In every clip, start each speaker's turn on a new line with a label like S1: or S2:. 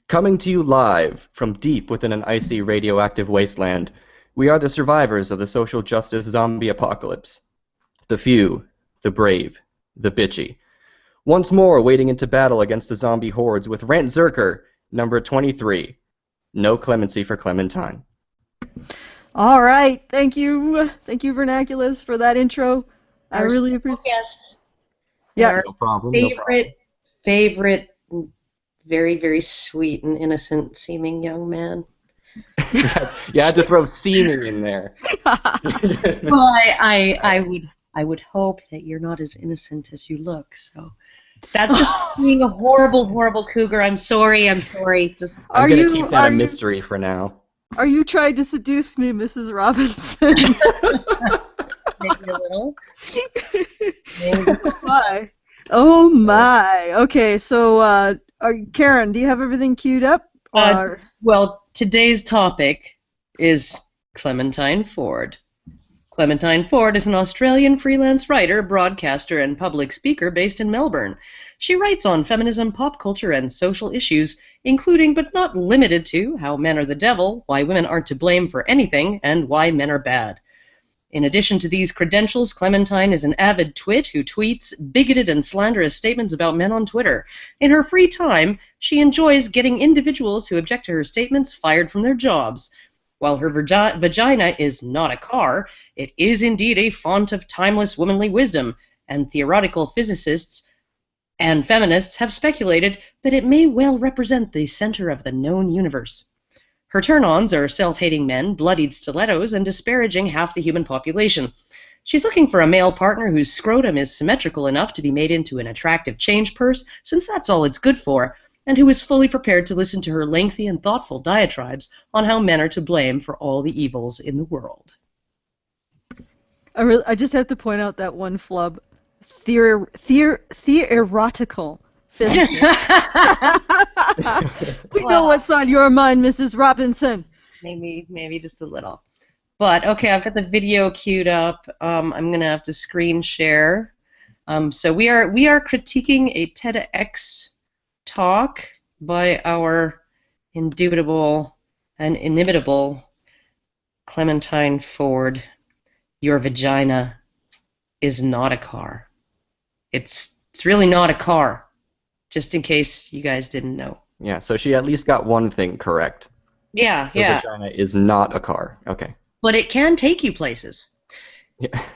S1: Coming to you live from deep within an icy radioactive wasteland, we are the survivors of the social justice zombie apocalypse. The few, the brave, the bitchy. Once more wading into battle against the zombie hordes with Rantzerker, number 23. No clemency for Clementine.
S2: All right, thank you, Vernaculis, for that intro. I really appreciate it.
S3: Guest.
S2: Yeah,
S1: No problem.
S3: Favorite, very, very sweet and innocent seeming young man.
S1: You had to throw seeming in there.
S3: Well, I would hope that you're not as innocent as you look. So that's just being a horrible cougar. I'm sorry. Just
S1: I'm gonna keep that a mystery for now.
S2: Are you trying to seduce me, Mrs. Robinson?
S3: maybe a little.
S2: Why? Oh my. Okay, so Karen, do you have everything queued up?
S3: Well, today's topic is Clementine Ford. Clementine Ford is an Australian freelance writer, broadcaster, and public speaker based in Melbourne. She writes on feminism, pop culture, and social issues, including but not limited to how men are the devil, why women aren't to blame for anything, and why men are bad. In addition to these credentials, Clementine is an avid twit who tweets bigoted and slanderous statements about men on Twitter. In her free time, she enjoys getting individuals who object to her statements fired from their jobs. While her vagina is not a car, it is indeed a font of timeless womanly wisdom, and theoretical physicists and feminists have speculated that it may well represent the center of the known universe. Her turn-ons are self-hating men, bloodied stilettos, and disparaging half the human population. She's looking for a male partner whose scrotum is symmetrical enough to be made into an attractive change purse, since that's all it's good for, and who is fully prepared to listen to her lengthy and thoughtful diatribes on how men are to blame for all the evils in the world.
S2: I just have to point out that one flub. Theoretical physicist. We know what's on your mind, Mrs. Robinson.
S3: Maybe just a little. But okay, I've got the video queued up. I'm gonna have to screen share. So we are critiquing a TEDx talk by our indubitable and inimitable Clementine Ford. Your vagina is not a car. It's really not a car. Just in case you guys didn't know.
S1: Yeah, so she at least got one thing correct.
S3: Yeah.
S1: The vagina is not a car. Okay.
S3: But it can take you places.
S1: Yeah.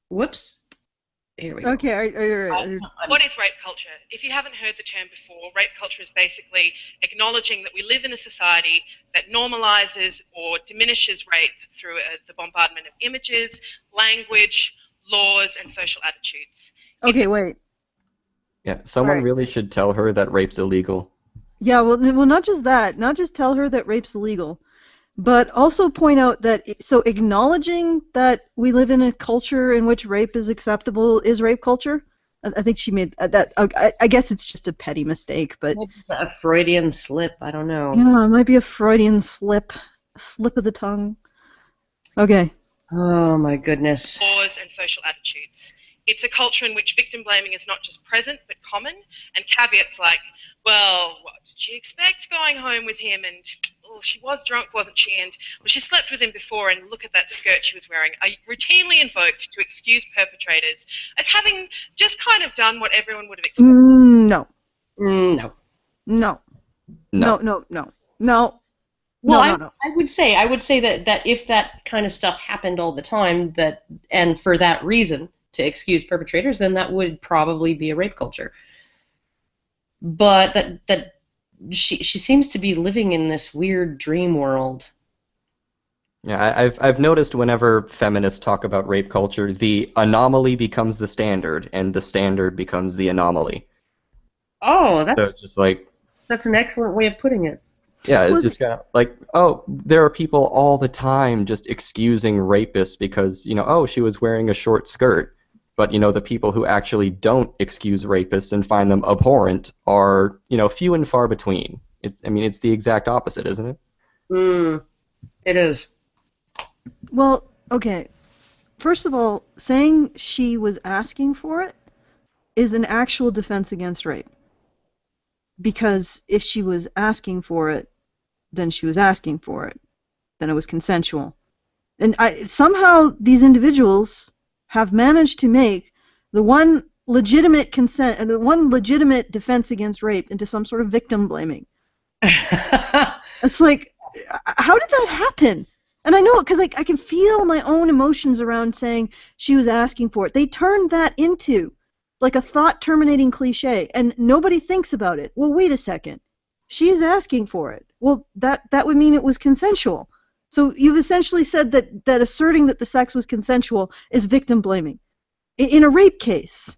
S3: Whoops. Here we go.
S2: Okay,
S4: What is rape culture? If you haven't heard the term before, rape culture is basically acknowledging that we live in a society that normalizes or diminishes rape through the bombardment of images, language, laws, and social attitudes.
S2: Okay, wait.
S1: Yeah, someone really should tell her that rape's illegal.
S2: Yeah, well, not just that. Not just tell her that rape's illegal, but also point out that, so acknowledging that we live in a culture in which rape is acceptable is rape culture? I think she made that. I guess it's just a petty mistake, but...
S3: Maybe a Freudian slip, I don't know.
S2: Yeah, it might be a Freudian slip. A slip of the tongue. Okay.
S3: Oh, my goodness.
S4: Laws and social attitudes. It's a culture in which victim blaming is not just present but common, and caveats like, well, what did she expect going home with him, and she was drunk, wasn't she, and well, she slept with him before, and look at that skirt she was wearing, are routinely invoked to excuse perpetrators as having just kind of done what everyone would have expected.
S2: No.
S3: No.
S2: Well,
S3: I would say that if that kind of stuff happened all the time, and for that reason to excuse perpetrators, then that would probably be a rape culture. But that she seems to be living in this weird dream world.
S1: Yeah, I've noticed whenever feminists talk about rape culture, the anomaly becomes the standard, and the standard becomes the anomaly.
S3: Oh, that's
S1: so it's just like,
S3: that's an excellent way of putting it.
S1: Yeah, it's just kind of like, oh, there are people all the time just excusing rapists because, oh, she was wearing a short skirt. But, the people who actually don't excuse rapists and find them abhorrent are, few and far between. It's the exact opposite, isn't it?
S3: It is.
S2: Well, okay. First of all, saying she was asking for it is an actual defense against rape. Because if she was asking for it, then she was asking for it. Then it was consensual. And somehow these individuals have managed to make the one legitimate consent and the one legitimate defense against rape into some sort of victim blaming. It's like, how did that happen? And I know it because I can feel my own emotions around saying she was asking for it. They turned that into like a thought-terminating cliche, and nobody thinks about it. Well, wait a second. She is asking for it. Well, that would mean it was consensual. So you've essentially said that asserting that the sex was consensual is victim blaming in a rape case.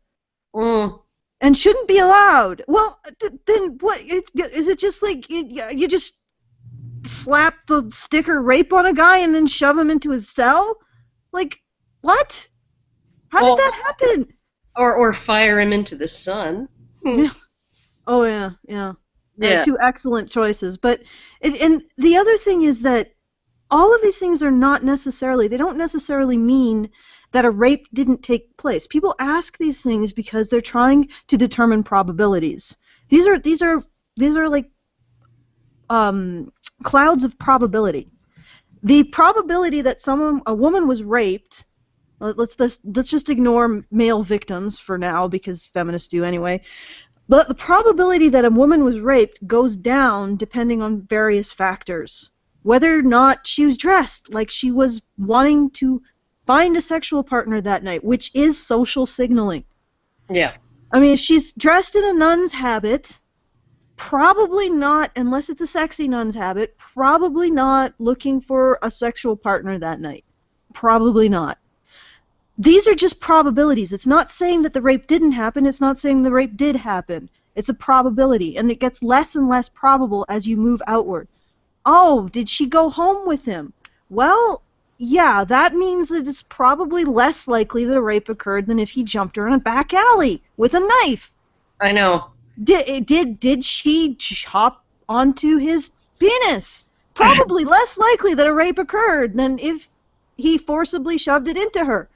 S2: And shouldn't be allowed. Well, then what? Is it just like you just slap the sticker rape on a guy and then shove him into his cell? Like, what? How did that happen?
S3: Or fire him into the sun.
S2: Yeah. Oh, yeah. Two excellent choices. But and the other thing is that all of these things are they don't necessarily mean that a rape didn't take place. People ask these things because they're trying to determine probabilities. These are like clouds of probability. The probability that a woman was raped. Let's just ignore male victims for now because feminists do anyway. But the probability that a woman was raped goes down depending on various factors. Whether or not she was dressed like she was wanting to find a sexual partner that night, which is social signaling.
S3: Yeah.
S2: I mean, if she's dressed in a nun's habit, probably not, unless it's a sexy nun's habit, probably not looking for a sexual partner that night. Probably not. These are just probabilities. It's not saying that the rape didn't happen. It's not saying the rape did happen. It's a probability, and it gets less and less probable as you move outward. Oh, did she go home with him? Well, yeah, that means that it's probably less likely that a rape occurred than if he jumped her in a back alley with a knife.
S3: I know.
S2: Did she hop onto his penis? Probably less likely that a rape occurred than if he forcibly shoved it into her.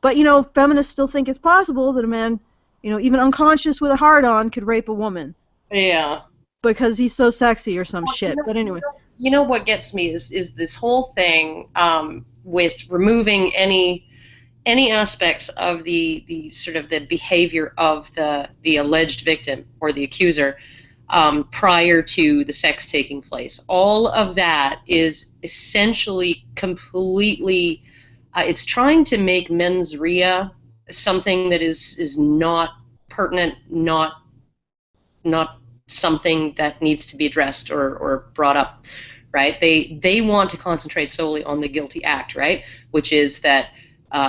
S2: But, feminists still think it's possible that a man, even unconscious with a hard-on could rape a woman.
S3: Yeah.
S2: Because he's so sexy or some shit. But anyway.
S3: You know what gets me is this whole thing with removing any aspects of the sort of the behavior of the alleged victim or the accuser prior to the sex taking place. All of that is essentially completely it's trying to make mens rea something that is not pertinent, not something that needs to be addressed or brought up, right? They want to concentrate solely on the guilty act, right? Which is that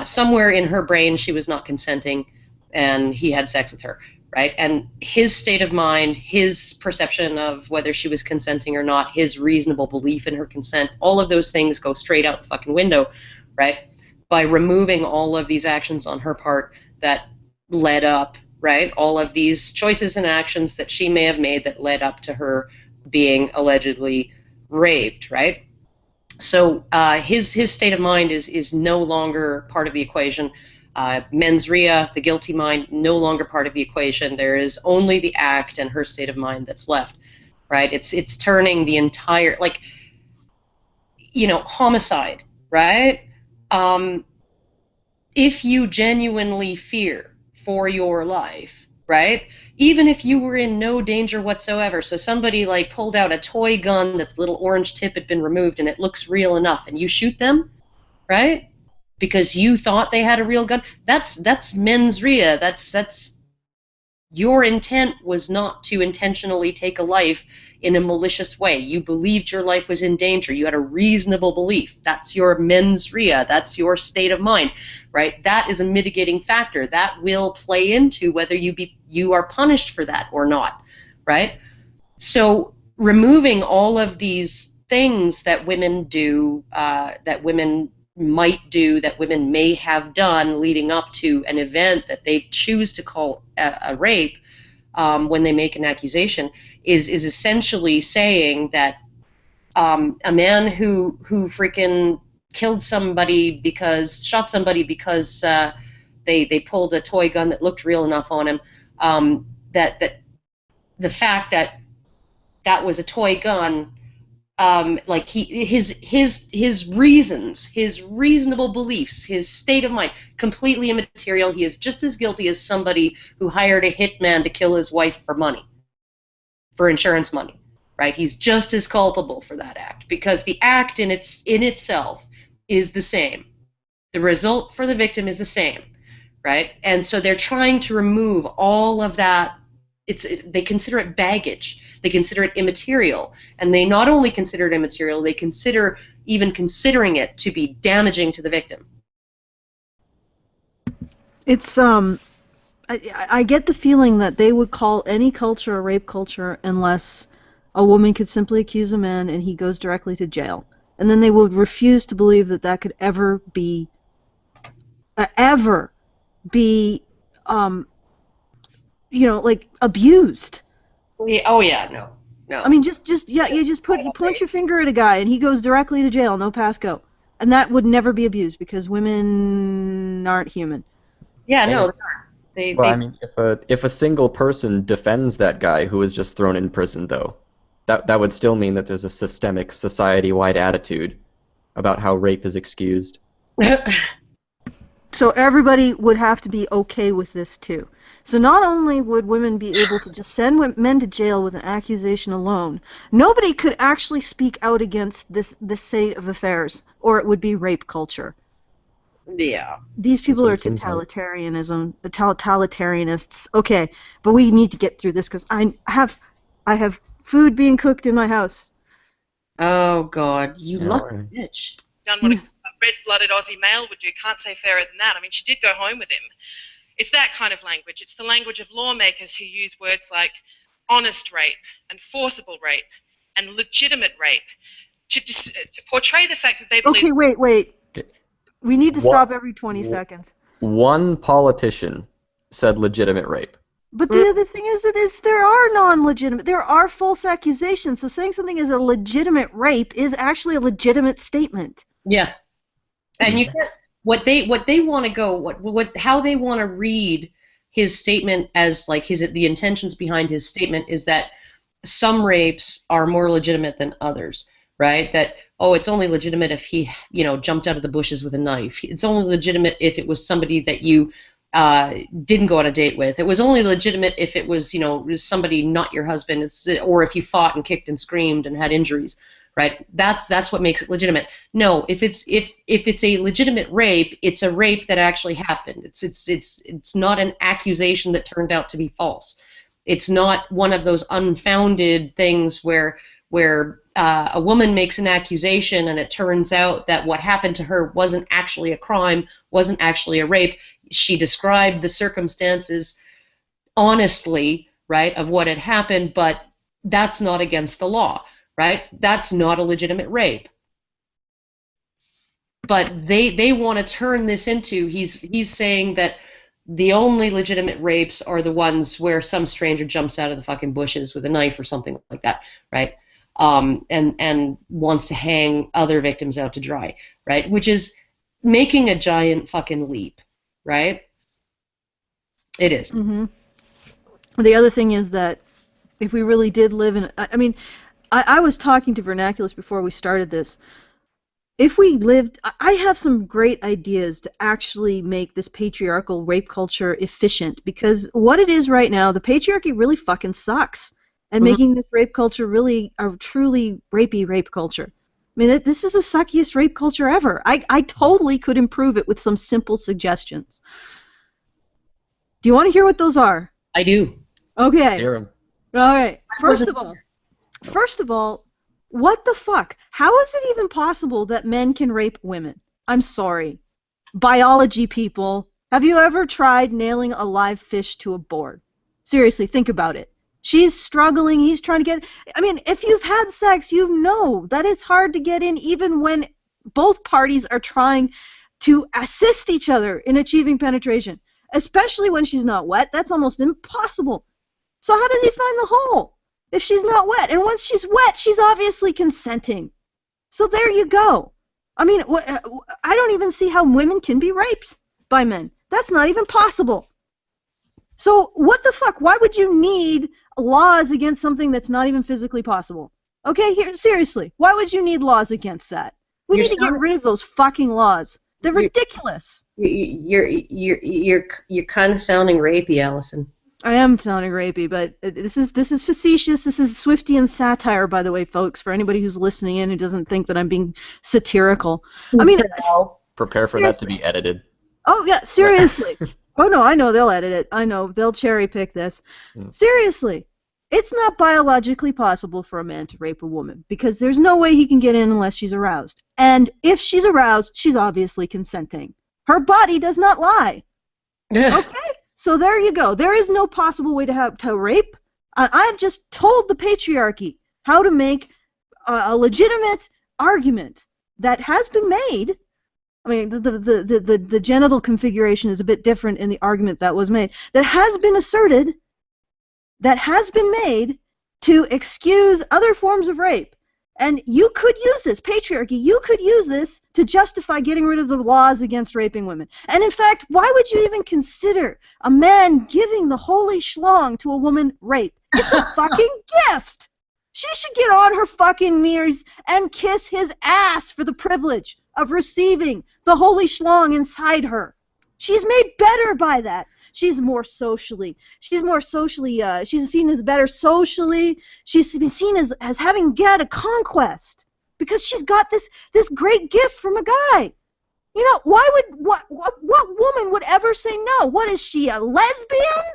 S3: somewhere in her brain she was not consenting and he had sex with her, right? And his state of mind, his perception of whether she was consenting or not, his reasonable belief in her consent, all of those things go straight out the fucking window, right? By removing all of these actions on her part that led up, right? All of these choices and actions that she may have made that led up to her being allegedly raped, right? So his state of mind is no longer part of the equation. Mens rea, the guilty mind, no longer part of the equation. There is only the act and her state of mind that's left, right? It's turning the entire, like, homicide, right? If you genuinely fear for your life, right? Even if you were in no danger whatsoever, so somebody like pulled out a toy gun that the little orange tip had been removed and it looks real enough, and you shoot them, right? Because you thought they had a real gun. That's mens rea. That's your intent was not to intentionally take a life in a malicious way. You believed your life was in danger. You had a reasonable belief. That's your mens rea. That's your state of mind, right? That is a mitigating factor. That will play into whether you are punished for that or not, right? So removing all of these things that women do, that women might do, that women may have done leading up to an event that they choose to call a rape, when they make an accusation, is essentially saying that a man who freaking shot somebody because they pulled a toy gun that looked real enough on him, that the fact that that was a toy gun, like his reasons, his reasonable beliefs, his state of mind, completely immaterial. He is just as guilty as somebody who hired a hitman to kill his wife for money, for insurance money, right? He's just as culpable for that act because the act in itself is the same. The result for the victim is the same, right? And so they're trying to remove all of that. They consider it baggage. They consider it immaterial. And they not only consider it immaterial, they consider even considering it to be damaging to the victim.
S2: It's I get the feeling that they would call any culture a rape culture unless a woman could simply accuse a man and he goes directly to jail. And then they would refuse to believe that that could ever be like abused.
S3: Yeah, oh yeah, no.
S2: I mean, you just point your finger at a guy and he goes directly to jail, no pass go, and that would never be abused because women aren't human.
S3: Yeah, no, they aren't.
S1: I mean, if a single person defends that guy who was just thrown in prison, though, that would still mean that there's a systemic, society-wide attitude about how rape is excused.
S2: So everybody would have to be okay with this too. So not only would women be able to just send men to jail with an accusation alone, nobody could actually speak out against this state of affairs, or it would be rape culture.
S3: Yeah.
S2: These people are totalitarianists. Okay, but we need to get through this because I have food being cooked in my house.
S3: Oh God, you lucky bitch.
S4: Done what a red-blooded Aussie male would do. Can't say fairer than that. I mean, she did go home with him. It's that kind of language. It's the language of lawmakers who use words like honest rape and forcible rape and legitimate rape to portray the fact that they believe...
S2: Okay, wait. We need to stop every 20 seconds.
S1: One politician said legitimate rape.
S2: But the other thing is that there are non-legitimate. There are false accusations. So saying something is a legitimate rape is actually a legitimate statement.
S3: Yeah. And you can't... What they want to go, how they want to read his statement as like the intentions behind his statement is that some rapes are more legitimate than others, right? That it's only legitimate if he jumped out of the bushes with a knife. It's only legitimate if it was somebody that you didn't go on a date with. It was only legitimate if it was somebody not your husband, or if you fought and kicked and screamed and had injuries. Right, that's what makes it legitimate. No, if it's a legitimate rape, it's a rape that actually happened. It's not an accusation that turned out to be false. It's not one of those unfounded things where a woman makes an accusation and it turns out that what happened to her wasn't actually a crime, wasn't actually a rape. She described the circumstances honestly, right, of what had happened, but that's not against the law. Right? That's not a legitimate rape. But they want to turn this into he's saying that the only legitimate rapes are the ones where some stranger jumps out of the fucking bushes with a knife or something like that, right? And wants to hang other victims out to dry, right? Which is making a giant fucking leap, right? It is.
S2: Mm-hmm. The other thing is that if we really did live in, I was talking to Vernaculis before we started this. If we lived, I have some great ideas to actually make this patriarchal rape culture efficient, because what it is right now, the patriarchy really fucking sucks, and making this rape culture really a truly rapey rape culture. I mean, this is the suckiest rape culture ever. I totally could improve it with some simple suggestions. Do you want to hear what those are?
S3: I do.
S2: Okay.
S1: Hear 'em.
S2: All right. First of all, what the fuck? How is it even possible that men can rape women? I'm sorry. Biology people, have you ever tried nailing a live fish to a board? Seriously, think about it. She's struggling, he's trying to get... I mean, if you've had sex, you know that it's hard to get in even when both parties are trying to assist each other in achieving penetration. Especially when she's not wet. That's almost impossible. So how does he find the hole if she's not wet? And once she's wet, she's obviously consenting. So there you go. I mean, I don't even see how women can be raped by men. That's not even possible. So what the fuck? Why would you need laws against something that's not even physically possible? Okay, here, seriously, why would you need laws against that? We need to get rid of those fucking laws. They're ridiculous.
S3: You're kind of sounding rapey, Alison.
S2: I am sounding rapey, but this is facetious. This is Swiftian satire, by the way, folks. For anybody who's listening in who doesn't think that I'm being satirical, I mean,
S1: prepare for that to be edited.
S2: Oh yeah, seriously. Oh no, I know they'll edit it. I know they'll cherry pick this. Seriously, it's not biologically possible for a man to rape a woman because there's no way he can get in unless she's aroused. And if she's aroused, she's obviously consenting. Her body does not lie. Okay. So there you go. There is no possible way to rape. I've just told the patriarchy how to make a legitimate argument that has been made. I mean, the genital configuration is a bit different in the argument that was made. That has been asserted, that has been made to excuse other forms of rape. And you could use this, patriarchy, you could use this to justify getting rid of the laws against raping women. And in fact, why would you even consider a man giving the holy schlong to a woman rape? It's a fucking gift! She should get on her fucking knees and kiss his ass for the privilege of receiving the holy schlong inside her. She's made better by that. She's seen as better socially. She's been seen as having got a conquest because she's got this great gift from a guy. You know, what woman would ever say no? What is she, a lesbian?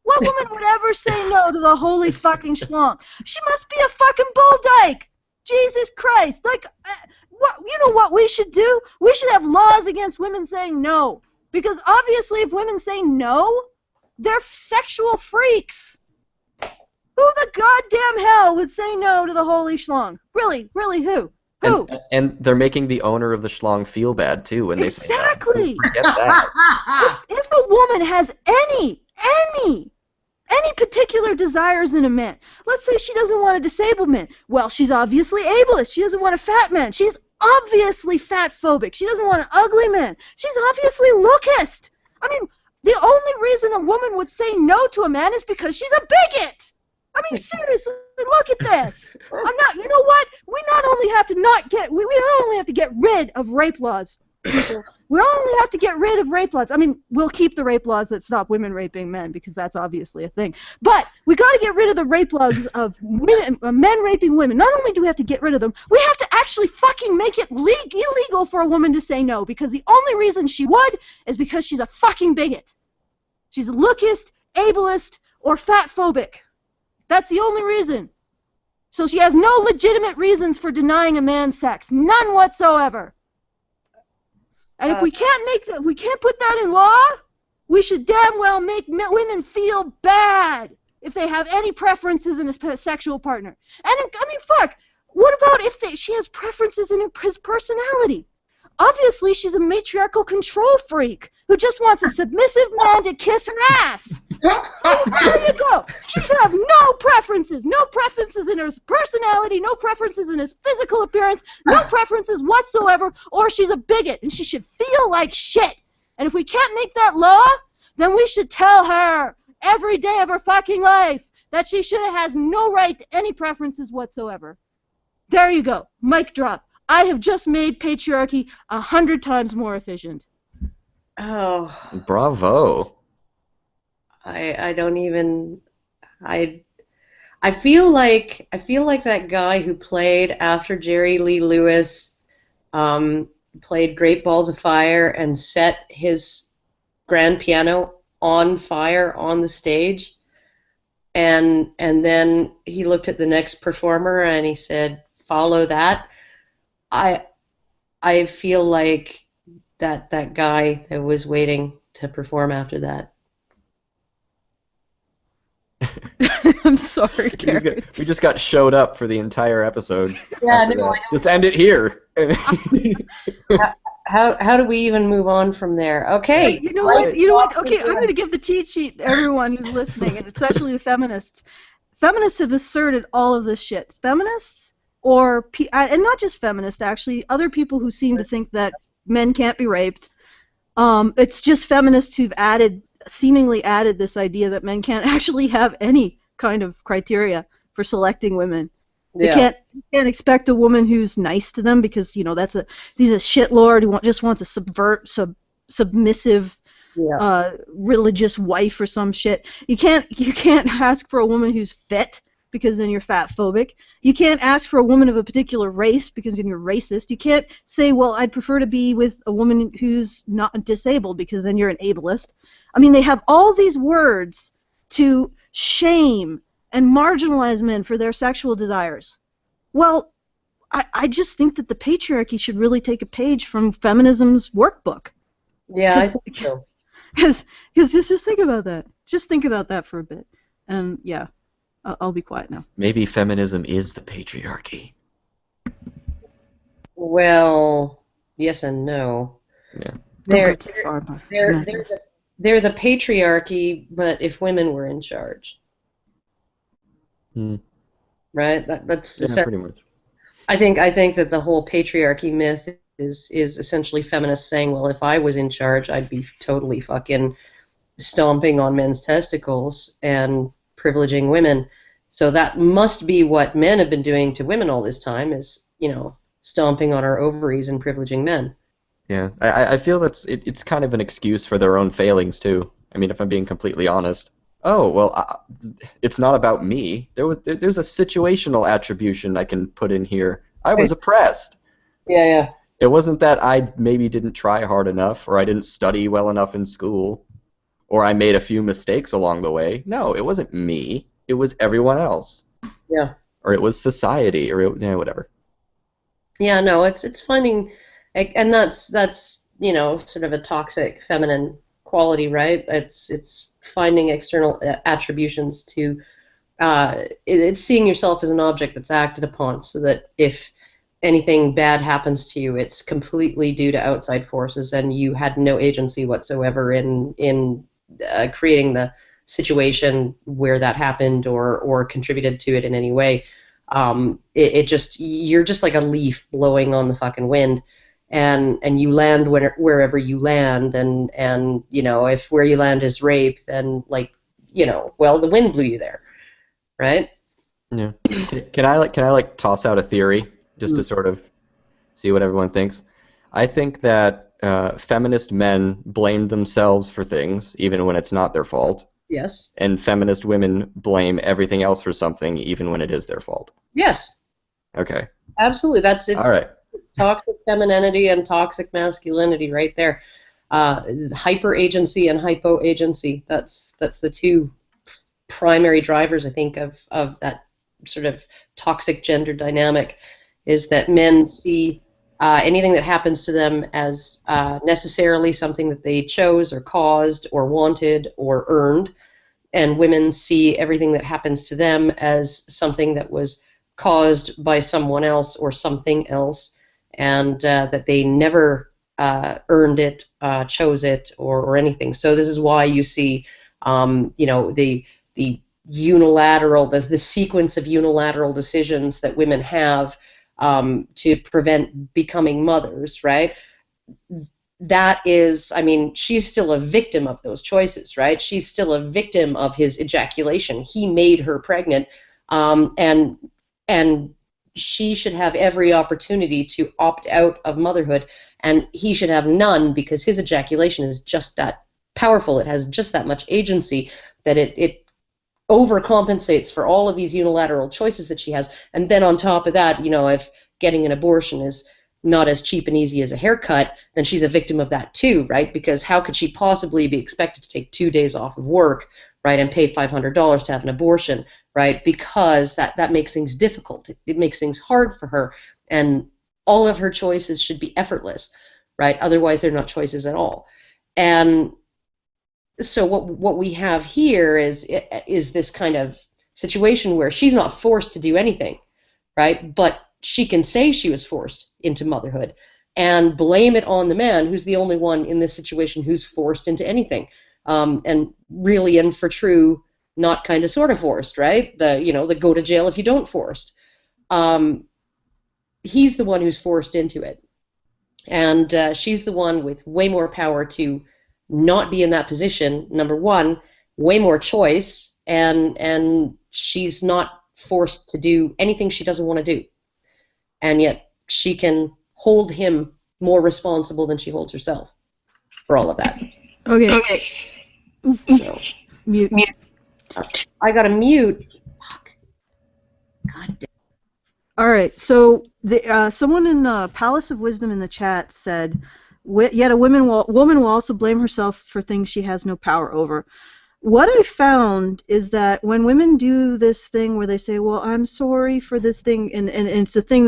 S2: What woman would ever say no to the holy fucking schlong? She must be a fucking bull dyke. Jesus Christ. Like, you know what we should do? We should have laws against women saying no. Because obviously if women say no, they're sexual freaks. Who the goddamn hell would say no to the holy schlong? Really, who? Who?
S1: And they're making the owner of the schlong feel bad, too, when they say that.
S2: Exactly.
S1: Forget that.
S2: If a woman has any particular desires in a man, let's say she doesn't want a disabled man. Well, she's obviously ableist. She doesn't want a fat man. She's obviously fat phobic. She doesn't want an ugly man. She's obviously lookist. I mean, the only reason a woman would say no to a man is because she's a bigot. I mean, seriously, look at this. You know what? We not only have to get rid of rape laws. We only have to get rid of rape laws. I mean, we'll keep the rape laws that stop women raping men because that's obviously a thing. But we got to get rid of the rape laws of men raping women. Not only do we have to get rid of them, we have to actually fucking make it illegal for a woman to say no because the only reason she would is because she's a fucking bigot. She's a lookist, ableist, or fat phobic. That's the only reason. So she has no legitimate reasons for denying a man sex. None whatsoever. And if we can't put that in law, we should damn well make women feel bad if they have any preferences in a sexual partner. And I mean, fuck, what about if she has preferences in his personality? Obviously, she's a matriarchal control freak who just wants a submissive man to kiss her ass. So there you go. She should have no preferences in her personality, no preferences in his physical appearance, no preferences whatsoever, or she's a bigot, and she should feel like shit. And if we can't make that law, then we should tell her every day of her fucking life that she has no right to any preferences whatsoever. There you go. Mic drop. I have just made patriarchy 100 times more efficient.
S3: Oh.
S1: Bravo.
S3: I don't even. I feel like that guy who played after Jerry Lee Lewis played Great Balls of Fire and set his grand piano on fire on the stage, and then he looked at the next performer and he said, "Follow that." I feel like that guy that was waiting to perform after that.
S2: I'm sorry, Karen.
S1: We just got showed up for the entire episode.
S3: Yeah, no,
S1: just end it here.
S3: How do we even move on from there? Okay.
S2: You know what? Okay, I'm going to give the cheat sheet to everyone who's listening, and especially the feminists. Feminists have asserted all of this shit. Feminists, and not just feminists, actually, other people who seem to think that men can't be raped. It's just feminists who've added seemingly added this idea that men can't actually have any kind of criteria for selecting women. They
S3: Yeah.
S2: can't expect a woman who's nice to them because he's a shitlord who just wants a submissive
S3: Yeah.
S2: religious wife or some shit. You can't ask for a woman who's fit because then you're fat phobic. You can't ask for a woman of a particular race because then you're racist. You can't say, well, I'd prefer to be with a woman who's not disabled because then you're an ableist. I mean, they have all these words to shame and marginalize men for their sexual desires. Well, I just think that the patriarchy should really take a page from feminism's workbook.
S3: Yeah, I think so.
S2: Because just think about that. Just think about that for a bit. And yeah, I'll be quiet now.
S1: Maybe feminism is the patriarchy.
S3: Well, yes and no.
S1: Yeah.
S3: They're
S2: Don't go too far, but
S3: they're the patriarchy, but if women were in charge, right? That's
S1: Yeah, pretty much.
S3: I think that the whole patriarchy myth is essentially feminists saying, well, if I was in charge, I'd be totally fucking stomping on men's testicles and privileging women. So that must be what men have been doing to women all this time, is, stomping on our ovaries and privileging men.
S1: Yeah, I feel it's kind of an excuse for their own failings too. I mean, if I'm being completely honest. Oh, well, it's not about me. There's a situational attribution I can put in here. I was oppressed.
S3: Yeah.
S1: It wasn't that I maybe didn't try hard enough, or I didn't study well enough in school, or I made a few mistakes along the way. No, it wasn't me. It was everyone else.
S3: Yeah.
S1: Or it was society, or whatever.
S3: Yeah, no, it's finding, and that's sort of a toxic feminine quality, right? It's finding external attributions to, it's seeing yourself as an object that's acted upon, so that if anything bad happens to you, it's completely due to outside forces, and you had no agency whatsoever in creating the situation where that happened, or contributed to it in any way. You're just like a leaf blowing on the fucking wind, and you land wherever you land, and if where you land is rape, then well, the wind blew you there, right?
S1: Yeah. Can I toss out a theory just to sort of see what everyone thinks? I think that feminist men blame themselves for things even when it's not their fault.
S3: Yes.
S1: And feminist women blame everything else for something even when it is their fault.
S3: Yes.
S1: Okay.
S3: Absolutely. It's
S1: all right.
S3: Toxic femininity and toxic masculinity right there. Hyper agency and hypo agency. That's the two primary drivers, I think, of that sort of toxic gender dynamic, is that men see anything that happens to them as necessarily something that they chose or caused or wanted or earned, and women see everything that happens to them as something that was caused by someone else or something else, and that they never earned it, chose it, or anything. So this is why you see, the unilateral, the sequence of unilateral decisions that women have to prevent becoming mothers, right? That is, I mean, she's still a victim of those choices, right? She's still a victim of his ejaculation. He made her pregnant, and she should have every opportunity to opt out of motherhood, and he should have none, because his ejaculation is just that powerful. It has just that much agency that it overcompensates for all of these unilateral choices that she has. And then on top of that, if getting an abortion is not as cheap and easy as a haircut, then she's a victim of that too, right? Because how could she possibly be expected to take 2 days off of work, right, and pay $500 to have an abortion, right? Because that makes things difficult. It makes things hard for her, and all of her choices should be effortless, right? Otherwise, they're not choices at all. And so what we have here is this kind of situation where she's not forced to do anything, right? But she can say she was forced into motherhood and blame it on the man, who's the only one in this situation who's forced into anything. And really, and for true, not kind of sort of forced, right? The go to jail if you don't forced. He's the one who's forced into it. And she's the one with way more power to not be in that position. Number one, way more choice, and she's not forced to do anything she doesn't want to do, and yet she can hold him more responsible than she holds herself for all of that.
S2: Okay.
S3: So,
S2: Mute.
S3: I got to mute. Fuck. God damn.
S2: All right. So someone in Palace of Wisdom in the chat said, yet a woman will also blame herself for things she has no power over. What I found is that when women do this thing where they say, well, I'm sorry for this thing, and it's a thing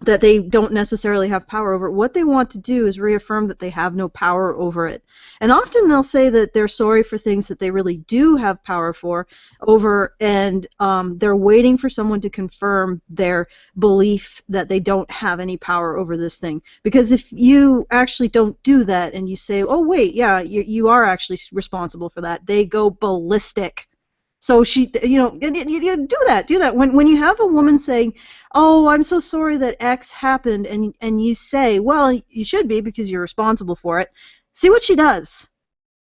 S2: that they don't necessarily have power over, what they want to do is reaffirm that they have no power over it. And often they'll say that they're sorry for things that they really do have power over, and they're waiting for someone to confirm their belief that they don't have any power over this thing. Because if you actually don't do that and you say, oh wait, yeah, you are actually responsible for that, they go ballistic. So you do that. When you have a woman saying, oh, I'm so sorry that X happened, and you say, well, you should be because you're responsible for it, see what she does.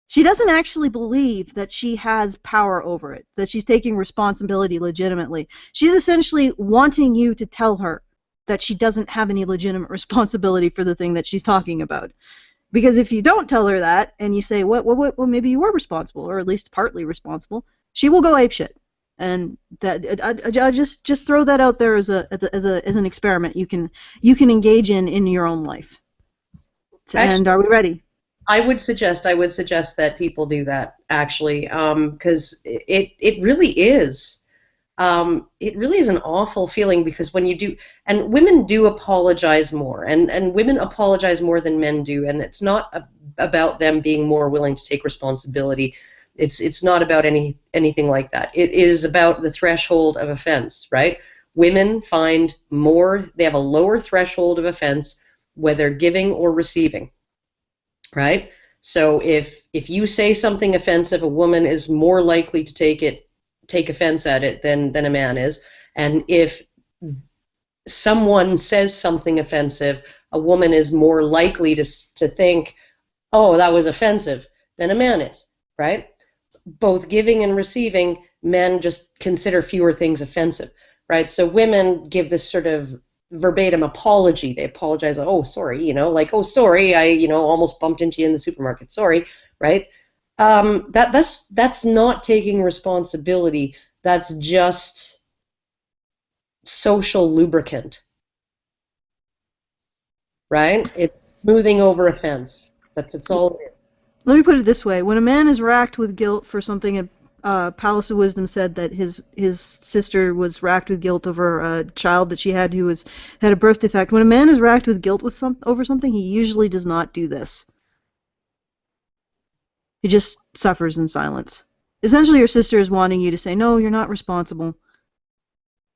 S2: She doesn't actually believe that she has power over it, that she's taking responsibility legitimately. She's essentially wanting you to tell her that she doesn't have any legitimate responsibility for the thing that she's talking about. Because if you don't tell her that, and you say, well, maybe you were responsible, or at least partly responsible, she will go apeshit. And that I just throw that out there as an experiment you can engage in your own life.
S3: Actually,
S2: and are we ready?
S3: I would suggest that people do that, actually, because it really is. It really is an awful feeling, because when you do, and women do apologize more, and women apologize more than men do, and it's not about them being more willing to take responsibility. It's not about anything like that. It is about the threshold of offense, right? Women find they have a lower threshold of offense, whether giving or receiving, right? So if you say something offensive, a woman is more likely to take offense at it than a man is. And if someone says something offensive, a woman is more likely to think, oh, that was offensive, than a man is, right? Both giving and receiving, men just consider fewer things offensive, right? So women give this sort of verbatim apology. They apologize, oh, sorry, like, oh, sorry, I, almost bumped into you in the supermarket, sorry, right? That's not taking responsibility. That's just social lubricant, right? It's smoothing over a fence. That's all it is.
S2: Let me put it this way: when a man is racked with guilt for something, Palace of Wisdom said that his sister was racked with guilt over a child that she had who had a birth defect. When a man is racked with guilt over something, he usually does not do this. He just suffers in silence. Essentially, your sister is wanting you to say, no, you're not responsible.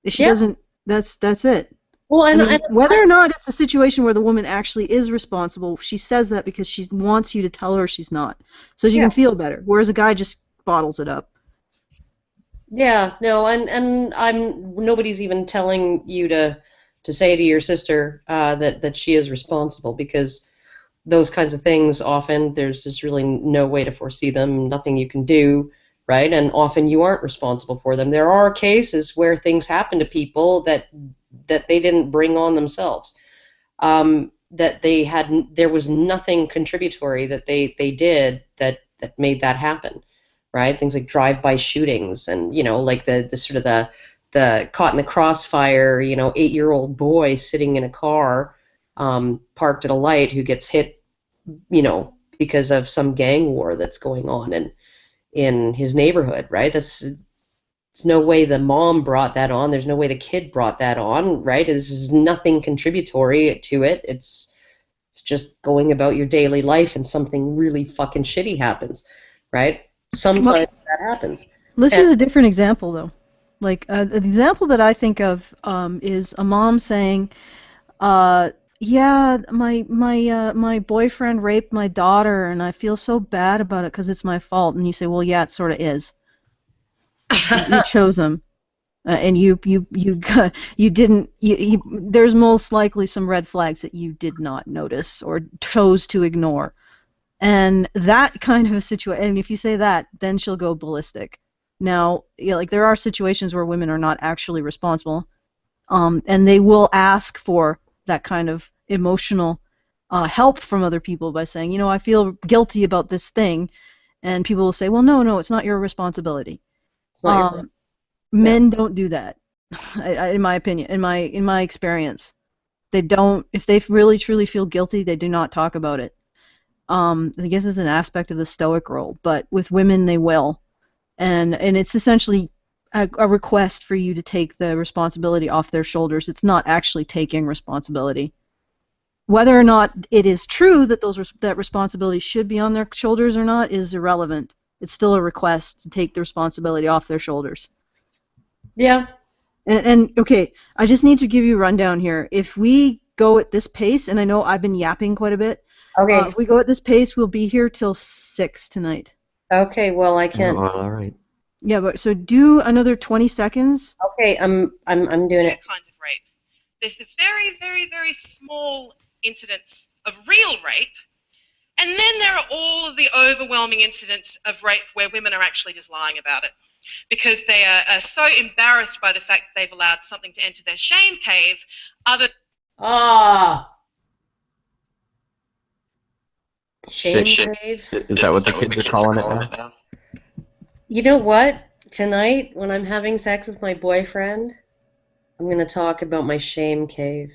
S2: If she doesn't, that's it.
S3: Well, and
S2: whether or not it's a situation where the woman actually is responsible, she says that because she wants you to tell her she's not, so she can feel better. Whereas a guy just bottles it up.
S3: Yeah, no, and nobody's even telling you to say to your sister that she is responsible, because those kinds of things, often there's just really no way to foresee them, nothing you can do, right? And often you aren't responsible for them. There are cases where things happen to people that they didn't bring on themselves, that there was nothing contributory that they did that made that happen, right? Things like drive-by shootings, and like the sort of the caught in the crossfire, 8-year-old boy sitting in a car parked at a light who gets hit, because of some gang war that's going on in his neighborhood, right? There's no way the mom brought that on. There's no way the kid brought that on, right? This is nothing contributory to it. It's just going about your daily life, and something really fucking shitty happens, right? Sometimes that happens.
S2: Let's use a different example, though. Like, the example that I think of is a mom saying, yeah, my boyfriend raped my daughter, and I feel so bad about it because it's my fault. And you say, well, yeah, it sort of is. You chose him, and you didn't. There's most likely some red flags that you did not notice or chose to ignore, And that kind of a situation, and if you say that, then she'll go ballistic. Now, like there are situations where women are not actually responsible, and they will ask for that kind of emotional help from other people by saying, I feel guilty about this thing, and people will say, well, no, it's not your responsibility.
S3: It's not your
S2: Men don't do that, in my opinion, in my experience. They don't. If they really truly feel guilty, they do not talk about it. I guess it's an aspect of the stoic role, but with women they will, and it's essentially a request for you to take the responsibility off their shoulders. It's not actually taking responsibility. Whether or not it is true that that responsibility should be on their shoulders or not is irrelevant. It's still a request to take the responsibility off their shoulders.
S3: Yeah.
S2: And okay, I just need to give you a rundown here. If we go at this pace, and I know I've been yapping quite a bit.
S3: Okay.
S2: If we go at this pace, we'll be here till 6 tonight.
S3: Okay. Well, I can't.
S1: Oh, all right.
S2: Yeah, but so do another 20 seconds.
S3: Okay, I'm doing it.
S4: Two kinds of rape. There's the very, very, very small incidents of real rape, and then there are all of the overwhelming incidents of rape where women are actually just lying about it because they are so embarrassed by the fact that they've allowed something to enter their shame cave.
S3: Shame cave.
S1: Is that what the kids are calling it now?
S3: You know what? Tonight, when I'm having sex with my boyfriend, I'm going to talk about my shame cave.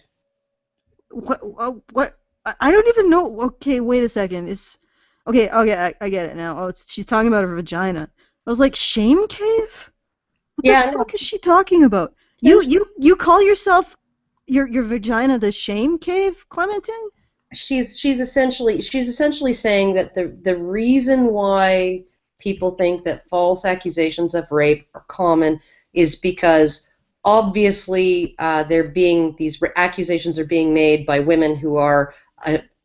S2: What? I don't even know. Okay, wait a second. Okay, I get it now. Oh, she's talking about her vagina. I was like, shame cave? What the fuck is she talking about? You call yourself your vagina the shame cave, Clementine?
S3: She's essentially saying that the reason why people think that false accusations of rape are common is because obviously these accusations are being made by women who are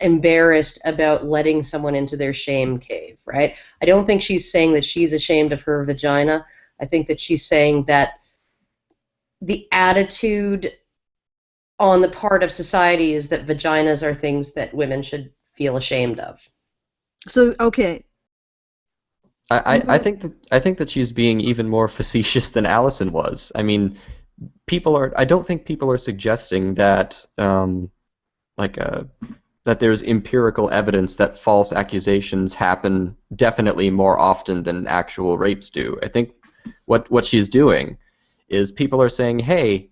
S3: embarrassed about letting someone into their shame cave, right? I don't think she's saying that she's ashamed of her vagina. I think that she's saying that the attitude on the part of society is that vaginas are things that women should feel ashamed of.
S2: So, okay.
S1: I think that she's being even more facetious than Alison was. I mean, I don't think people are suggesting that that there's empirical evidence that false accusations happen definitely more often than actual rapes do. I think what she's doing is people are saying, hey,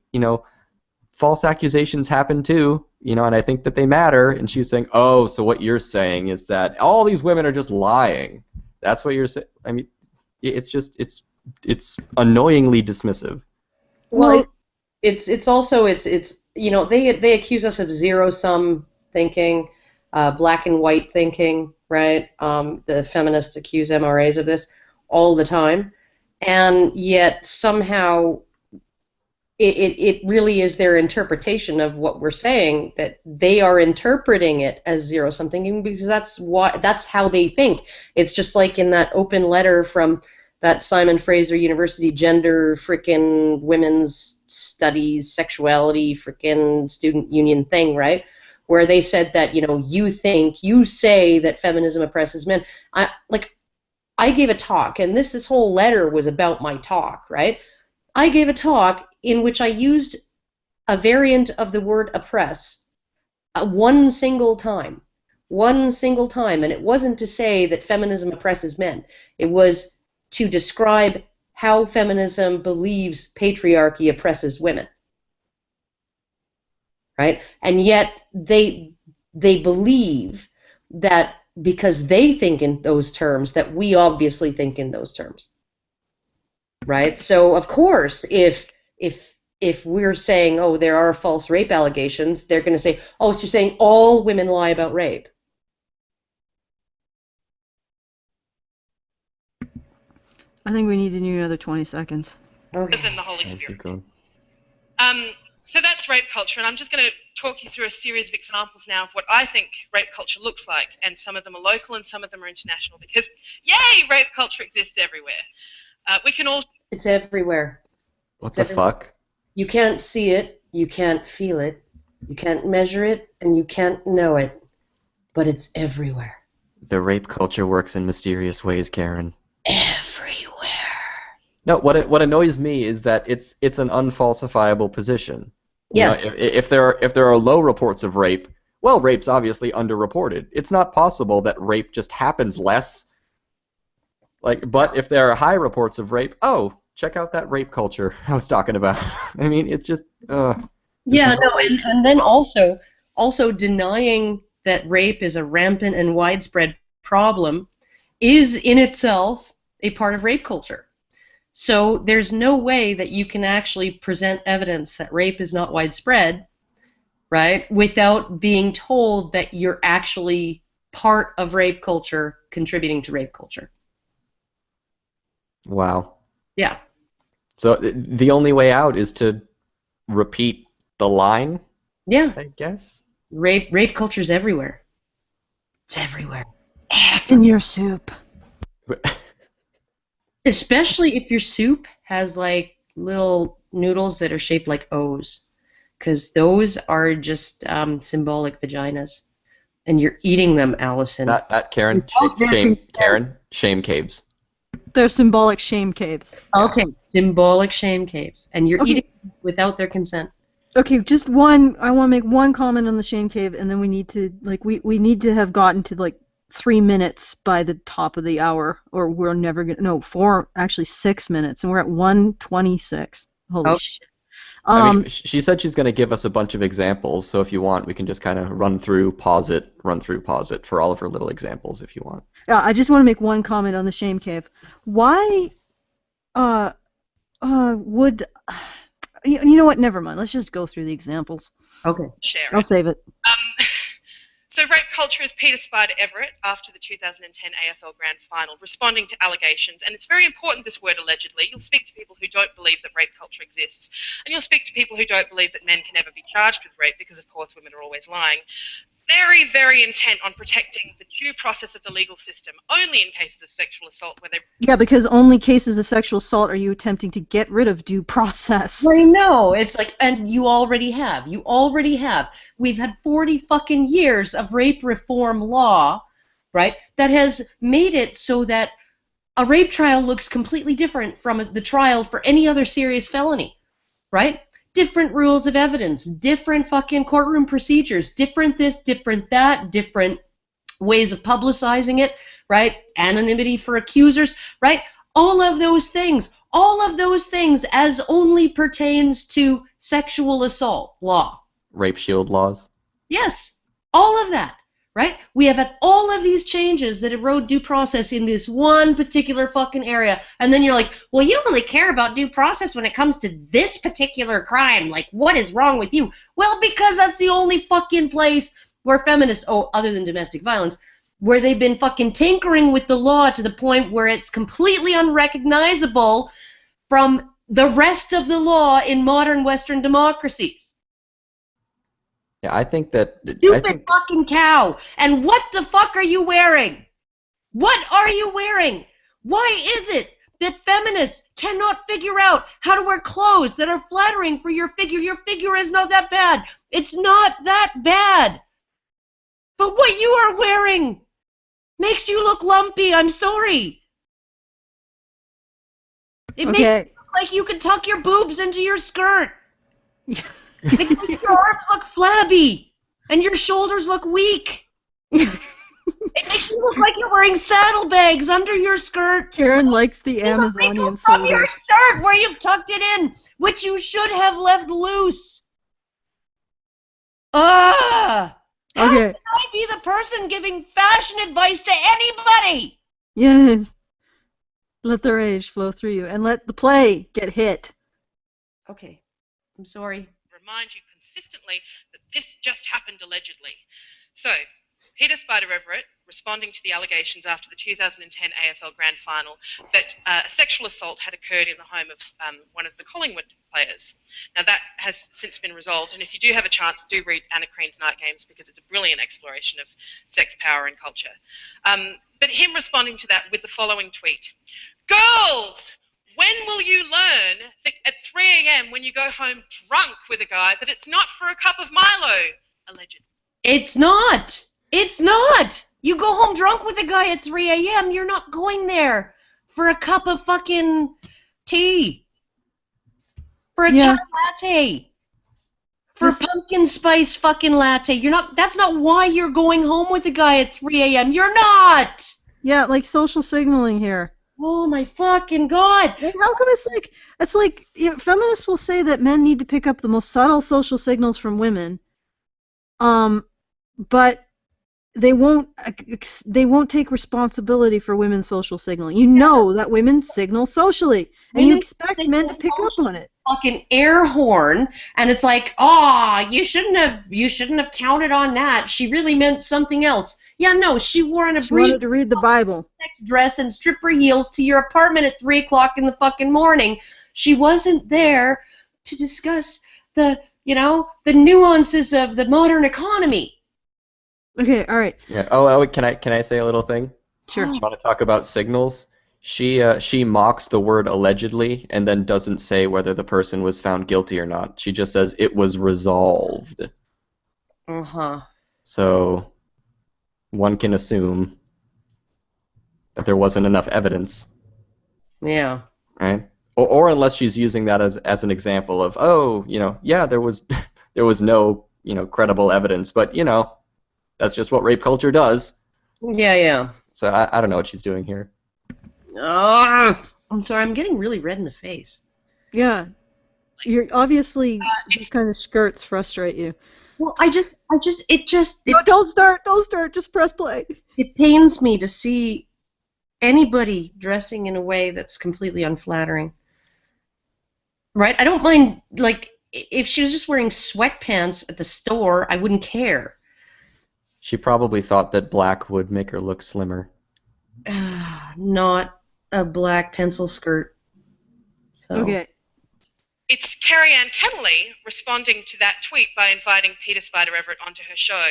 S1: false accusations happen too, and I think that they matter, and she's saying, oh, so what you're saying is that all these women are just lying. That's what you're saying. I mean, it's annoyingly dismissive.
S3: Well, it's also they accuse us of zero-sum thinking, black and white thinking, right? The feminists accuse MRAs of this all the time, and yet somehow it really is their interpretation of what we're saying that they are interpreting it as zero-sum thinking because that's how they think. It's just like in that open letter from that Simon Fraser University gender frickin' women's studies sexuality frickin' student union thing, right? Where they said that you say that feminism oppresses men. I gave a talk, and this whole letter was about my talk, right? I gave a talk in which I used a variant of the word oppress one single time, and it wasn't to say that feminism oppresses men. It was to describe how feminism believes patriarchy oppresses women, right? And yet they believe that because they think in those terms that we obviously think in those terms, right? So of course, if we're saying, oh, there are false rape allegations, they're going to say, oh, so you're saying all women lie about rape.
S2: I think we need to do another 20 seconds.
S4: Okay. Than the Holy Spirit. So that's rape culture, and I'm just going to talk you through a series of examples now of what I think rape culture looks like, and some of them are local and some of them are international, because, yay, rape culture exists everywhere. We can all...
S3: It's everywhere.
S1: What the fuck?
S3: You can't see it, you can't feel it, you can't measure it, and you can't know it, but it's everywhere.
S1: The rape culture works in mysterious ways, Karen.
S3: Everywhere.
S1: No, what annoys me is that it's an unfalsifiable position. You know,
S3: Yes.
S1: if there are low reports of rape, well, rape's obviously underreported. It's not possible that rape just happens less. But if there are high reports of rape, oh, check out that rape culture I was talking about. I mean, it's just
S3: Yeah, no, and then also denying that rape is a rampant and widespread problem is in itself a part of rape culture. So there's no way that you can actually present evidence that rape is not widespread, right, without being told that you're actually part of rape culture, contributing to rape culture.
S1: wow.
S3: Yeah.
S1: So the only way out is to repeat the line,
S3: Yeah.
S1: I guess.
S3: Rape culture's everywhere. It's everywhere.
S2: In your soup.
S3: Especially if your soup has like little noodles that are shaped like O's, because those are just symbolic vaginas, and you're eating them, Alison.
S1: Not Karen. Karen. Shame caves.
S2: They're symbolic shame caves.
S3: Okay, symbolic shame caves, and you're
S2: Okay.
S3: eating them without their consent.
S2: Okay, just one. I want to make one comment on the shame cave, and then we need to we need to have gotten to 3 minutes by the top of the hour, or we're never gonna. No, 6 minutes, and we're at 1:26. Holy shit.
S1: I mean, she said she's going to give us a bunch of examples, so if you want, we can just kind of run through, pause it for all of her little examples if you want.
S2: Yeah, I just want to make one comment on the shame cave. Why would you know what? Never mind. Let's just go through the examples.
S3: Okay.
S4: Share
S2: I'll
S4: it.
S2: save it.
S4: So rape culture is Peter Spider Everett after the 2010 AFL Grand Final, responding to allegations. And it's very important, this word allegedly. You'll speak to people who don't believe that rape culture exists. And you'll speak to people who don't believe that men can ever be charged with rape because, of course, women are always lying. Very, very intent on protecting the due process of the legal system, only in cases of sexual assault where they...
S2: Yeah, because only cases of sexual assault are you attempting to get rid of due process.
S3: I know. It's like, and you already have. You already have. We've had 40 fucking years of rape reform law, right, that has made it so that a rape trial looks completely different from the trial for any other serious felony, right? Different rules of evidence, different fucking courtroom procedures, different this, different that, different ways of publicizing it, right? Anonymity for accusers, right? All of those things as only pertains to sexual assault law.
S1: Rape shield laws.
S3: Yes, all of that, right? We have had all of these changes that erode due process in this one particular fucking area, and then you're like, well, you don't really care about due process when it comes to this particular crime. Like, what is wrong with you? Well, because that's the only fucking place where feminists, other than domestic violence, where they've been fucking tinkering with the law to the point where it's completely unrecognizable from the rest of the law in modern Western democracies.
S1: Yeah, I think that...
S3: Stupid fucking cow. And what the fuck are you wearing? What are you wearing? Why is it that feminists cannot figure out how to wear clothes that are flattering for your figure? Your figure is not that bad. It's not that bad. But what you are wearing makes you look lumpy. I'm sorry. It makes you look like you could tuck your boobs into your skirt. It makes your arms look flabby, and your shoulders look weak. It makes you look like you're wearing saddlebags under your skirt.
S2: Karen likes the Amazonian
S3: from your shirt where you've tucked it in, which you should have left loose. How can I be the person giving fashion advice to anybody?
S2: Yes. Let the rage flow through you, and let the play get hit.
S3: Okay. I'm sorry.
S4: Remind you consistently that this just happened allegedly. So, Peter Spider Everett, responding to the allegations after the 2010 AFL Grand Final that a sexual assault had occurred in the home of one of the Collingwood players. Now, that has since been resolved, and if you do have a chance, do read Anna Crean's Night Games because it's a brilliant exploration of sex, power, and culture. But him responding to that with the following tweet. Girls! When will you learn that at 3 a.m. when you go home drunk with a guy that it's not for a cup of Milo? Allegedly.
S3: It's not. It's not. You go home drunk with a guy at 3 a.m., you're not going there for a cup of fucking tea. For a chai latte. For pumpkin spice fucking latte. You're not. That's not why you're going home with a guy at 3 a.m. You're not!
S2: Yeah, like social signaling here.
S3: Oh my fucking god!
S2: And how come it's like feminists will say that men need to pick up the most subtle social signals from women, but they won't take responsibility for women's social signaling. You know that women signal socially, and you expect men to pick up on it.
S3: Fucking air horn, and it's like, you shouldn't have counted on that. She really meant something else. Yeah, no, she wore an
S2: She wanted to read the Bible.
S3: Sex dress and stripper heels to your apartment at 3 o'clock in the fucking morning. She wasn't there to discuss the nuances of the modern economy.
S2: Okay, all right.
S1: Yeah. Oh, can I say a little thing?
S2: Sure.
S1: You want to talk about signals? She mocks the word allegedly and then doesn't say whether the person was found guilty or not. She just says it was resolved.
S3: Uh-huh.
S1: So one can assume that there wasn't enough evidence.
S3: Yeah.
S1: Right? Or unless she's using that as an example of, there was no, credible evidence, but that's just what rape culture does.
S3: Yeah.
S1: So I don't know what she's doing here.
S3: I'm sorry, I'm getting really red in the face.
S2: Yeah. You're obviously these kind of skirts frustrate you.
S3: Well,
S2: No, don't start, just press play.
S3: It pains me to see anybody dressing in a way that's completely unflattering. Right? I don't mind, like, if she was just wearing sweatpants at the store, I wouldn't care.
S1: She probably thought that black would make her look slimmer.
S3: Not a black pencil skirt. So.
S2: Okay.
S4: It's Carrie Ann Kettley responding to that tweet by inviting Peter Spider Everett onto her show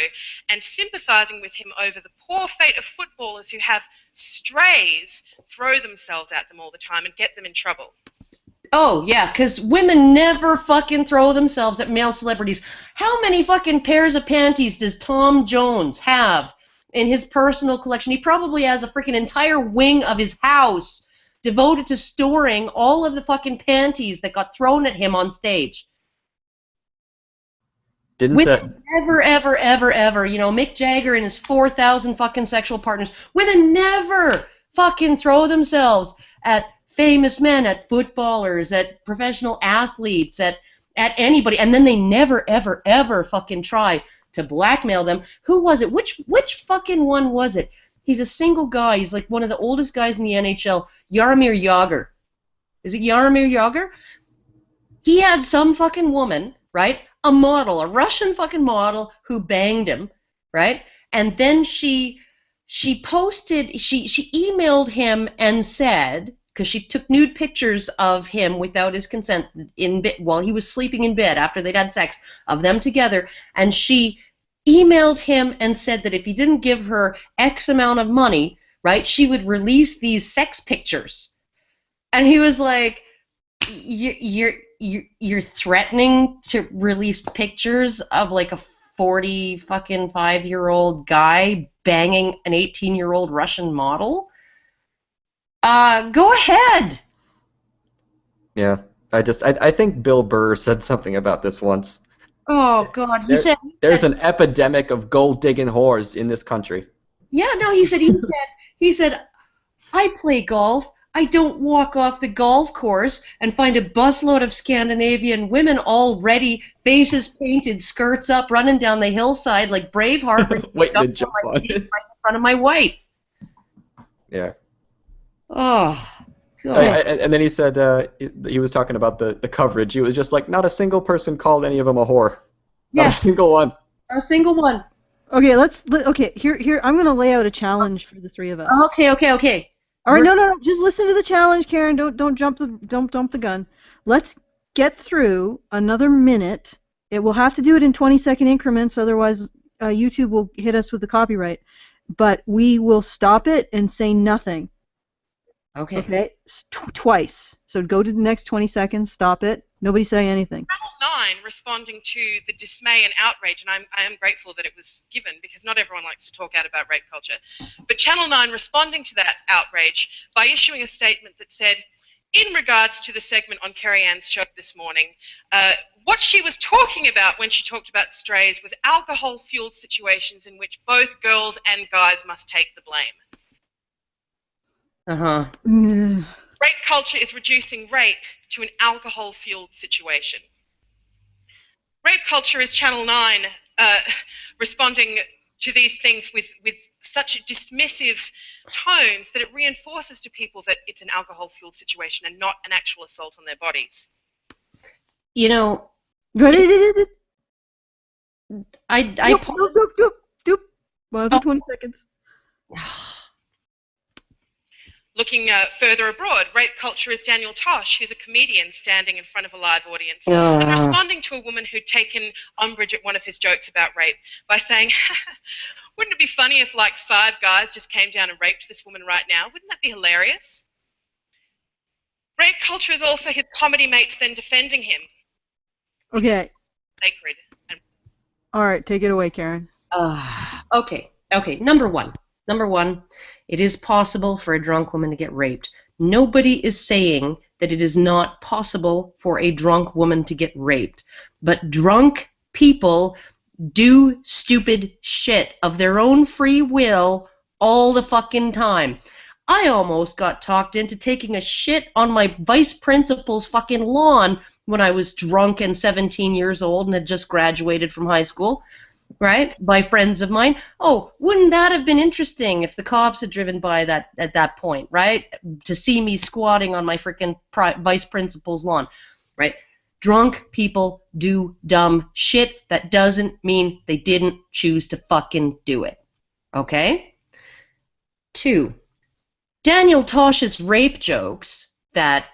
S4: and sympathising with him over the poor fate of footballers who have strays throw themselves at them all the time and get them in trouble.
S3: Oh, yeah, because women never fucking throw themselves at male celebrities. How many fucking pairs of panties does Tom Jones have in his personal collection? He probably has a freaking entire wing of his house devoted to storing all of the fucking panties that got thrown at him on stage. Women never, ever, ever, ever, Mick Jagger and his 4,000 fucking sexual partners, women never fucking throw themselves at famous men, at footballers, at professional athletes, at anybody, and then they never, ever, ever fucking try to blackmail them. Who was it? Which fucking one was it? He's a single guy. He's like one of the oldest guys in the NHL. Jaromir Jagr. Is it Jaromir Jagr? He had some fucking woman, right? A model, a Russian fucking model who banged him, right? And then she emailed him and said, because she took nude pictures of him without his consent in bed while he was sleeping in bed after they'd had sex, of them together, and she emailed him and said that if he didn't give her X amount of money, right, she would release these sex pictures. And he was like, you're threatening to release pictures of like a 45-year-old guy banging an 18-year-old Russian model? Go ahead.
S1: Yeah, I think Bill Burr said something about this once.
S3: Oh God,
S1: there's an epidemic of gold-digging whores in this country.
S3: Yeah, no, he said, I play golf. I don't walk off the golf course and find a busload of Scandinavian women all ready, faces painted, skirts up, running down the hillside like Braveheart,
S1: waiting to jump on it
S3: right in front of my wife.
S1: Yeah.
S3: Oh, God.
S1: And then he said he was talking about the coverage. He was just like, not a single person called any of them a whore. Not a single one.
S3: Not a single one.
S2: Okay, here I'm going to lay out a challenge for the three of us.
S3: Okay.
S2: All right, no, just listen to the challenge, Karen. Don't jump the gun. Let's get through another minute. We'll have to do it in 20-second increments, otherwise YouTube will hit us with the copyright. But we will stop it and say nothing.
S3: Okay.
S2: Okay, twice. So go to the next 20 seconds, stop it, Nobody say anything.
S4: Channel 9 responding to the dismay and outrage, and I am grateful that it was given because not everyone likes to talk out about rape culture, but Channel 9 responding to that outrage by issuing a statement that said, in regards to the segment on Kerry Ann's show this morning, what she was talking about when she talked about strays was alcohol-fueled situations in which both girls and guys must take the blame. Rape culture is reducing rape to an alcohol-fueled situation. Rape culture is Channel 9 responding to these things with such dismissive tones that it reinforces to people that it's an alcohol-fueled situation and not an actual assault on their bodies.
S3: You know,
S2: Another 20 seconds.
S4: Looking further abroad, rape culture is Daniel Tosh, who's a comedian standing in front of a live audience and responding to a woman who'd taken umbrage at one of his jokes about rape by saying, wouldn't it be funny if like 5 guys just came down and raped this woman right now? Wouldn't that be hilarious? Rape culture is also his comedy mates then defending him.
S2: Okay.
S4: Sacred.
S2: All right, take it away, Karen.
S3: Okay. Number one, it is possible for a drunk woman to get raped. Nobody is saying that it is not possible for a drunk woman to get raped. But drunk people do stupid shit of their own free will all the fucking time. I almost got talked into taking a shit on my vice principal's fucking lawn when I was drunk and 17 years old and had just graduated from high school. Right, by friends of mine. Oh, wouldn't that have been interesting if the cops had driven by that at that point, right? To see me squatting on my freaking vice principal's lawn, right? Drunk people do dumb shit. That doesn't mean they didn't choose to fucking do it. Okay? 2, Daniel Tosh's rape jokes that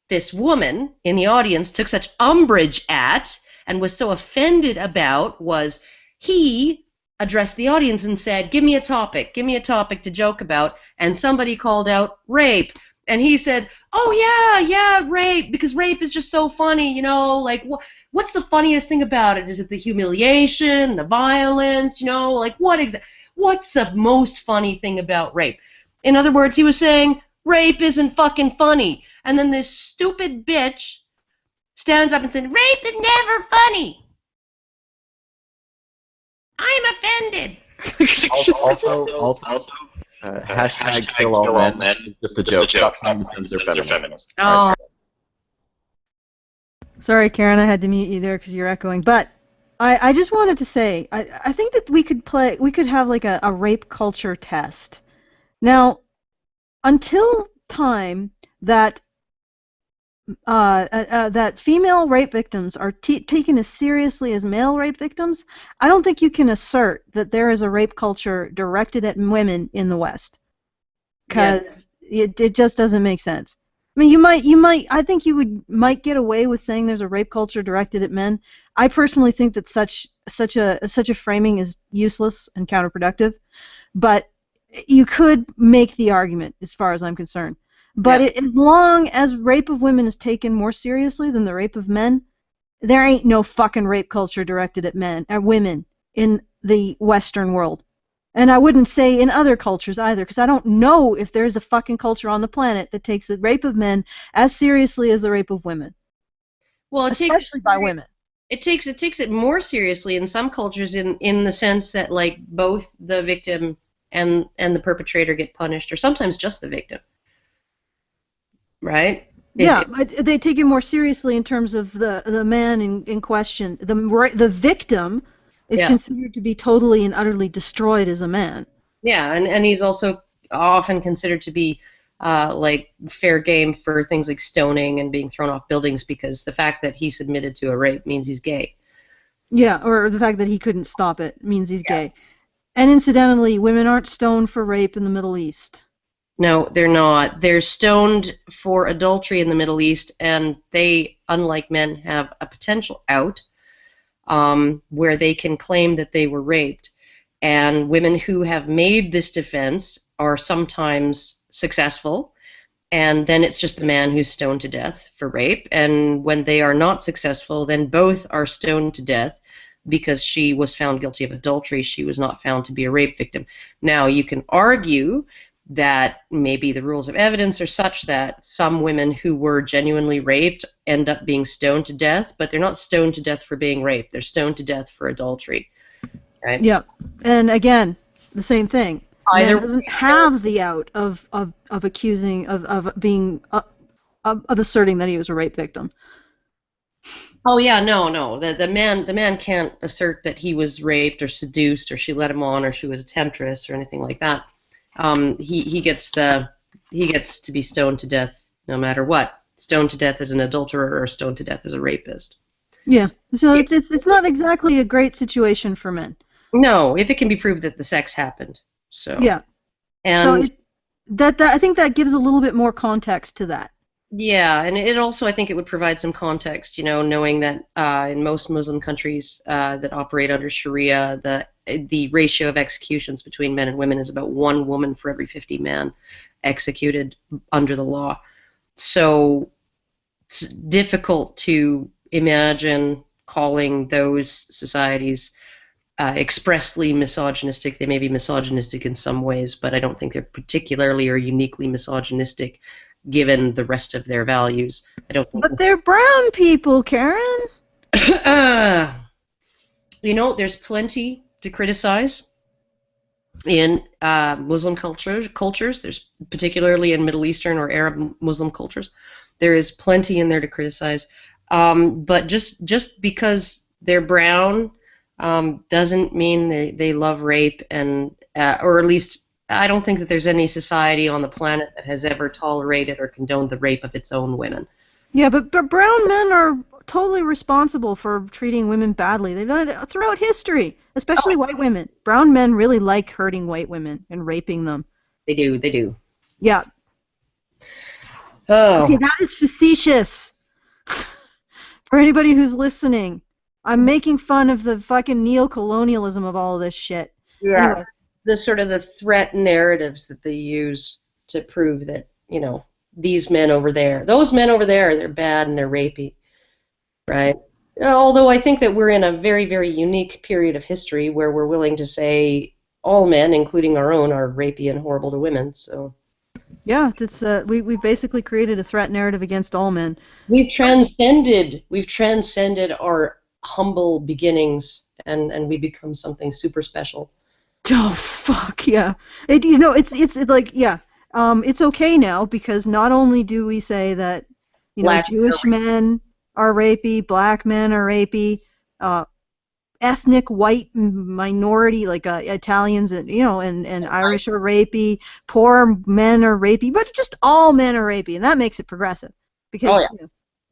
S3: this woman in the audience took such umbrage at and was so offended about was he addressed the audience and said, give me a topic to joke about, and somebody called out rape. And he said, oh yeah, rape, because rape is just so funny, you know, like what's the funniest thing about it? Is it the humiliation, the violence, you know, like what's the most funny thing about rape? In other words, he was saying, rape isn't fucking funny. And then this stupid bitch stands up and said, rape is never funny. I'm offended.
S1: Also, hashtag kill all men. Just a joke. Stop saying they're feminist.
S3: Oh.
S2: Sorry, Karen, I had to mute you there because you're echoing. But I just wanted to say, I think that we could have like a rape culture test. Now, until time that that female rape victims are taken as seriously as male rape victims, I don't think you can assert that there is a rape culture directed at women in the West, because it just doesn't make sense. I mean, I think you might get away with saying there's a rape culture directed at men. I personally think that such a framing is useless and counterproductive, but you could make the argument, as far as I'm concerned. But as long as rape of women is taken more seriously than the rape of men, there ain't no fucking rape culture directed at women in the Western world. And I wouldn't say in other cultures either, because I don't know if there's a fucking culture on the planet that takes the rape of men as seriously as the rape of women.
S3: Well,
S2: especially by women.
S3: It takes it more seriously in some cultures in the sense that like both the victim and the perpetrator get punished, or sometimes just the victim. Right?
S2: But they take it more seriously in terms of the man in question. The victim is considered to be totally and utterly destroyed as a man.
S3: Yeah, and he's also often considered to be like fair game for things like stoning and being thrown off buildings, because the fact that he submitted to a rape means he's gay.
S2: Yeah, or the fact that he couldn't stop it means he's gay. And incidentally, women aren't stoned for rape in the Middle East.
S3: No, they're not. They're stoned for adultery in the Middle East, and they, unlike men, have a potential out where they can claim that they were raped. And women who have made this defense are sometimes successful, and then it's just the man who's stoned to death for rape. And when they are not successful, then both are stoned to death because she was found guilty of adultery. She was not found to be a rape victim. Now, you can argue that maybe the rules of evidence are such that some women who were genuinely raped end up being stoned to death, but they're not stoned to death for being raped. They're stoned to death for adultery. Right?
S2: Yeah. And again, the same thing.
S3: Either
S2: Man doesn't have the out of accusing of being of asserting that he was a rape victim.
S3: Oh yeah, no. The man can't assert that he was raped or seduced or she led him on or she was a temptress or anything like that. He gets to be stoned to death no matter what. Stoned to death as an adulterer or stoned to death as a rapist.
S2: Yeah. So it's not exactly a great situation for men.
S3: No, if it can be proved that the sex happened. So
S2: yeah.
S3: And
S2: so that I think that gives a little bit more context to that.
S3: Yeah, and it also, I think it would provide some context, knowing that in most Muslim countries that operate under Sharia, the ratio of executions between men and women is about 1 woman for every 50 men executed under the law. So it's difficult to imagine calling those societies expressly misogynistic. They may be misogynistic in some ways, but I don't think they're particularly or uniquely misogynistic given the rest of their values. I don't think.
S2: But they're brown people, Karen.
S3: There's plenty to criticize in Muslim cultures. There's particularly in Middle Eastern or Arab Muslim cultures. There is plenty in there to criticize. But just because they're brown doesn't mean they love rape or at least. I don't think that there's any society on the planet that has ever tolerated or condoned the rape of its own women.
S2: Yeah, but brown men are totally responsible for treating women badly. They've done it throughout history, especially white women. Brown men really like hurting white women and raping them.
S3: They do.
S2: Yeah.
S3: Oh.
S2: Okay, that is facetious. For anybody who's listening, I'm making fun of the fucking neo-colonialism of all of this shit.
S3: Yeah.
S2: Anyway.
S3: The sort of the threat narratives that they use to prove that, these men over there, those men over there, they're bad and they're rapey, right? Although I think that we're in a very, very unique period of history where we're willing to say all men, including our own, are rapey and horrible to women. So.
S2: Yeah, it's we basically created a threat narrative against all men.
S3: We've transcended our humble beginnings and we become something super special.
S2: Oh fuck yeah! It's okay now because not only do we say that Jewish men are rapey, black men are rapey, ethnic white minority like Italians and and Irish are rapey, poor men are rapey, but just all men are rapey, and that makes it progressive because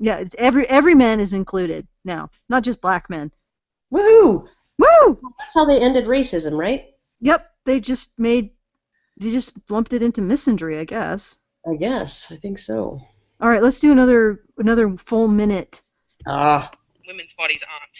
S2: it's every man is included now, not just black men.
S3: Woohoo!
S2: Woo!
S3: That's how they ended racism, right?
S2: Yep, they just lumped it into misandry, I guess.
S3: I think so.
S2: All right, let's do another full minute.
S4: Women's bodies aren't.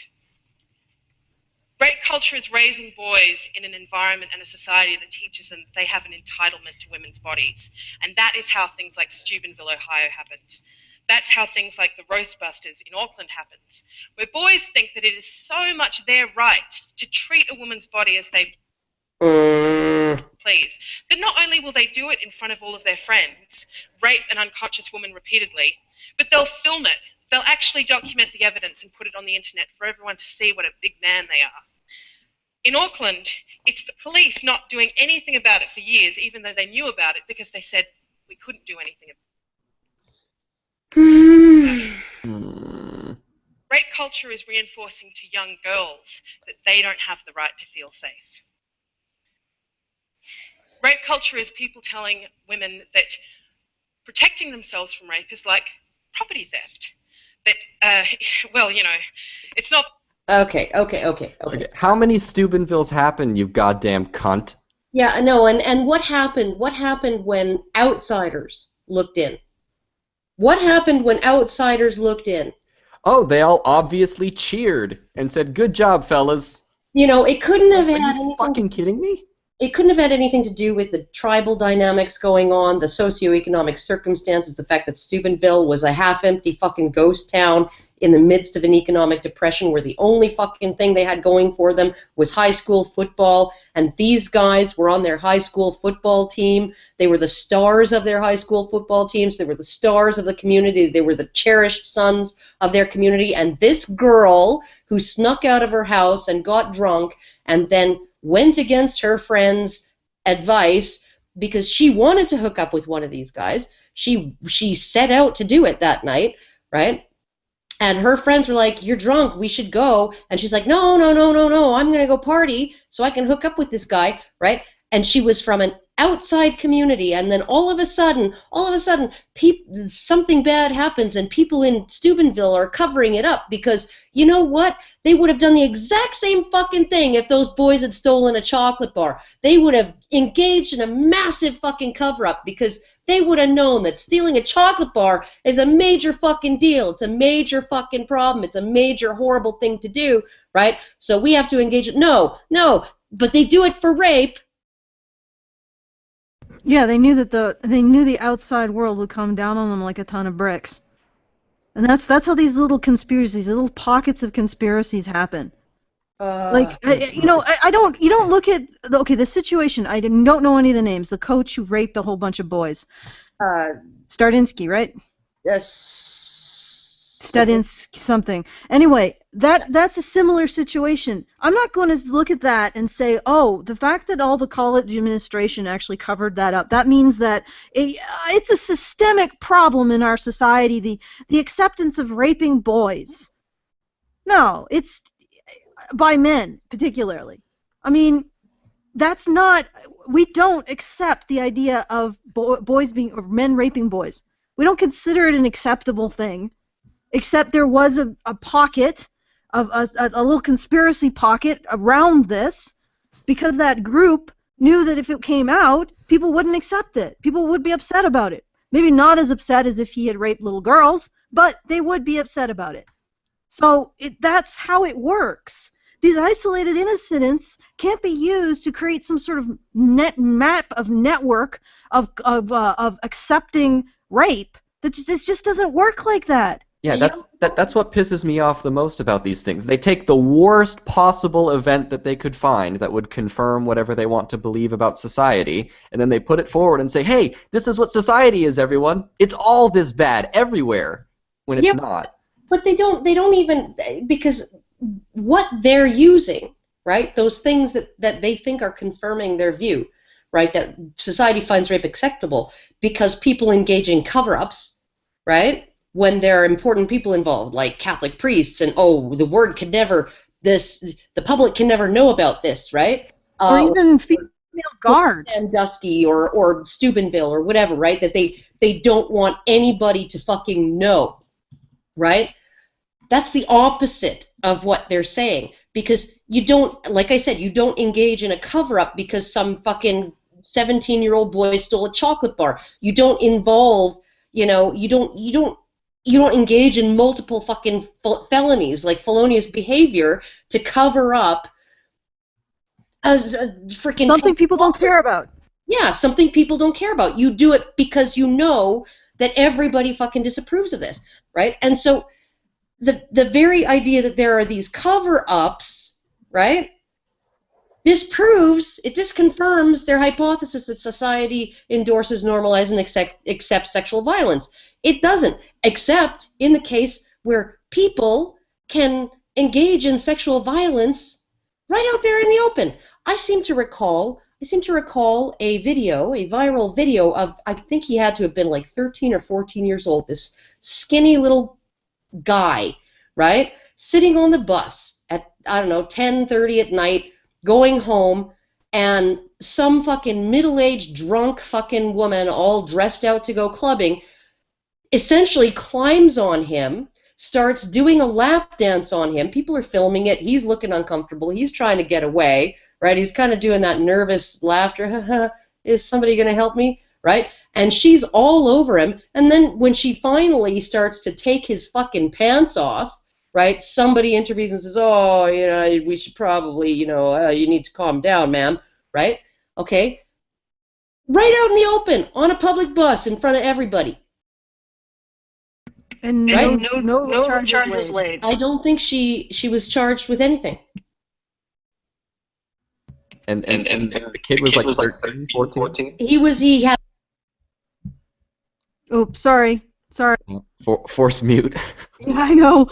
S4: Rape culture is raising boys in an environment and a society that teaches them that they have an entitlement to women's bodies. And that is how things like Stubenville, Ohio happens. That's how things like the Roastbusters in Auckland happens, where boys think that it is so much their right to treat a woman's body as they please, that not only will they do it in front of all of their friends, rape an unconscious woman repeatedly, but they'll film it. They'll actually document the evidence and put it on the internet for everyone to see what a big man they are. In Auckland, it's the police not doing anything about it for years, even though they knew about it, because they said we couldn't do anything about it. Rape culture is reinforcing to young girls that they don't have the right to feel safe. Rape culture is people telling women that protecting themselves from rape is like property theft. That, it's not...
S3: Okay.
S1: How many Stubenvilles happen, you goddamn cunt?
S3: Yeah, no, and what happened? What happened when outsiders looked in? What happened when outsiders looked in?
S1: Oh, they all obviously cheered and said, "Good job, fellas."
S3: It couldn't have had anything...
S1: Are you fucking kidding me?
S3: It couldn't have had anything to do with the tribal dynamics going on, the socioeconomic circumstances, the fact that Stubenville was a half-empty fucking ghost town in the midst of an economic depression where the only fucking thing they had going for them was high school football, and these guys were on their high school football team. They were the stars of their high school football teams. They were the stars of the community. They were the cherished sons of their community, and this girl who snuck out of her house and got drunk and then went against her friend's advice because she wanted to hook up with one of these guys. She set out to do it that night, right? And her friends were like, "You're drunk, we should go." And she's like, "No, no, no, no, no, I'm going to go party so I can hook up with this guy," right? And she was from an outside community, and then all of a sudden, something bad happens, and people in Stubenville are covering it up because, you know what? They would have done the exact same fucking thing if those boys had stolen a chocolate bar. They would have engaged in a massive fucking cover-up because they would have known that stealing a chocolate bar is a major fucking deal. It's a major fucking problem. It's a major horrible thing to do, right? So we have to engage it. No, but they do it for rape.
S2: Yeah, they knew that the outside world would come down on them like a ton of bricks, and that's how these little conspiracies, little pockets of conspiracies happen. You don't look at the situation. I don't know any of the names. The coach who raped a whole bunch of boys, Stardinsky, right?
S3: Yes.
S2: Studinsky something. Anyway, that's a similar situation. I'm not going to look at that and say, oh, the fact that all the college administration actually covered that up, that means that it's a systemic problem in our society, the acceptance of raping boys. No, it's by men, particularly. I mean, that's not, we don't accept the idea of boys being, or men raping boys. We don't consider it an acceptable thing, except there was a pocket, of a little conspiracy pocket around this, because that group knew that if it came out, people wouldn't accept it. People would be upset about it. Maybe not as upset as if he had raped little girls, but they would be upset about it. So that's how it works. These isolated incidents can't be used to create some sort of network of accepting rape. It just doesn't work like that.
S1: Yeah, that's what pisses me off the most about these things. They take the worst possible event that they could find that would confirm whatever they want to believe about society, and then they put it forward and say, hey, this is what society is, everyone. It's all this bad everywhere, when it's not.
S3: But they don't even, because what they're using, right, those things that they think are confirming their view, right, that society finds rape acceptable because people engage in cover-ups, right, when there are important people involved, like Catholic priests, and the public can never know about this, right?
S2: Or even female guards.
S3: Sandusky or Stubenville or whatever, right, that they don't want anybody to fucking know, right? That's the opposite of what they're saying, because you don't, like I said, you don't engage in a cover-up because some fucking 17-year-old boy stole a chocolate bar. You don't involve, you don't engage in multiple fucking felonies like felonious behavior to cover up a freaking
S2: something people don't care about.
S3: Yeah, something people don't care about. You do it because you know that everybody fucking disapproves of this, right? And so the very idea that there are these cover-ups, right, disconfirms their hypothesis that society endorses, normalizes, and accepts sexual violence. It doesn't, except in the case where people can engage in sexual violence right out there in the open. I seem to recall a viral video of, I think he had to have been like 13 or 14 years old, this skinny little guy, right, sitting on the bus at, 10:30 at night, going home, and some fucking middle-aged drunk fucking woman all dressed out to go clubbing essentially climbs on him, starts doing a lap dance on him. People are filming it. He's looking uncomfortable. He's trying to get away, right? He's kind of doing that nervous laughter. Is somebody going to help me, right? And she's all over him. And then when she finally starts to take his fucking pants off, right, somebody intervenes and says, oh, we should probably, you need to calm down, ma'am, right? okay? Right out in the open, on a public bus, in front of everybody.
S2: And
S3: Right?
S2: no charges laid.
S3: I don't think she was charged with anything.
S1: And the kid was like 13, 14?
S3: He had...
S2: Oh, sorry.
S1: Force mute.
S2: Yeah, I know.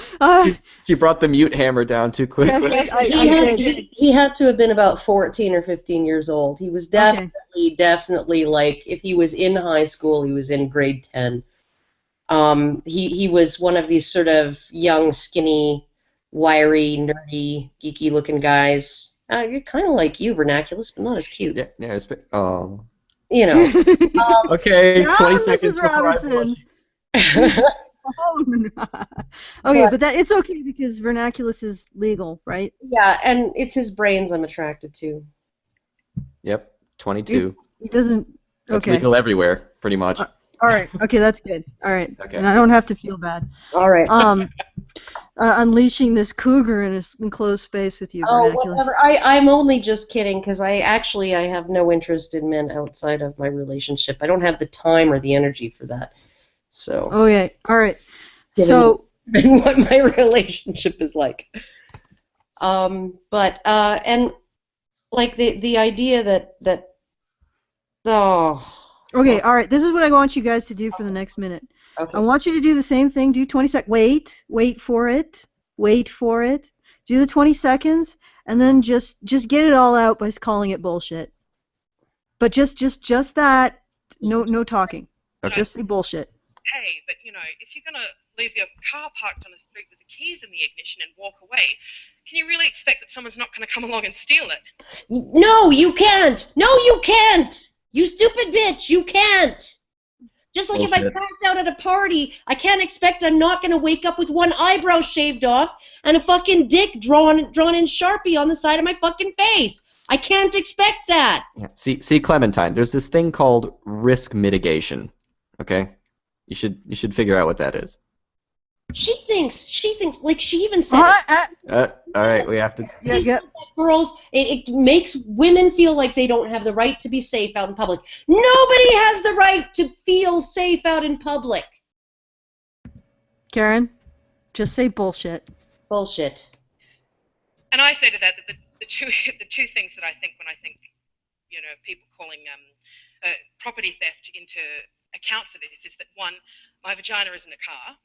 S1: She brought the mute hammer down too quick.
S2: Yes, I did.
S3: He had to have been about 14 or 15 years old. He was definitely like, if he was in high school, he was in grade 10. He was one of these sort of young, skinny, wiry, nerdy, geeky-looking guys. Kind of like you, Vernaculis, but not as cute.
S1: Yeah, it's oh.
S3: You know.
S1: Okay,
S2: now
S1: 20 seconds
S2: Mrs.
S1: before
S2: Robinson's. Okay, but it's okay because Vernaculis is legal, right?
S3: Yeah, and it's his brains I'm attracted to.
S1: Yep, 22.
S2: He doesn't.
S1: That's
S2: okay.
S1: legal everywhere, pretty much.
S2: All right. Okay, that's good. All right.
S1: Okay.
S2: And I don't have to feel bad.
S3: All right.
S2: Unleashing this cougar in an enclosed space with you, Vernaculis.
S3: Whatever. I'm only just kidding because I have no interest in men outside of my relationship. I don't have the time or the energy for that. So.
S2: Okay. All right.
S3: Given what my relationship is like. But and like the idea that
S2: Okay, all right. This is what I want you guys to do for the next minute.
S3: Okay.
S2: I want you to do the same thing. Do 20 seconds. Wait for it. Do the 20 seconds, and then just get it all out by calling it bullshit. But just that. No talking.
S1: Okay.
S2: Just say bullshit.
S4: Hey, but if you're gonna leave your car parked on a street with the keys in the ignition and walk away, can you really expect that someone's not gonna come along and steal it?
S3: No, you can't. No, you can't. You stupid bitch, you can't. Just like
S1: Bullshit.
S3: If I pass out at a party, I can't expect I'm not going to wake up with one eyebrow shaved off and a fucking dick drawn in Sharpie on the side of my fucking face. I can't expect that.
S1: Yeah. See, Clementine, there's this thing called risk mitigation. Okay? You should figure out what that is.
S3: She thinks, like she even said it.
S1: All right, we have to...
S2: Yeah.
S3: Girls, it makes women feel like they don't have the right to be safe out in public. Nobody has the right to feel safe out in public.
S2: Karen, just say bullshit.
S3: Bullshit.
S4: And I say to that the two things that I think when I think of people calling property theft into account for this is that one, my vagina isn't a car.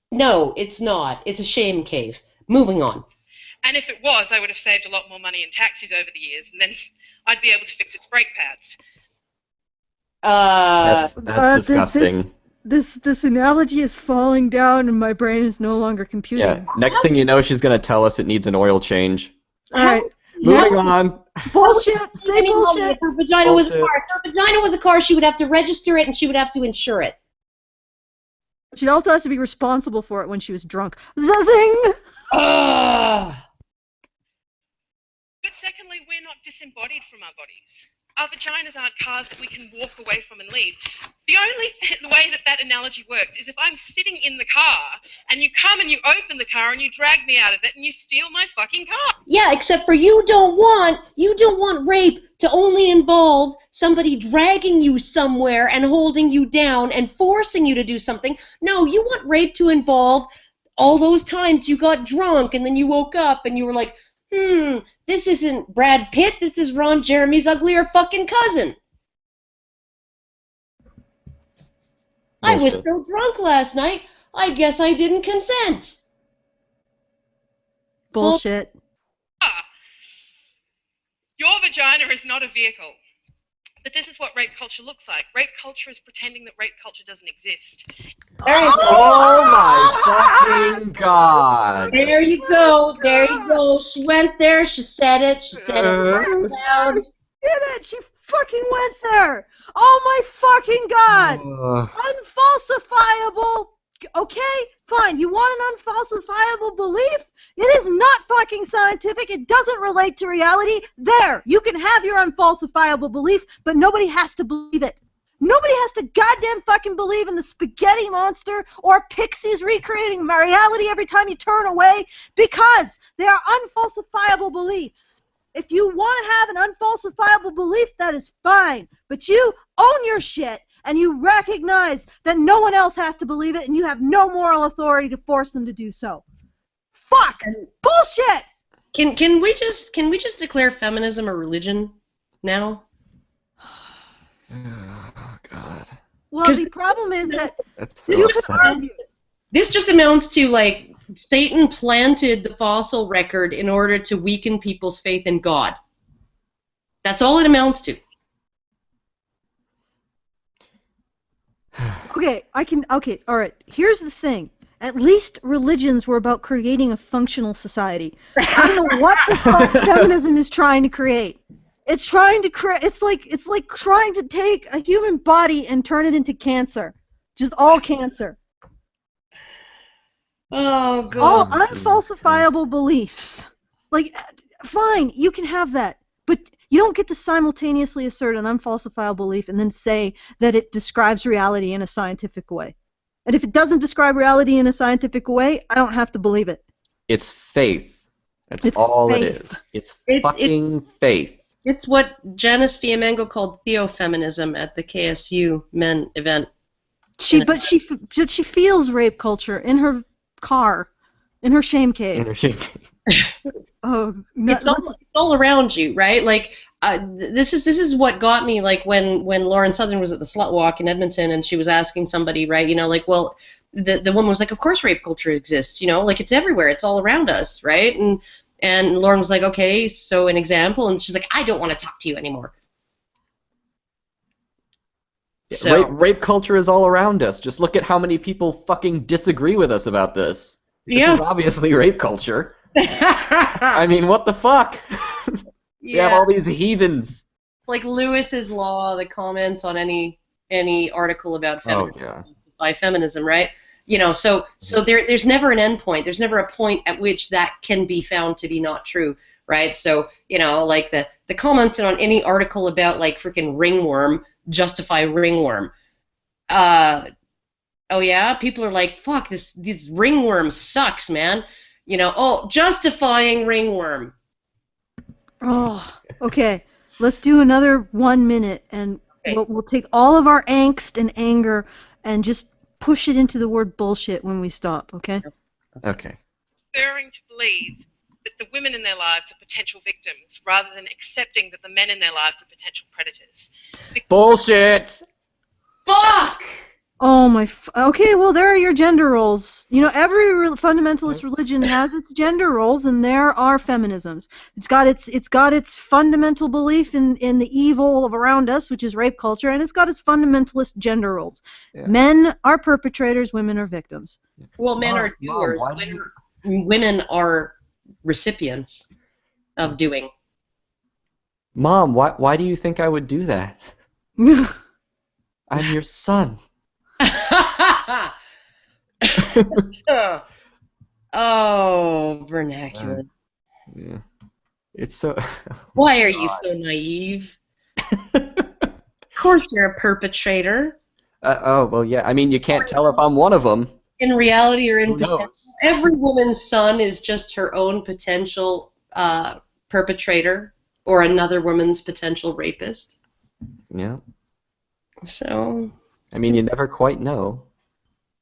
S3: No, it's not. It's a shame cave. Moving on.
S4: And if it was, I would have saved a lot more money in taxis over the years, and then I'd be able to fix its brake pads.
S1: That's disgusting.
S2: This analogy is falling down, and my brain is no longer computing.
S1: Yeah. Next thing you know, she's gonna tell us it needs an oil change.
S2: All right.
S1: Moving on.
S2: Bullshit. Say bullshit.
S3: If her vagina was a car. If her vagina was a car, she would have to register it, and she would have to insure it.
S2: She also has to be responsible for it when she was drunk. Zuzzing!
S4: But secondly, we're not disembodied from our bodies. Our vaginas aren't cars that we can walk away from and leave. The only way that analogy works is if I'm sitting in the car and you come and you open the car and you drag me out of it and you steal my fucking car.
S3: Yeah, except for you don't want rape to only involve somebody dragging you somewhere and holding you down and forcing you to do something. No, you want rape to involve all those times you got drunk and then you woke up and you were like, this isn't Brad Pitt, this is Ron Jeremy's uglier fucking cousin. Bullshit. I was so drunk last night, I guess I didn't consent.
S2: Bullshit.
S4: Your vagina is not a vehicle. But this is what rape culture looks like. Rape culture is pretending that rape culture doesn't exist.
S1: Oh my fucking god!
S3: There you go. She went there. She said it. She said it loud.
S2: She did it. She fucking went there. Oh my fucking god! Unfalsifiable. Okay, fine. You want an unfalsifiable belief? It is not fucking scientific. It doesn't relate to reality. There, you can have your unfalsifiable belief, but nobody has to believe it. Nobody has to goddamn fucking believe in the spaghetti monster or pixies recreating reality every time you turn away, because they are unfalsifiable beliefs. If you want to have an unfalsifiable belief, that is fine. But you own your shit, and you recognize that no one else has to believe it, and you have no moral authority to force them to do so. Fuck! Bullshit!
S3: Can we just declare feminism a religion now?
S1: Oh, God.
S2: Well, the problem is that
S1: That's so
S2: you could
S1: upsetting.
S2: argue.
S3: This just amounts to, like, Satan planted the fossil record in order to weaken people's faith in God. That's all it amounts to.
S2: Okay, all right. Here's the thing. At least religions were about creating a functional society. I don't know what the fuck feminism is trying to create. It's trying to create. It's like trying to take a human body and turn it into cancer, just all cancer,
S3: Oh, God.
S2: all unfalsifiable beliefs. Like, fine, you can have that, but you don't get to simultaneously assert an unfalsifiable belief and then say that it describes reality in a scientific way. And if it doesn't describe reality in a scientific way, I don't have to believe it.
S1: It's faith. That's
S2: It's
S1: all
S2: faith.
S1: it is. It's
S3: It's-
S1: fucking faith.
S3: It's what Janice Fiamengo called theofeminism at the KSU men event.
S2: But she feels rape culture in her car, in her shame cave. Oh, no,
S3: It's all around you, right? Like, this is what got me, like, when Lauren Southern was at the Slut Walk in Edmonton and she was asking somebody, right, you know, like, well, the woman was like, of course rape culture exists, you know, like, it's everywhere, it's all around us, right? And Lauren was like, okay, so an example, and she's like, I don't want to talk to you anymore. So,
S1: Rape culture is all around us. Just look at how many people fucking disagree with us about this. This is obviously rape culture. I mean, what the fuck? We have all these heathens.
S3: It's like Lewis's law that comments on any article about feminism, by feminism, right? You know, so there's never an end point. There's never a point at which that can be found to be not true, right? So, you know, like the comments on any article about, like, freaking ringworm justify ringworm. Oh yeah, people are like, fuck, this ringworm sucks, man. You know, oh, justifying ringworm.
S2: Oh, okay. Let's do another 1 minute, and we'll take all of our angst and anger and just push it into the word bullshit when we stop, okay?
S1: Okay.
S4: Preferring to believe that the women in their lives are potential victims rather than accepting that the men in their lives are potential predators.
S1: Bullshit!
S3: Fuck!
S2: Oh my. Okay, well, there are your gender roles. You know, every fundamentalist religion has its gender roles, and there are feminisms. It's got its fundamental belief in the evil around us, which is rape culture, and it's got its fundamentalist gender roles. Yeah. Men are perpetrators, women are victims.
S3: Well, men are doers. Women are recipients of doing.
S1: Mom, why do you think I would do that? I'm your son.
S3: Oh, vernacular.
S1: Yeah. It's so...
S3: Why are you so naive? Of course you're a perpetrator.
S1: Well, yeah. I mean, you can't tell if I'm one of them.
S3: In reality or in potential. Every woman's son is just her own potential perpetrator or another woman's potential rapist.
S1: Yeah.
S3: So...
S1: I mean, you never quite know,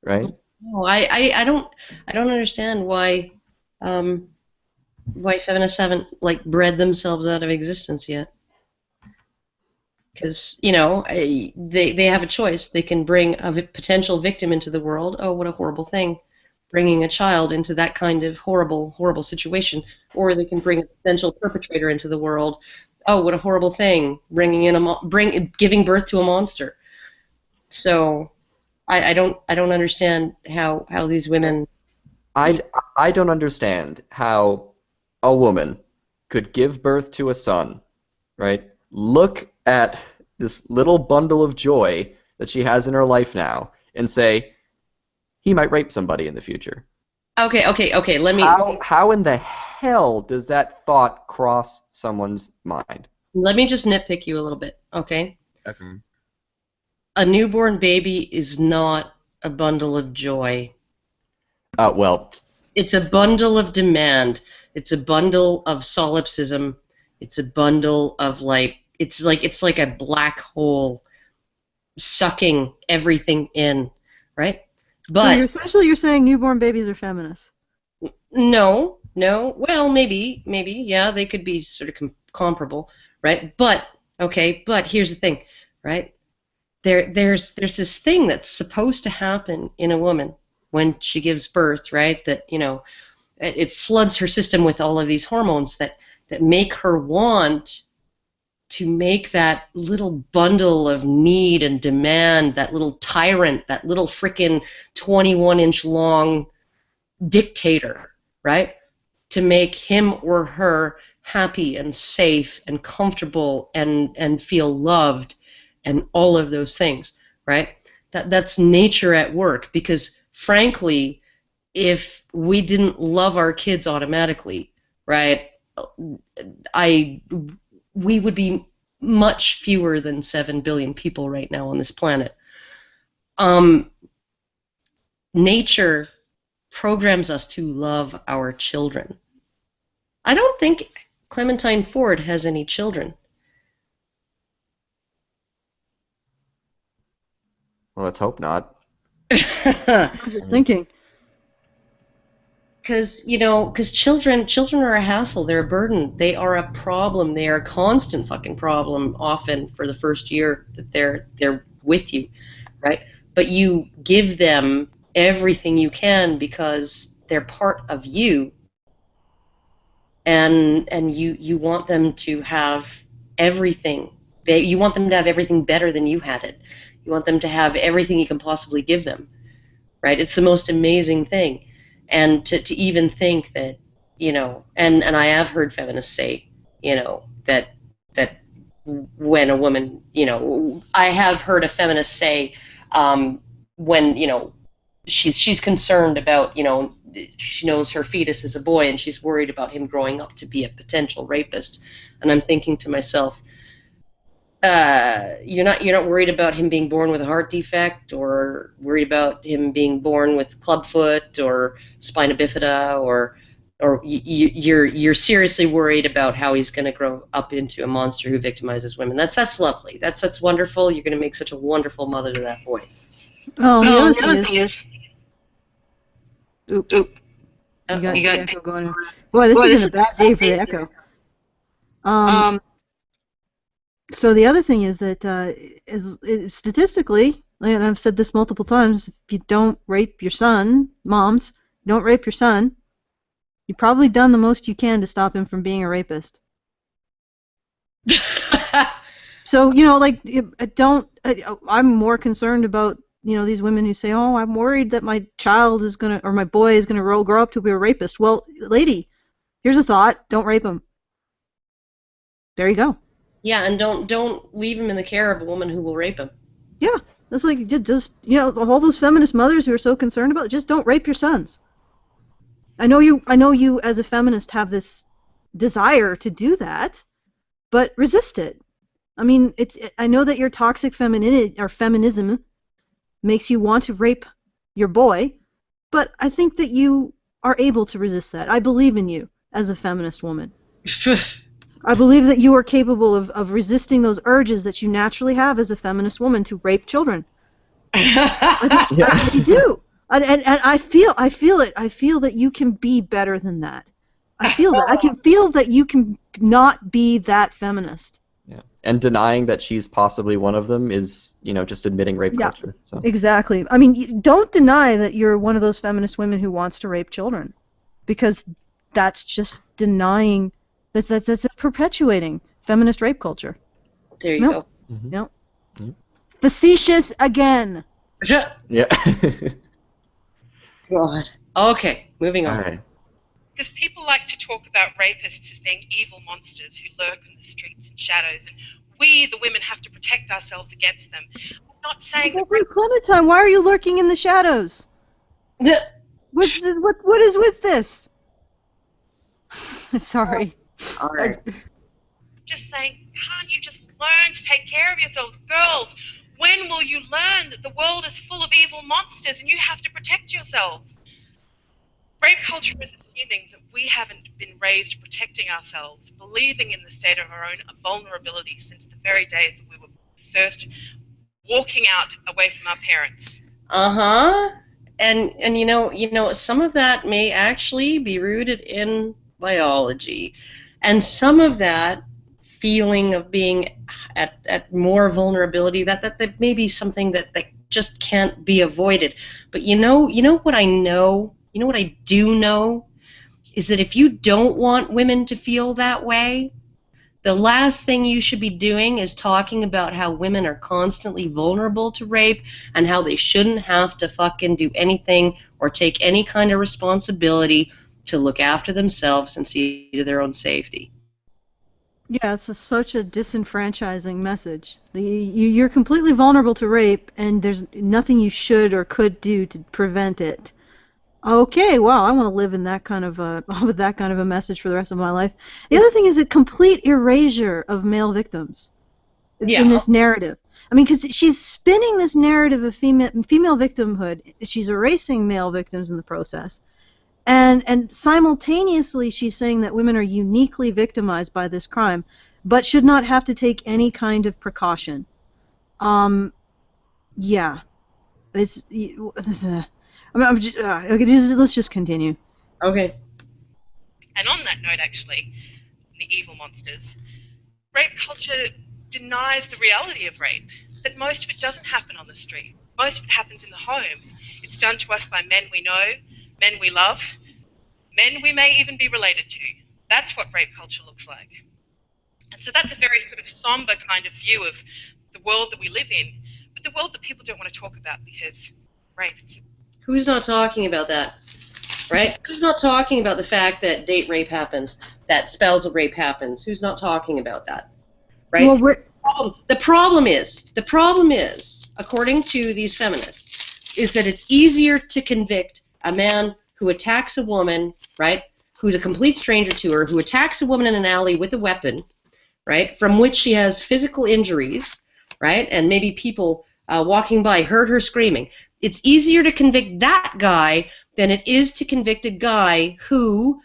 S1: right?
S3: No, I don't understand why feminists haven't, like, bred themselves out of existence yet. Because, you know, they have a choice. They can bring a potential victim into the world. Oh, what a horrible thing, bringing a child into that kind of horrible, horrible situation. Or they can bring a potential perpetrator into the world. Oh, what a horrible thing, giving birth to a monster. So, I don't understand how these women.
S1: I don't understand how a woman could give birth to a son, right? Look at this little bundle of joy that she has in her life now, and say, he might rape somebody in the future.
S3: Okay. Let me.
S1: How in the hell does that thought cross someone's mind?
S3: Let me just nitpick you a little bit, okay?
S1: Okay.
S3: A newborn baby is not a bundle of joy.
S1: Well.
S3: It's a bundle of demand. It's a bundle of solipsism. It's a bundle of it's like a black hole sucking everything in, right? But
S2: You're saying newborn babies are feminists.
S3: no, well, maybe, yeah, they could be sort of comparable, right? But here's the thing, right? There's this thing that's supposed to happen in a woman when she gives birth, right? That, it floods her system with all of these hormones that make her want to make that little bundle of need and demand, that little tyrant, that little frickin' 21-inch long dictator, right? To make him or her happy and safe and comfortable and feel loved and all of those things, right? That's nature at work, because frankly, if we didn't love our kids automatically, right, we would be much fewer than 7 billion people right now on this planet. Nature programs us to love our children. I don't think Clementine Ford has any children.
S1: Well, let's hope not.
S2: I'm just thinking.
S3: Because children are a hassle. They're a burden. They are a problem. They are a constant fucking problem. Often for the first year that they're with you, right? But you give them everything you can because they're part of you, and you want them to have everything. You want them to have everything better than you had it. You want them to have everything you can possibly give them, right? It's the most amazing thing. And to even think that, and I have heard feminists say, that when a woman, I have heard a feminist say, when, she's concerned about, she knows her fetus is a boy and she's worried about him growing up to be a potential rapist. And I'm thinking to myself, you're not worried about him being born with a heart defect, or worried about him being born with clubfoot or spina bifida, or you're seriously worried about how he's going to grow up into a monster who victimizes women. That's lovely. That's wonderful. You're going to make such a wonderful mother to that boy.
S2: Oh, the other thing is. Oop. You got the echo going on. Boy, this has been a bad day for the echo. So the other thing is that statistically, and I've said this multiple times, if you don't rape your son, moms, don't rape your son, you've probably done the most you can to stop him from being a rapist. So, I'm more concerned about, these women who say, oh, I'm worried that my child is going to, or my boy is going to grow up to be a rapist. Well, lady, here's a thought, don't rape him. There you go.
S3: Yeah, and don't leave him in the care of a woman who will rape him.
S2: Yeah, that's like just all those feminist mothers who are so concerned about it, just don't rape your sons. I know you as a feminist have this desire to do that, but resist it. I mean, I know that your toxic femininity or feminism makes you want to rape your boy, but I think that you are able to resist that. I believe in you as a feminist woman. I believe that you are capable of resisting those urges that you naturally have as a feminist woman to rape children. I think you do. And I feel it. I feel that you can be better than that. I feel that. I can feel that you can not be that feminist.
S1: Yeah. And denying that she's possibly one of them is, just admitting rape culture. So. Exactly.
S2: I mean, don't deny that you're one of those feminist women who wants to rape children, because that's just denying. That's perpetuating feminist rape culture.
S3: There you go.
S2: Mm-hmm. Nope. Mm-hmm. Facetious again.
S1: Yeah.
S3: God. Okay, moving on.
S1: All right.
S4: Because people like to talk about rapists as being evil monsters who lurk in the streets and shadows, and we, the women, have to protect ourselves against them. I'm not saying that...
S2: Clementine, why are you lurking in the shadows? What is with this? Sorry.
S3: All right.
S4: Just saying, can't you just learn to take care of yourselves? Girls, when will you learn that the world is full of evil monsters and you have to protect yourselves? Rape culture is assuming that we haven't been raised protecting ourselves, believing in the state of our own vulnerability since the very days that we were first walking out away from our parents.
S3: Uh-huh. And some of that may actually be rooted in biology. And some of that feeling of being at more vulnerability, that may be something that just can't be avoided. But you know what I know? You know what I do know? Is that if you don't want women to feel that way, the last thing you should be doing is talking about how women are constantly vulnerable to rape and how they shouldn't have to fucking do anything or take any kind of responsibility to look after themselves and see to their own safety.
S2: Yeah, it's such a disenfranchising message. You're completely vulnerable to rape, and there's nothing you should or could do to prevent it. Okay, wow, I want to live in that kind of with that kind of a message for the rest of my life. The other thing is a complete erasure of male victims in this narrative. I mean, because she's spinning this narrative of female victimhood. She's erasing male victims in the process. And simultaneously, she's saying that women are uniquely victimized by this crime, but should not have to take any kind of precaution. Yeah. Okay, let's just continue.
S3: Okay.
S4: And on that note, actually, the evil monsters, rape culture denies the reality of rape, that most of it doesn't happen on the street. Most of it happens in the home. It's done to us by men we know, men we love, men we may even be related to. That's what rape culture looks like. And so that's a very sort of somber kind of view of the world that we live in, but the world that people don't want to talk about because rape.
S3: Who's not talking about that? Right? Who's not talking about the fact that date rape happens, that spousal rape happens? Who's not talking about that? Right?
S2: Well,
S3: the problem is, according to these feminists, is that it's easier to convict a man who attacks a woman, right, who's a complete stranger to her, who attacks a woman in an alley with a weapon, right, from which she has physical injuries, right, and maybe people walking by heard her screaming. It's easier to convict that guy than it is to convict a guy who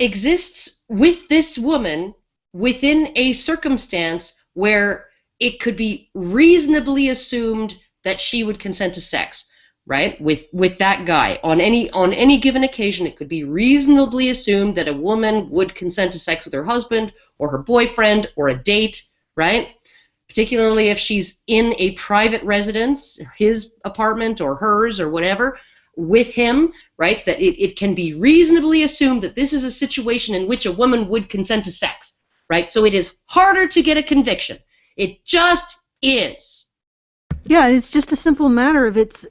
S3: exists with this woman within a circumstance where it could be reasonably assumed that she would consent to sex, right? With that guy on any given occasion, it could be reasonably assumed that a woman would consent to sex with her husband or her boyfriend or a date, right? Particularly if she's in a private residence, his apartment or hers or whatever, with him, right? That it can be reasonably assumed that this is a situation in which a woman would consent to sex, right? So it is harder to get a conviction. It just is.
S2: Yeah, it's just a simple matter of it's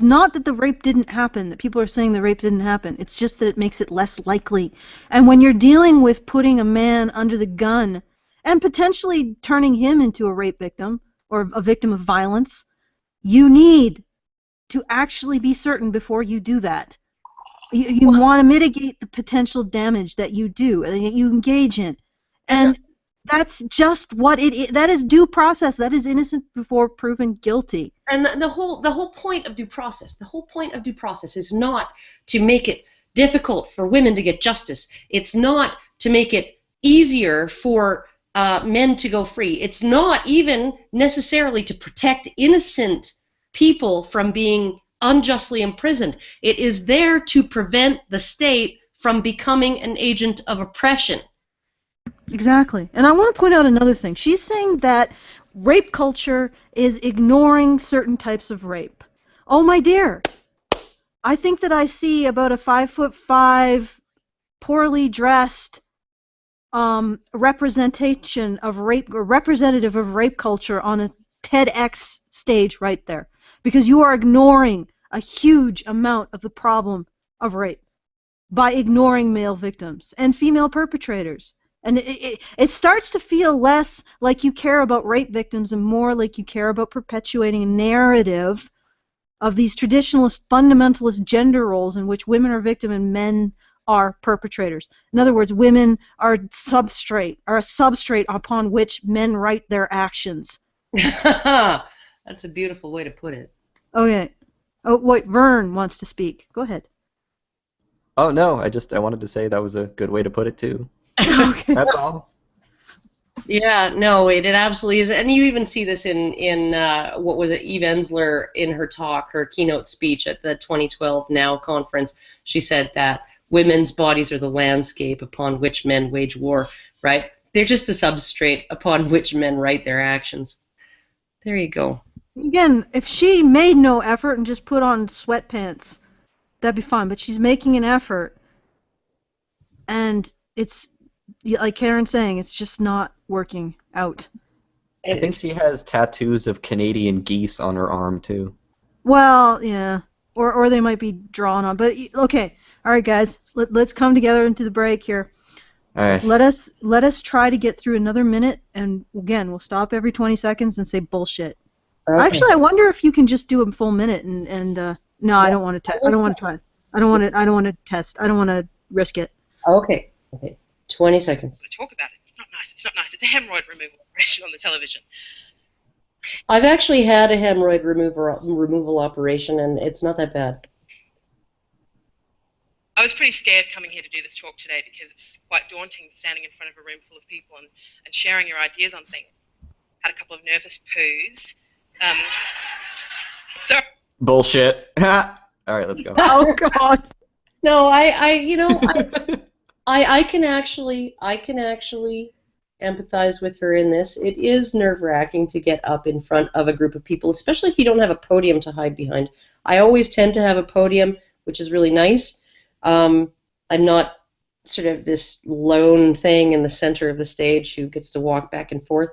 S2: not that the rape didn't happen, that people are saying the rape didn't happen. It's just that it makes it less likely. And when you're dealing with putting a man under the gun and potentially turning him into a rape victim or a victim of violence, you need to actually be certain before you do that. You want to mitigate the potential damage that you do and that you engage in. And that's just what it is. That is due process. That is innocent before proven guilty.
S3: And the whole point of due process, is not to make it difficult for women to get justice. It's not to make it easier for men to go free. It's not even necessarily to protect innocent people from being unjustly imprisoned. It is there to prevent the state from becoming an agent of oppression.
S2: Exactly. And I want to point out another thing. She's saying that rape culture is ignoring certain types of rape. Oh, my dear. I think that I see about a 5'5", poorly dressed representation of rape, or representative of rape culture on a TEDx stage right there. Because you are ignoring a huge amount of the problem of rape by ignoring male victims and female perpetrators. And it starts to feel less like you care about rape victims and more like you care about perpetuating a narrative of these traditionalist, fundamentalist gender roles in which women are victim and men are perpetrators. In other words, women are a substrate upon which men write their actions.
S3: That's a beautiful way to put it.
S2: Okay. Oh, wait, Vern wants to speak. Go ahead.
S1: Oh no, I wanted to say that was a good way to put it too.
S2: Okay.
S1: That's all.
S3: Yeah, no, it absolutely is, and you even see this in what was it, Eve Ensler in her talk, her keynote speech at the 2012 Now conference. She said that women's bodies are the landscape upon which men wage war. Right? They're just the substrate upon which men write their actions. There you go.
S2: Again, if she made no effort and just put on sweatpants, that'd be fine. But she's making an effort, and it's like Karen's saying, it's just not working out.
S1: I think she has tattoos of Canadian geese on her arm too.
S2: Well, yeah, or they might be drawn on. But okay, all right, guys, let's come together into the break here.
S1: All right.
S2: Let us try to get through another minute, and again, we'll stop every 20 seconds and say bullshit.
S3: Okay.
S2: Actually, I wonder if you can just do a full minute and no, I don't want to. I don't want to try. I don't want to. I don't want to test. I don't want to risk it.
S3: Okay. 20 seconds.
S4: Talk about it. It's not nice. It's not nice. It's a hemorrhoid removal operation on the television.
S3: I've actually had a hemorrhoid removal operation, and it's not that bad.
S4: I was pretty scared coming here to do this talk today because it's quite daunting standing in front of a room full of people and sharing your ideas on things. Had a couple of nervous poos. So
S1: Bullshit. All right, let's go.
S2: Oh God.
S3: No, I can actually empathize with her in this. It is nerve-wracking to get up in front of a group of people, especially if you don't have a podium to hide behind. I always tend to have a podium, which is really nice. I'm not sort of this lone thing in the center of the stage who gets to walk back and forth.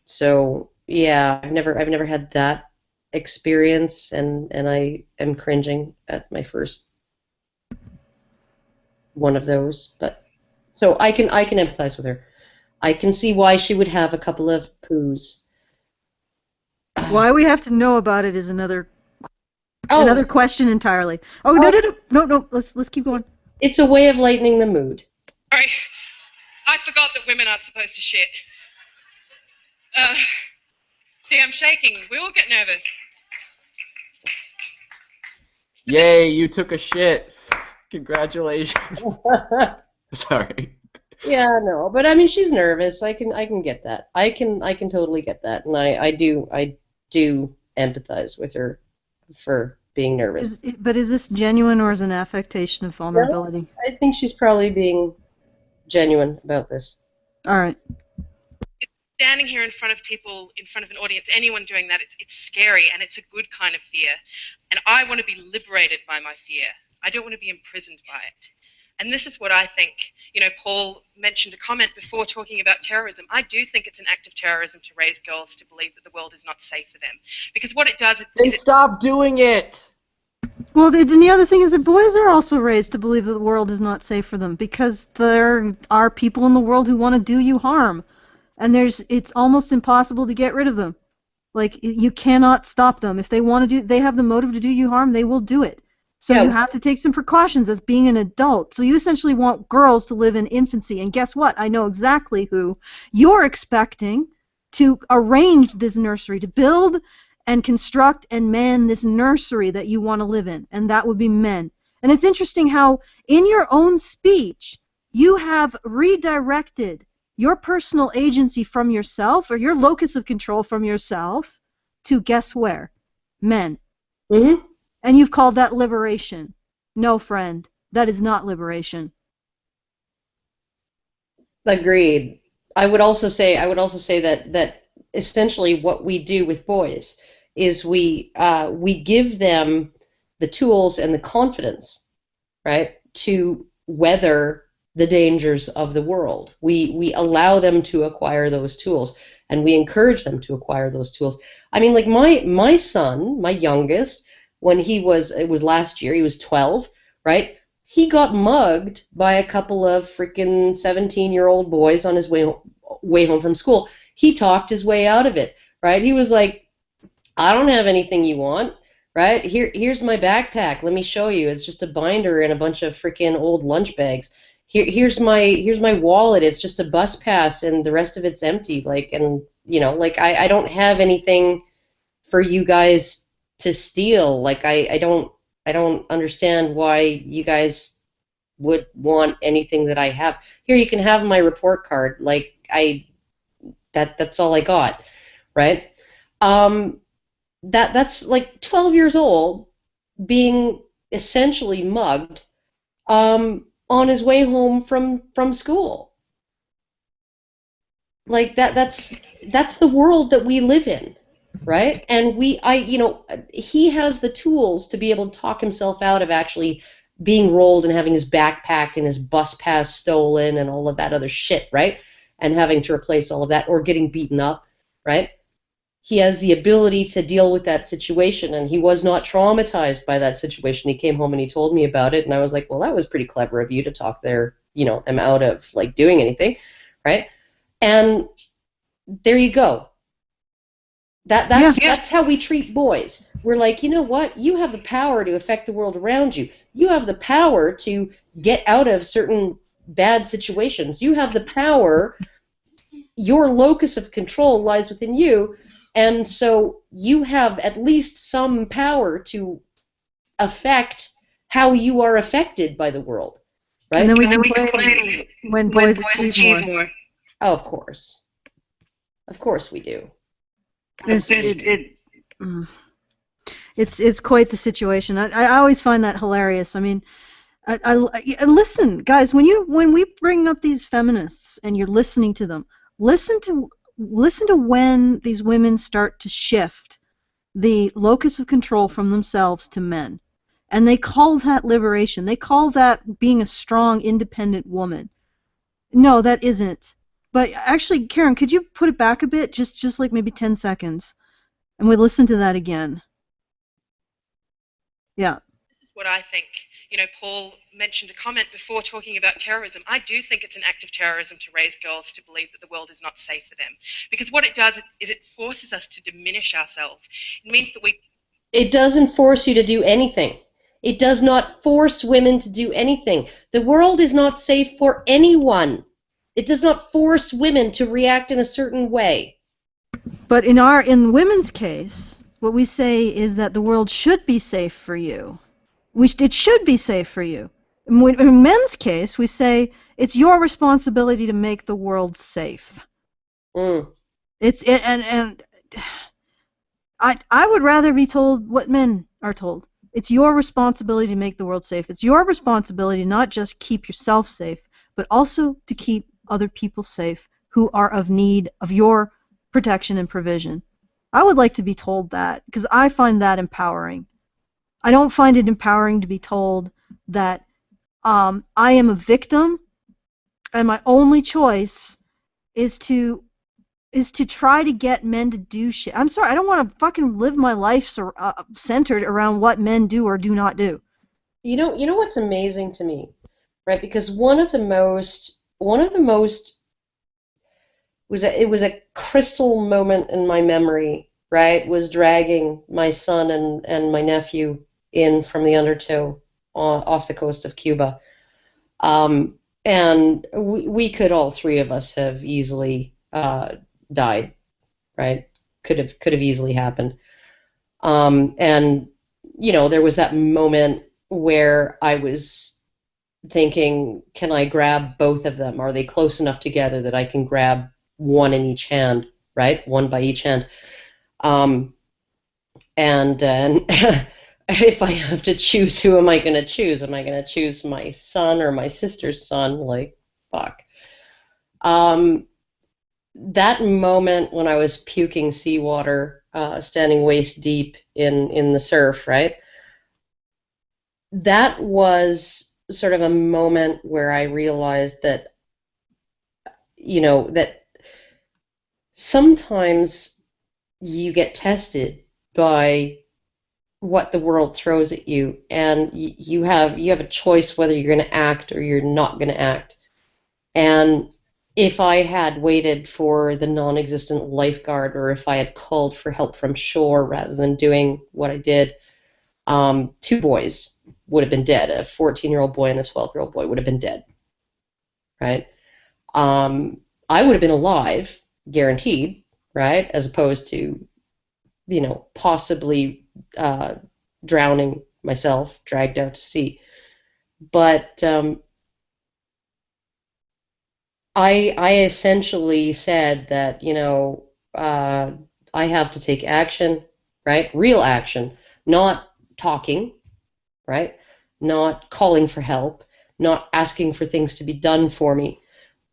S3: So yeah, I've never had that experience, and I am cringing at my first one of those. But so I can empathize with her. I can see why she would have a couple of poos.
S2: Why we have to know about it is another question entirely. Oh, no. Let's keep going.
S3: It's a way of lightening the mood.
S4: Sorry, I forgot that women aren't supposed to shit. See, I'm shaking. We all get nervous.
S1: Yay, you took a shit. Congratulations. Sorry.
S3: Yeah, no, but I mean, she's nervous. I can get that. I can totally get that, and I do empathize with her for being nervous.
S2: But is this genuine or is it an affectation of vulnerability?
S3: No, I think she's probably being genuine about this.
S2: All right.
S4: Standing here in front of people, in front of an audience, anyone doing that, it's scary, and it's a good kind of fear. And I want to be liberated by my fear. I don't want to be imprisoned by it. And this is what I think. You know, Paul mentioned a comment before talking about terrorism. I do think it's an act of terrorism to raise girls to believe that the world is not safe for them. Because what it does
S1: Then
S4: is
S1: stop doing it!
S2: Well, then the other thing is that boys are also raised to believe that the world is not safe for them because there are people in the world who want to do you harm. And it's almost impossible to get rid of them. Like, you cannot stop them. If they want to they have the motive to do you harm, they will do it. So you have to take some precautions as being an adult. So you essentially want girls to live in infancy. And guess what? I know exactly who you're expecting to arrange this nursery, to build and construct and man this nursery that you want to live in. And that would be men. And it's interesting how in your own speech you have redirected your personal agency from yourself, or your locus of control from yourself, to guess where? Men.
S3: Mm-hmm.
S2: And you've called that liberation. No, friend, that is not liberation.
S3: Agreed. I would also say that essentially what we do with boys is we give them the tools and the confidence, right, to weather the dangers of the world. We allow them to acquire those tools, and we encourage them to acquire those tools. I mean, like my son, my youngest, when it was last year, he was 12, right? He got mugged by a couple of freaking 17-year-old boys on his way home from school. He talked his way out of it, right? He was like, I don't have anything you want, right? Here's my backpack. Let me show you. It's just a binder and a bunch of freaking old lunch bags. Here's my wallet. It's just a bus pass, and the rest of it's empty. Like, and you know, like I don't have anything for you guys to steal. Like I don't I don't understand why you guys would want anything that I have. Here, you can have my report card. Like, that's all I got, right? That's like 12 years old, being essentially mugged on his way home from school. Like that's the world that we live in, right? And he has the tools to be able to talk himself out of actually being rolled and having his backpack and his bus pass stolen and all of that other shit, right? And having to replace all of that, or getting beaten up, right? He has the ability to deal with that situation, and he was not traumatized by that situation. He came home and he told me about it, and I was like, well, that was pretty clever of you to talk them out of like doing anything, right? And there you go. That's how we treat boys. We're like, you know what? You have the power to affect the world around you. You have the power to get out of certain bad situations. You have the power. Your locus of control lies within you, and so you have at least some power to affect how you are affected by the world, right?
S2: And then we complain when boys achieve more.
S3: Oh, of course. Of course we do.
S2: It's quite the situation. I always find that hilarious. I mean, listen, guys, when we bring up these feminists and you're listening to them, listen to when these women start to shift the locus of control from themselves to men. And they call that liberation. They call that being a strong, independent woman. No, that isn't. But actually, Karen, could you put it back a bit? Just like maybe 10 seconds. And we listen to that again. Yeah.
S4: This is what I think. Paul mentioned a comment before talking about terrorism. I do think it's an act of terrorism to raise girls to believe that the world is not safe for them. Because what it does is it forces us to diminish ourselves. It means that
S3: It doesn't force you to do anything. It does not force women to do anything. The world is not safe for anyone. It does not force women to react in a certain way.
S2: But in women's case, what we say is that the world should be safe for you. It should be safe for you. In men's case, we say it's your responsibility to make the world safe.
S3: Mm.
S2: I would rather be told what men are told. It's your responsibility to make the world safe. It's your responsibility to not just keep yourself safe, but also to keep other people safe who are of need of your protection and provision. I would like to be told that because I find that empowering. I don't find it empowering to be told that I am a victim and my only choice is to try to get men to do shit. I'm sorry, I don't want to fucking live my life centered around what men do or do not do.
S3: You know what's amazing to me, right? Because one of the most it was a crystal moment in my memory, right? Was dragging my son and my nephew in from the undertow off the coast of Cuba. And we could, all three of us, have easily died, right? Could have easily happened. And there was that moment where I was thinking, can I grab both of them? Are they close enough together that I can grab one in each hand, right? One by each hand. And if I have to choose, who am I going to choose? Am I going to choose my son or my sister's son? Like, fuck. That moment when I was puking seawater, standing waist deep in the surf, right? That was sort of a moment where I realized that, that sometimes you get tested by what the world throws at you, and you have a choice whether you're going to act or you're not going to act. And if I had waited for the non-existent lifeguard, or if I had called for help from shore rather than doing what I did, two boys would have been dead. A 14-year-old boy and a 12-year-old boy would have been dead, right? I would have been alive, guaranteed, right? As opposed to, possibly drowning myself dragged out to sea. But I essentially said that, I have to take action, right? Real action, not talking, right? Not calling for help, not asking for things to be done for me,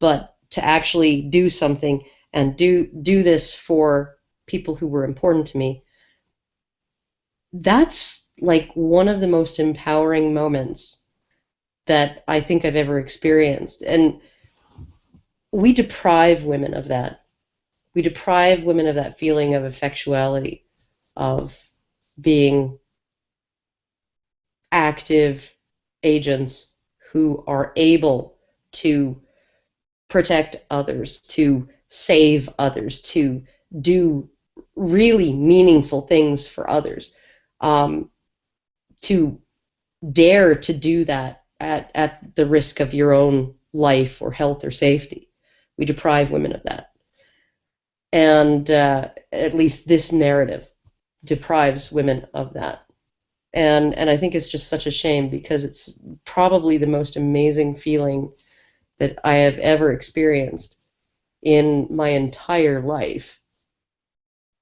S3: but to actually do something and do this for people who were important to me. That's like one of the most empowering moments that I think I've ever experienced. And we deprive women of that. We deprive women of that feeling of effectuality, of being active agents who are able to protect others, to save others, to do really meaningful things for others, to dare to do that at the risk of your own life or health or safety. We deprive women of that. And at least this narrative deprives women of that. And I think it's just such a shame, because it's probably the most amazing feeling that I have ever experienced in my entire life,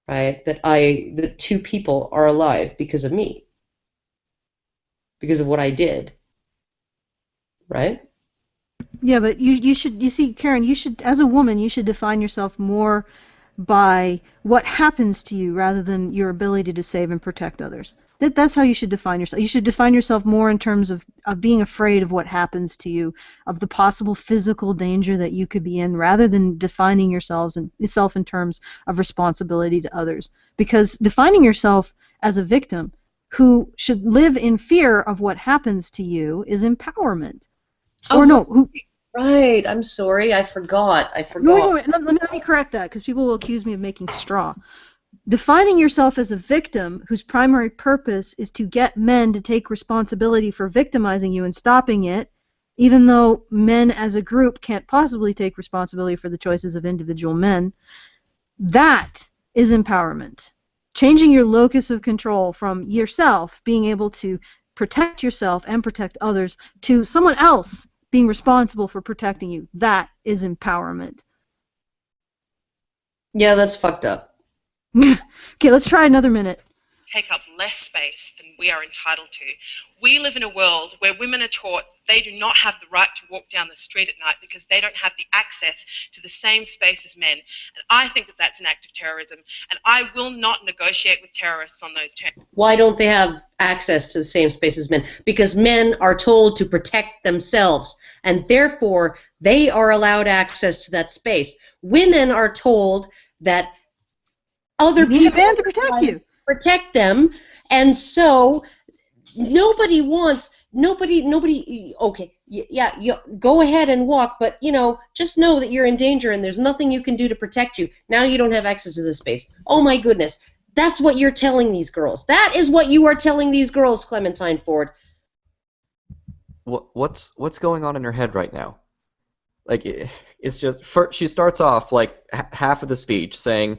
S3: right? That two people are alive because of me, because of what I did, right?
S2: Yeah, but you see, Karen, you should, as a woman, you should define yourself more by what happens to you rather than your ability to save and protect others. That's how you should define yourself. You should define yourself more in terms of being afraid of what happens to you, of the possible physical danger that you could be in, rather than defining yourself in terms of responsibility to others. Because defining yourself as a victim who should live in fear of what happens to you is empowerment. Or no,
S3: right. I'm sorry. I forgot.
S2: No, wait. Let me correct that, because people will accuse me of making straw. Defining yourself as a victim whose primary purpose is to get men to take responsibility for victimizing you and stopping it, even though men as a group can't possibly take responsibility for the choices of individual men, that is empowerment. Changing your locus of control from yourself being able to protect yourself and protect others to someone else being responsible for protecting you. That is empowerment.
S3: Yeah, that's fucked up.
S2: Okay, let's try another minute.
S4: Take up less space than we are entitled to. We live in a world where women are taught they do not have the right to walk down the street at night because they don't have the access to the same space as men. And I think that that's an act of terrorism, and I will not negotiate with terrorists on those terms.
S3: Why don't they have access to the same space as men? Because men are told to protect themselves, and therefore they are allowed access to that space. Women are told that other people
S2: need a man to protect
S3: them, and so nobody, okay, yeah, you go ahead and walk, but just know that you're in danger and there's nothing you can do to protect you. Now you don't have access to this space. Oh my goodness, that's what you're telling these girls. That is what you are telling these girls, Clementine Ford.
S1: What's going on in her head right now? Like, it's just, she starts off like half of the speech saying,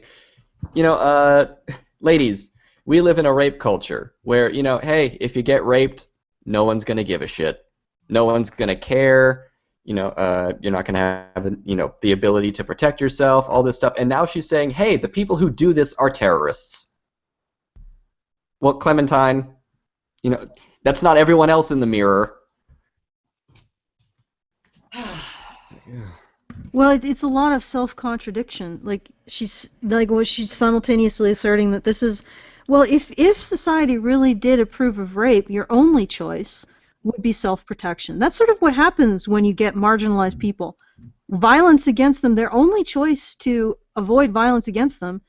S1: ladies, we live in a rape culture where, hey, if you get raped, no one's going to give a shit. No one's going to care. You're not going to have, the ability to protect yourself, all this stuff. And now she's saying, hey, the people who do this are terrorists. Well, Clementine, that's not everyone else in the mirror.
S2: Well, it's a lot of self-contradiction. She's simultaneously asserting that this is, well, if society really did approve of rape, your only choice would be self-protection. That's sort of what happens when you get marginalized people. Violence against them, their only choice to avoid violence against them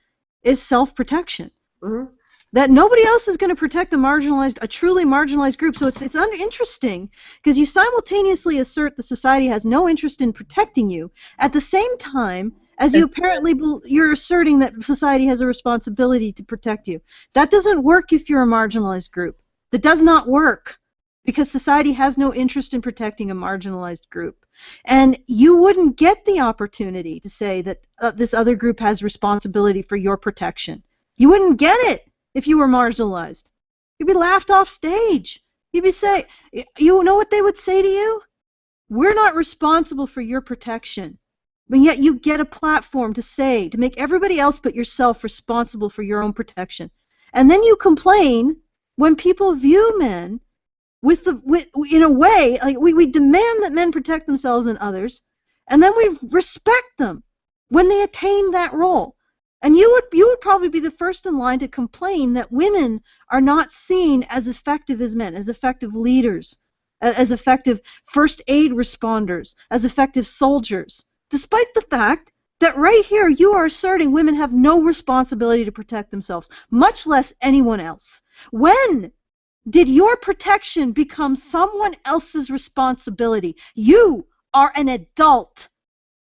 S2: is self-protection.
S3: Mm-hmm.
S2: That nobody else is going to protect a truly marginalized group. So it's interesting because you simultaneously assert that society has no interest in protecting you at the same time as you're asserting that society has a responsibility to protect you. That doesn't work if you're a marginalized group. That does not work because society has no interest in protecting a marginalized group. And you wouldn't get the opportunity to say that this other group has responsibility for your protection. You wouldn't get it if you were marginalized. You'd be laughed off stage. You'd be saying, you know what they would say to you? We're not responsible for your protection. But yet you get a platform to make everybody else but yourself responsible for your own protection. And then you complain when people view men in a way, like we demand that men protect themselves and others, and then we respect them when they attain that role. And you would probably be the first in line to complain that women are not seen as effective as men, as effective leaders, as effective first aid responders, as effective soldiers, despite the fact that right here you are asserting women have no responsibility to protect themselves, much less anyone else. When did your protection become someone else's responsibility? You are an adult.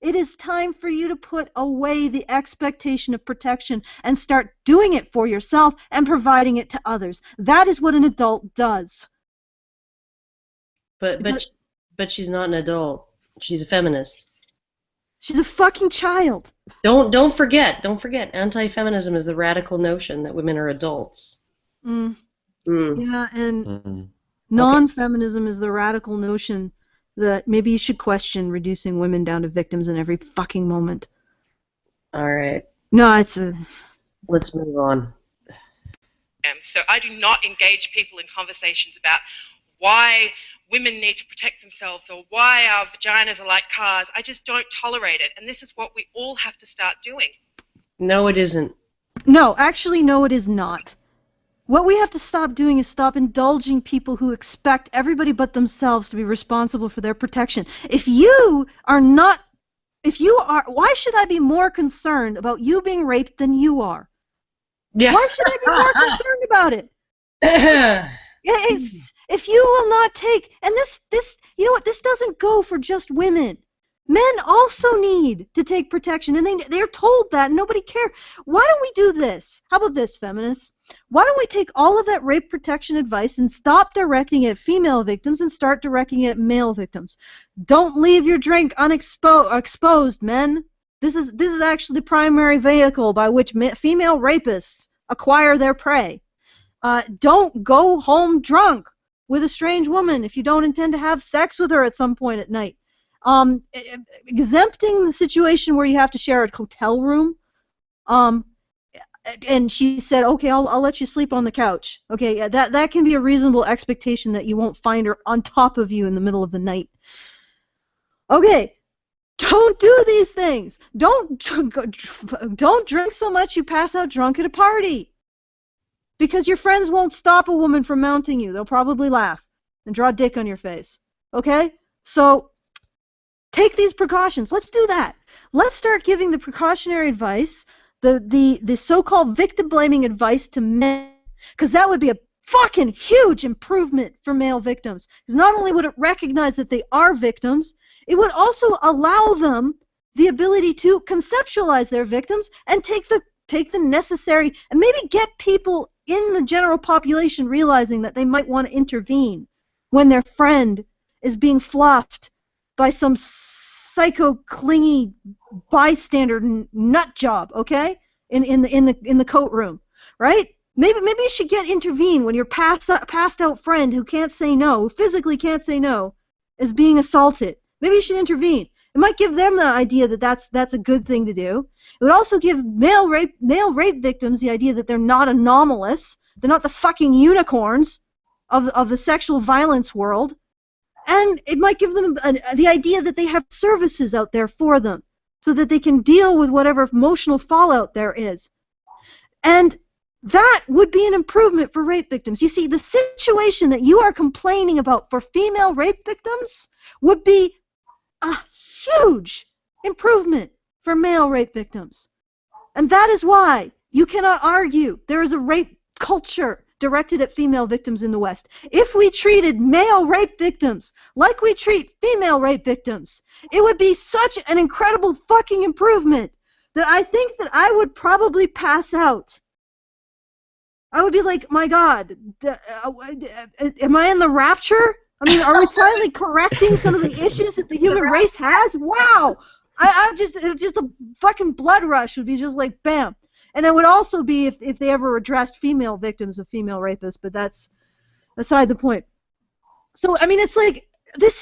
S2: It is time for you to put away the expectation of protection and start doing it for yourself and providing it to others. That is what an adult does.
S3: But she's not an adult. She's a feminist.
S2: She's a fucking child.
S3: Don't forget. Anti-feminism is the radical notion that women are adults.
S2: Yeah, and non-feminism is the radical notion that maybe you should question reducing women down to victims in every fucking moment.
S3: All right.
S2: No,
S3: Let's move on.
S4: So I do not engage people in conversations about why women need to protect themselves or why our vaginas are like cars. I just don't tolerate it, and this is what we all have to start doing.
S3: No, it isn't.
S2: No, actually, no, it is not. What we have to stop doing is stop indulging people who expect everybody but themselves to be responsible for their protection. Why should I be more concerned about you being raped than you are?
S3: Yeah.
S2: Why should I be more concerned about it? If you will not take, and this, you know what, this doesn't go for just women. Men also need to take protection, and they're told that, and nobody cares. Why don't we do this? How about this, feminists? Why don't we take all of that rape protection advice and stop directing it at female victims and start directing it at male victims? Don't leave your drink exposed, men. This is actually the primary vehicle by which female rapists acquire their prey. Don't go home drunk with a strange woman if you don't intend to have sex with her at some point at night. Exempting the situation where you have to share a hotel room. And she said, okay, I'll let you sleep on the couch. Okay, yeah, that can be a reasonable expectation that you won't find her on top of you in the middle of the night. Okay, don't do these things. Don't drink so much you pass out drunk at a party. Because your friends won't stop a woman from mounting you. They'll probably laugh and draw a dick on your face. Okay? So take these precautions. Let's do that. Let's start giving the precautionary advice, the so-called victim-blaming advice to men, because that would be a fucking huge improvement for male victims. Because not only would it recognize that they are victims, it would also allow them the ability to conceptualize their victims and take the necessary, and maybe get people in the general population realizing that they might want to intervene when their friend is being fluffed by some psycho-clingy bystander nut job, okay? In the coat room, right? Maybe you should intervene when your passed out friend who can't say no, who physically can't say no, is being assaulted. Maybe you should intervene. It might give them the idea that that's a good thing to do. It would also give male rape victims the idea that they're not anomalous. They're not the fucking unicorns of the sexual violence world. And it might give them the idea that they have services out there for them so that they can deal with whatever emotional fallout there is. And that would be an improvement for rape victims. You see, the situation that you are complaining about for female rape victims would be a huge improvement for male rape victims. And that is why you cannot argue there is a rape culture directed at female victims in the West. If we treated male rape victims like we treat female rape victims, it would be such an incredible fucking improvement that I think that I would probably pass out. I would be like, my God, am I in the rapture? I mean, are we finally correcting some of the issues that the human race has? Wow! Just a fucking blood rush would be just like, bam. And it would also be if they ever addressed female victims of female rapists, but that's aside the point. So, I mean, it's like,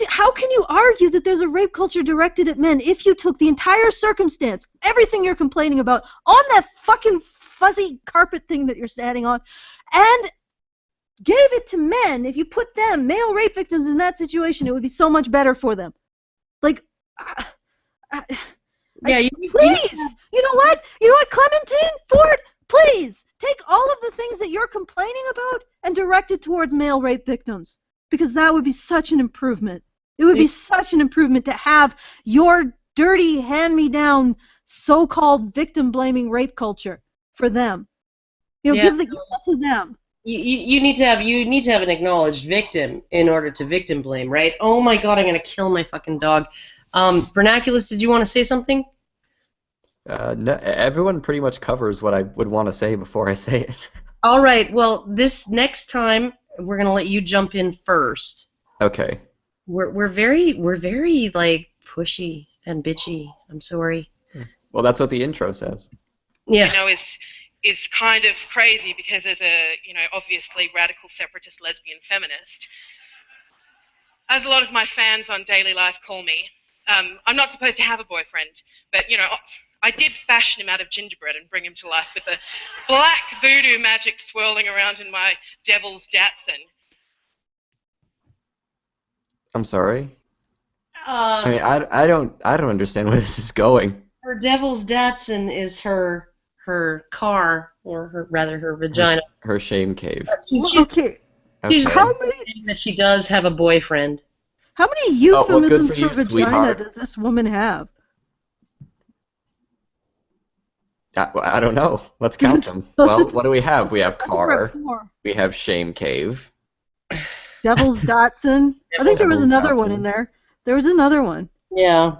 S2: how can you argue that there's a rape culture directed at men if you took the entire circumstance, everything you're complaining about, on that fucking fuzzy carpet thing that you're standing on, and gave it to men? If you put them, male rape victims, in that situation, it would be so much better for them. Like,
S3: Yeah,
S2: please, you know what, Clementine Ford, please take all of the things that you're complaining about and direct it towards male rape victims, because that would be such an improvement. It would be such an improvement to have your dirty hand-me-down so-called victim-blaming rape culture for them. Give it to them.
S3: You need to have an acknowledged victim in order to victim blame, right? Oh my god, I'm gonna kill my fucking dog. Vernaculis, did you want to say something?
S1: No, everyone pretty much covers what I would want to say before I say it.
S3: All right. Well, this next time we're gonna let you jump in first.
S1: Okay.
S3: We're very like pushy and bitchy. I'm sorry.
S1: Well, that's what the intro says.
S3: Yeah.
S4: Is kind of crazy because as a, obviously radical separatist lesbian feminist, as a lot of my fans on Daily Life call me, I'm not supposed to have a boyfriend, but, I did fashion him out of gingerbread and bring him to life with the black voodoo magic swirling around in my devil's Datsun.
S1: I'm sorry. I mean, I don't understand where this is going.
S3: Her devil's Datsun is her car, or her vagina.
S1: Her shame cave.
S2: Okay.
S3: How many that she does have a boyfriend?
S2: How many euphemisms for vagina
S1: sweetheart.
S2: does this woman have?
S1: I don't know. Let's count them. Well, what do we have? We have car. We have shame cave.
S2: Devil's Datsun. I think there was another one in there. There was another one.
S3: Yeah.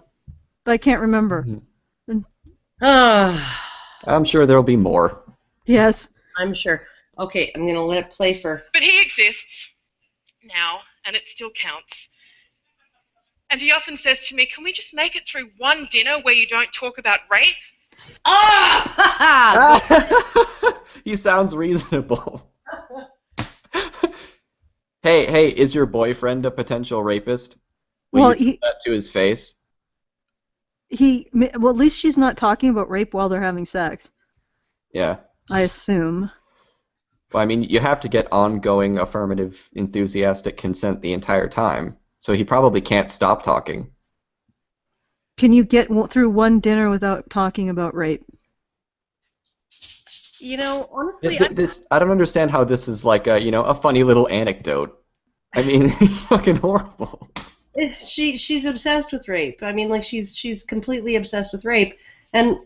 S2: But I can't remember.
S1: I'm sure there'll be more.
S2: Yes.
S3: I'm sure. Okay, I'm going to let it play for...
S4: But he exists now, and it still counts. And he often says to me, can we just make it through one dinner where you don't talk about rape?
S1: He sounds reasonable. Hey, is your boyfriend a potential rapist? Will you do that to his face?
S2: Well, at least she's not talking about rape while they're having sex.
S1: Yeah.
S2: I assume.
S1: Well, I mean, you have to get ongoing, affirmative, enthusiastic consent the entire time, so he probably can't stop talking.
S2: Can you get through one dinner without talking about rape?
S3: Honestly,
S1: I don't understand how this is like a funny little anecdote. I mean, it's fucking horrible.
S3: She's obsessed with rape. I mean, like she's completely obsessed with rape, and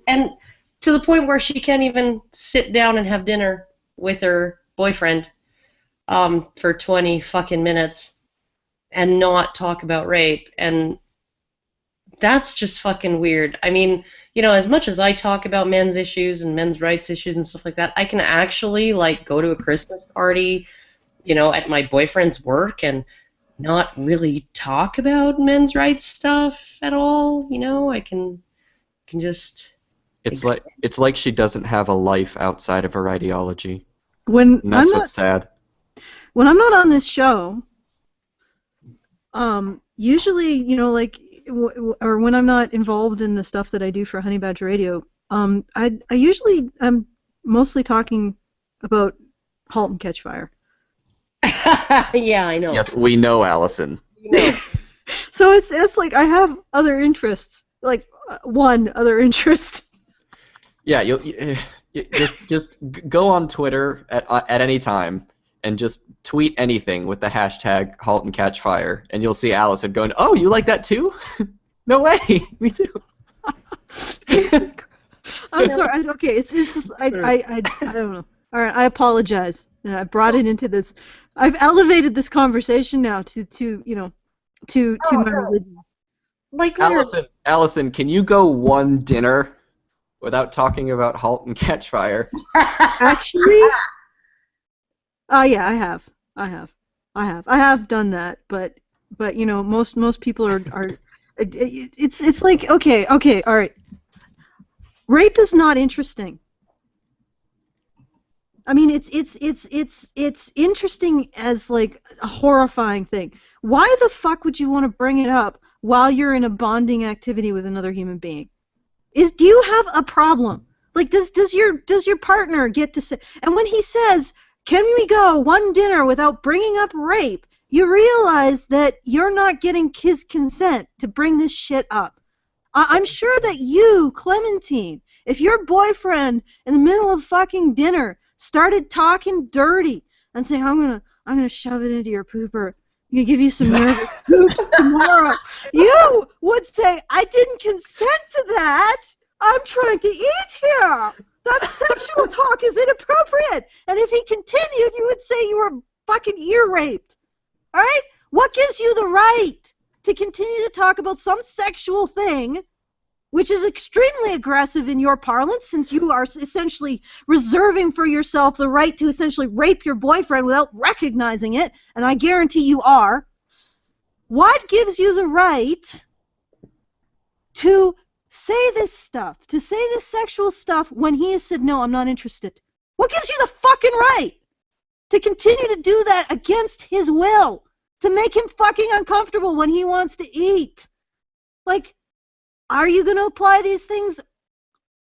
S3: to the point where she can't even sit down and have dinner with her boyfriend for 20 fucking minutes and not talk about rape. And that's just fucking weird. I mean, as much as I talk about men's issues and men's rights issues and stuff like that, I can actually like go to a Christmas party, at my boyfriend's work and not really talk about men's rights stuff at all. I can just...
S1: It's like she doesn't have a life outside of her ideology.
S2: And
S1: that's what's sad.
S2: When I'm not on this show, usually, or when I'm not involved in the stuff that I do for Honey Badger Radio, I usually am mostly talking about Halt and Catch Fire.
S3: Yeah, I know.
S1: Yes, we know, Alison.
S2: So it's like I have other interests, like one other interest.
S1: Yeah, you just go on Twitter at any time and just tweet anything with the hashtag Halt and Catch Fire, and you'll see Alison going, "Oh, you like that too? No way, me too."
S2: I'm sorry. Okay, it's just I don't know. All right, I apologize. I brought it into this. I've elevated this conversation now to my religion.
S3: Like
S1: Alison, can you go one dinner without talking about Halt and Catch Fire?
S2: Actually, yeah, I have done that, but most people are it's like okay, all right. Rape is not interesting. I mean, it's interesting as like a horrifying thing. Why the fuck would you want to bring it up while you're in a bonding activity with another human being? Do you have a problem? Like, does your partner get to say? And when he says, "Can we go one dinner without bringing up rape?" you realize that you're not getting his consent to bring this shit up. I'm sure that you, Clementine, if your boyfriend in the middle of fucking dinner started talking dirty and saying, I'm gonna shove it into your pooper, I'm gonna give you some nervous poops tomorrow, you would say, I didn't consent to that. I'm trying to eat here. That sexual talk is inappropriate. And if he continued, you would say you were fucking ear raped. All right? What gives you the right to continue to talk about some sexual thing, which is extremely aggressive in your parlance, since you are essentially reserving for yourself the right to essentially rape your boyfriend without recognizing it, and I guarantee you are. What gives you the right to say this stuff, to say this sexual stuff when he has said, no, I'm not interested? What gives you the fucking right to continue to do that against his will, to make him fucking uncomfortable when he wants to eat? Like, are you going to apply these things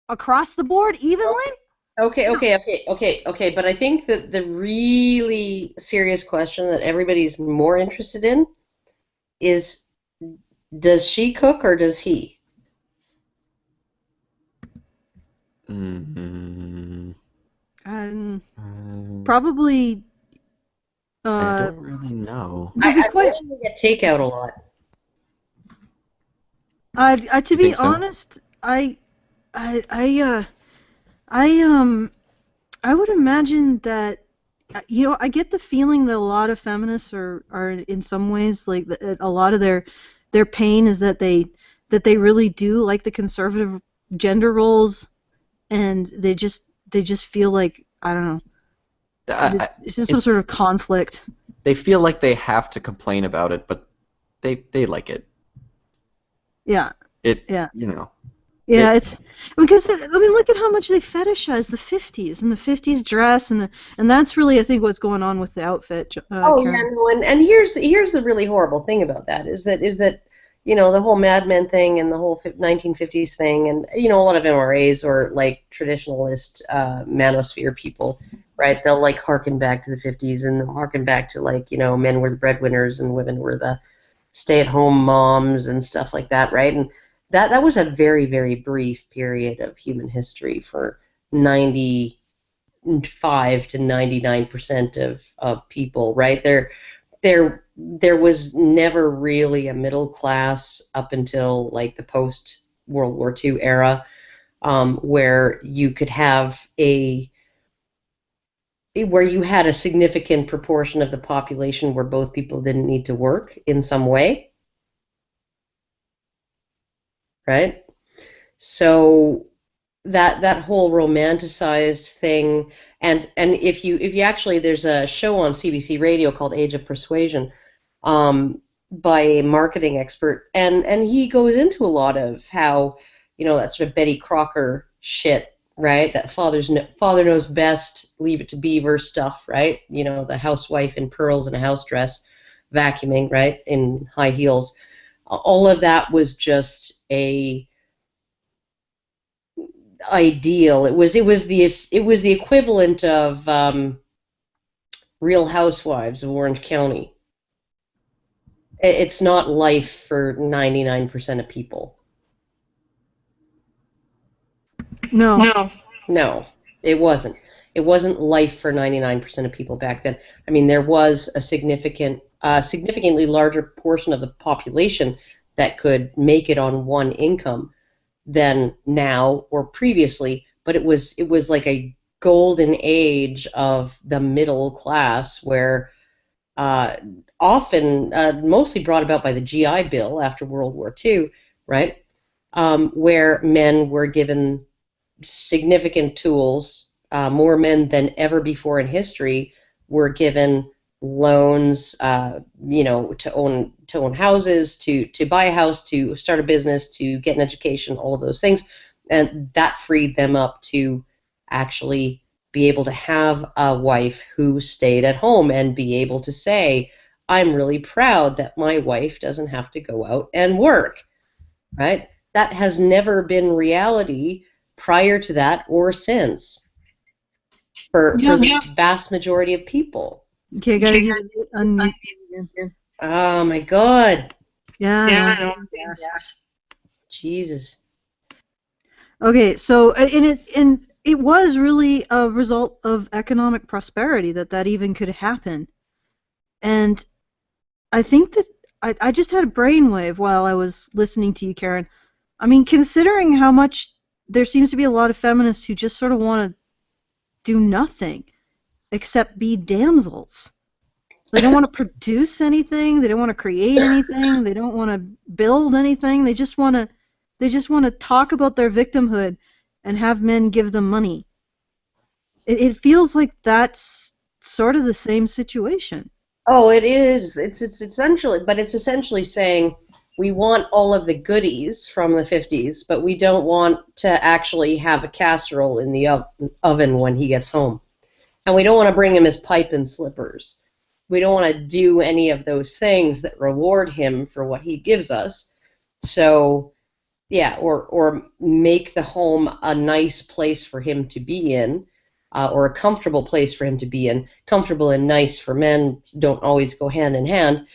S2: across the board evenly?
S3: Okay. But I think that the really serious question that everybody's more interested in is, does she cook or does he?
S2: Probably.
S1: I don't really know.
S3: I really get takeout a lot.
S2: To be honest, I would imagine that, I get the feeling that a lot of feminists are in some ways, like, a lot of their pain is that they really do like the conservative gender roles, and they just feel like, I don't know, it's some sort of conflict.
S1: They feel like they have to complain about it, but they like it.
S2: Yeah.
S1: Yeah.
S2: Yeah, it's because, I mean, look at how much they fetishize the 50s and the 50s dress, and that's really, I think, what's going on with the outfit.
S3: Karen. And here's the really horrible thing about that is that the whole Mad Men thing and the whole 1950s thing, and a lot of MRAs or like traditionalist manosphere people, right? They'll like harken back to the 50s and harken back to like men were the breadwinners and women were the stay-at-home moms and stuff like that, right? And that was a very, very brief period of human history for 95 to 99% of people, right? There was never really a middle class up until like the post World War II era, where you could have where you had a significant proportion of the population where both people didn't need to work in some way. Right? So that whole romanticized thing, and if you actually, there's a show on CBC Radio called Age of Persuasion, by a marketing expert, and he goes into a lot of how that sort of Betty Crocker shit, right? That father knows best, leave it to Beaver stuff, right? The housewife in pearls and a house dress, vacuuming, right, in high heels. All of that was just a ideal. It was the equivalent of Real Housewives of Orange County. It's not life for 99% of people.
S2: No,
S3: it wasn't. It wasn't life for 99% of people back then. I mean, there was a significantly larger portion of the population that could make it on one income than now or previously, but it was like a golden age of the middle class, where often, mostly brought about by the GI Bill after World War II, right, where men were given significant tools. More men than ever before in history were given loans, to own houses, to buy a house, to start a business, to get an education, all of those things, and that freed them up to actually be able to have a wife who stayed at home and be able to say, I'm really proud that my wife doesn't have to go out and work, right? That has never been reality prior to that or since for the vast majority of people.
S2: Okay, I gotta unmute again.
S3: Oh my God.
S2: Yeah, no,
S3: Yes. Jesus.
S2: Okay, so and it was really a result of economic prosperity that even could happen, and I think that I just had a brainwave while I was listening to you, Karen. I mean, considering how much there seems to be a lot of feminists who just sort of want to do nothing except be damsels. They don't want to produce anything. They don't want to create anything. They don't want to build anything. They just want to talk about their victimhood and have men give them money. It feels like that's sort of the same situation.
S3: Oh, it is. It's essentially saying we want all of the goodies from the 50s, but we don't want to actually have a casserole in the oven when he gets home. And we don't want to bring him his pipe and slippers. We don't want to do any of those things that reward him for what he gives us. So, yeah, or make the home a nice place for him to be in, or a comfortable place for him to be in. Comfortable and nice for men don't always go hand in hand,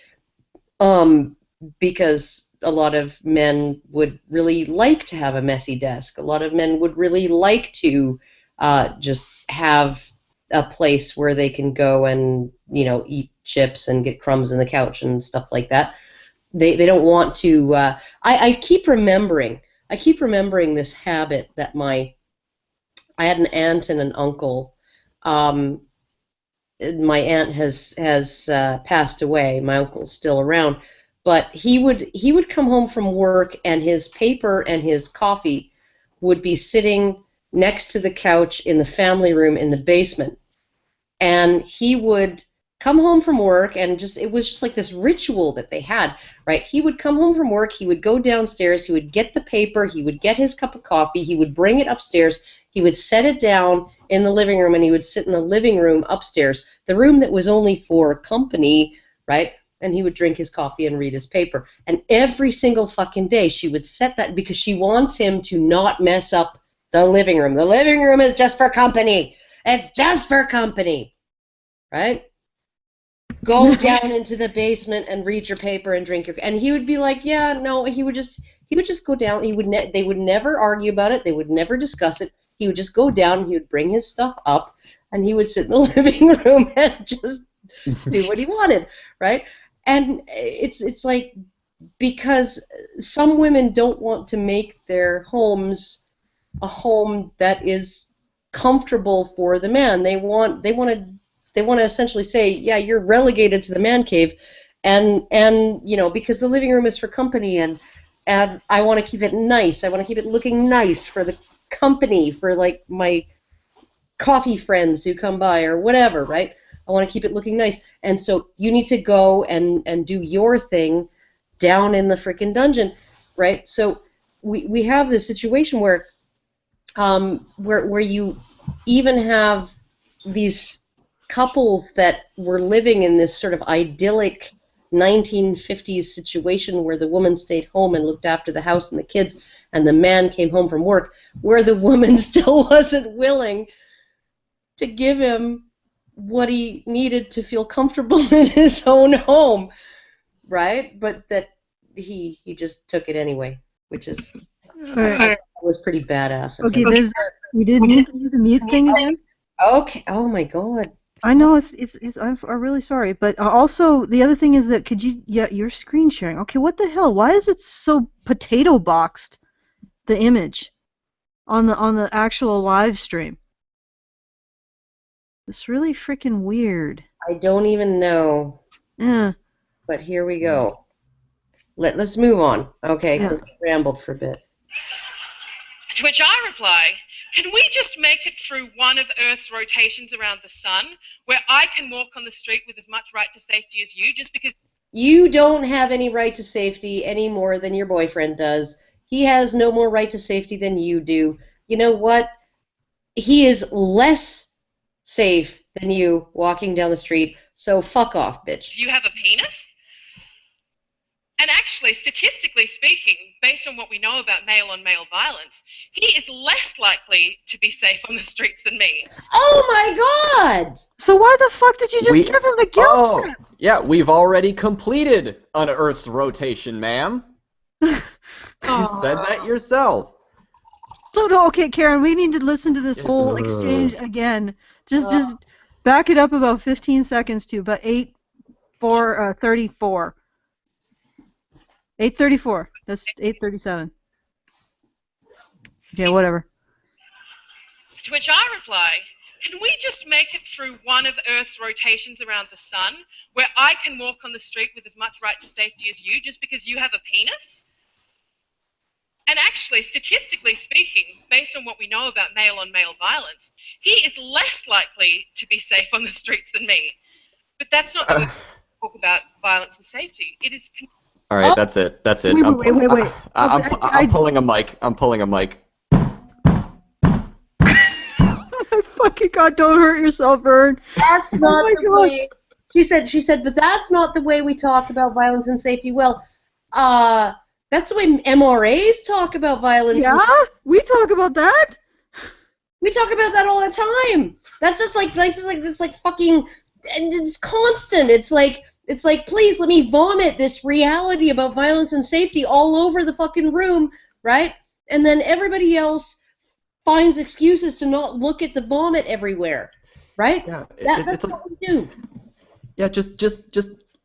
S3: because a lot of men would really like to have a messy desk. A lot of men would really like to just have a place where they can go and, eat chips and get crumbs in the couch and stuff like that. They don't want to. I keep remembering this habit that I had an aunt and an uncle. My aunt has passed away. My uncle's still around, but he would come home from work and his paper and his coffee would be sitting next to the couch in the family room in the basement. And he would come home from work and it was just like this ritual that they had, right? He would come home from work, he would go downstairs, he would get the paper, he would get his cup of coffee, he would bring it upstairs, he would set it down in the living room, and he would sit in the living room upstairs, the room that was only for company, right? And he would drink his coffee and read his paper. And every single fucking day she would set that because she wants him to not mess up the living room. The living room is just for company. It's just for company, right? Go down into the basement and read your paper and drink your. And he would be like, yeah, no. He would just go down. They would never argue about it. They would never discuss it. He would just go down. He would bring his stuff up, and he would sit in the living room and just do what he wanted, right? And it's like, because some women don't want to make their homes a home that is comfortable for the man. They want to essentially say, yeah, you're relegated to the man cave, and because the living room is for company, and I want to keep it nice. I want to keep it looking nice for the company, for like my coffee friends who come by or whatever, right? I want to keep it looking nice. And so you need to go and do your thing down in the frickin' dungeon, right? So we have this situation where you even have these couples that were living in this sort of idyllic 1950s situation where the woman stayed home and looked after the house and the kids, and the man came home from work, where the woman still wasn't willing to give him what he needed to feel comfortable in his own home, right? But that he just took it anyway, which is was pretty badass.
S2: Okay, we did need to do the mute thing again.
S3: Okay. Oh my God.
S2: I know I'm really sorry, but also the other thing is that you're screen sharing. Okay, what the hell? Why is it so potato boxed, the image on the actual live stream? It's really freaking weird.
S3: I don't even know.
S2: Yeah.
S3: But here we go. Let's move on. Okay, because we rambled for a bit.
S4: To which I reply, can we just make it through one of Earth's rotations around the sun, where I can walk on the street with as much right to safety as you, just because
S3: you don't have any right to safety any more than your boyfriend does. He has no more right to safety than you do. You know what? He is less safe than you walking down the street, so fuck off, bitch.
S4: Do you have a penis? And actually, statistically speaking, based on what we know about male-on-male violence, he is less likely to be safe on the streets than me.
S3: Oh my god!
S2: So why the fuck did you just give him the guilt trip?
S1: Yeah, we've already completed an Earth's rotation, ma'am. You said that yourself.
S2: No, okay, Karen, we need to listen to this whole exchange again. Just back it up about 15 seconds to about 8:34. 8:34. That's 8:37. Yeah, whatever.
S4: To which I reply, can we just make it through one of Earth's rotations around the sun, where I can walk on the street with as much right to safety as you, just because you have a penis? And actually, statistically speaking, based on what we know about male-on-male violence, he is less likely to be safe on the streets than me. But that's not the way we talk about violence and safety. It is...
S1: All right, that's it. That's it.
S2: Wait.
S1: I'm pulling a mic. I'm pulling a mic.
S2: Oh, fucking God, don't hurt yourself, Vern.
S3: That's not the way. She said, but that's not the way we talk about violence and safety. Well, that's the way MRAs talk about violence.
S2: Yeah, we talk about that.
S3: We talk about that all the time. That's just like fucking, and it's constant. It's like, please let me vomit this reality about violence and safety all over the fucking room, right? And then everybody else finds excuses to not look at the vomit everywhere, right?
S1: Yeah,
S3: that's what we do.
S1: Yeah, just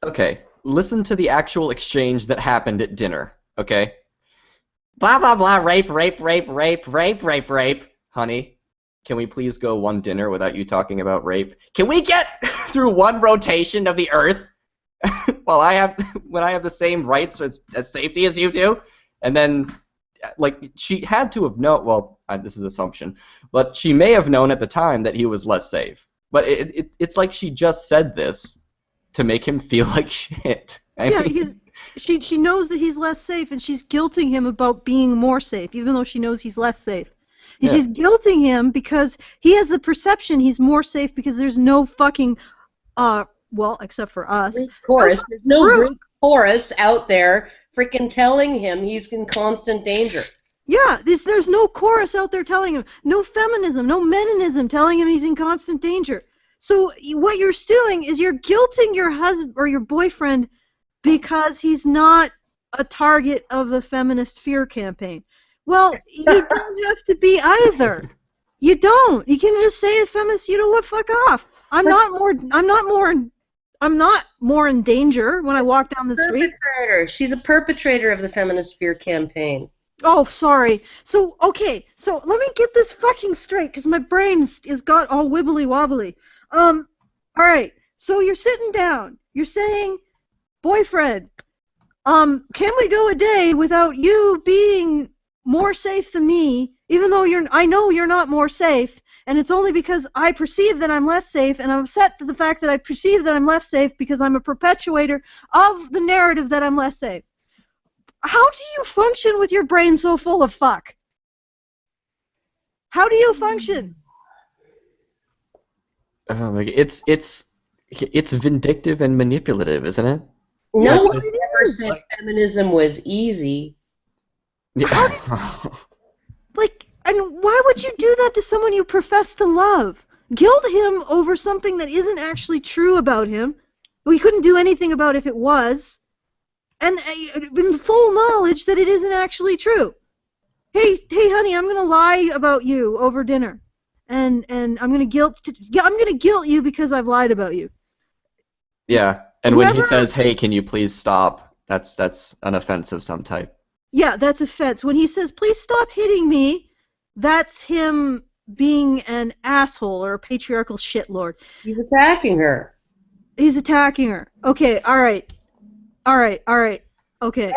S1: okay. Listen to the actual exchange that happened at dinner, okay? Blah blah blah. Rape. Honey, can we please go one dinner without you talking about rape? Can we get through one rotation of the Earth? When I have the same rights as safety as you do, and then, like, she had to have known. Well, this is assumption, but she may have known at the time that he was less safe. But it's like she just said this to make him feel like shit.
S2: She knows that he's less safe, and she's guilting him about being more safe, even though she knows he's less safe. And she's guilting him because he has the perception he's more safe because there's no fucking well, except for us.
S3: Greek chorus. There's no Greek chorus out there freaking telling him he's in constant danger.
S2: Yeah, there's no chorus out there telling him. No feminism, no meninism telling him he's in constant danger. So what you're doing is you're guilting your husband or your boyfriend because he's not a target of a feminist fear campaign. Well, you don't have to be either. You don't. You can just say a feminist, you know what, fuck off. I'm not more in danger when I walk down the street.
S3: She's a perpetrator of the feminist fear campaign.
S2: Oh, sorry. So, okay. So, let me get this fucking straight, because my brain is got all wibbly wobbly. All right. So, you're sitting down. You're saying, boyfriend, can we go a day without you being more safe than me, even though I know you're not more safe, and it's only because I perceive that I'm less safe, and I'm upset to the fact that I perceive that I'm less safe because I'm a perpetuator of the narrative that I'm less safe. How do you function with your brain so full of fuck? How do you function?
S1: It's vindictive and manipulative, isn't it?
S3: No one ever said feminism was easy.
S1: Yeah.
S2: And why would you do that to someone you profess to love? Guilt him over something that isn't actually true about him. We couldn't do anything about if it was. And in full knowledge that it isn't actually true. Hey, honey, I'm gonna lie about you over dinner, and I'm gonna guilt you because I've lied about you.
S1: Yeah, and when he says, "Hey, can you please stop?" That's an offense of some type.
S2: Yeah, that's offense. When he says, "Please stop hitting me," that's him being an asshole or a patriarchal shitlord.
S3: He's attacking her.
S2: He's attacking her. Okay, all right. Okay.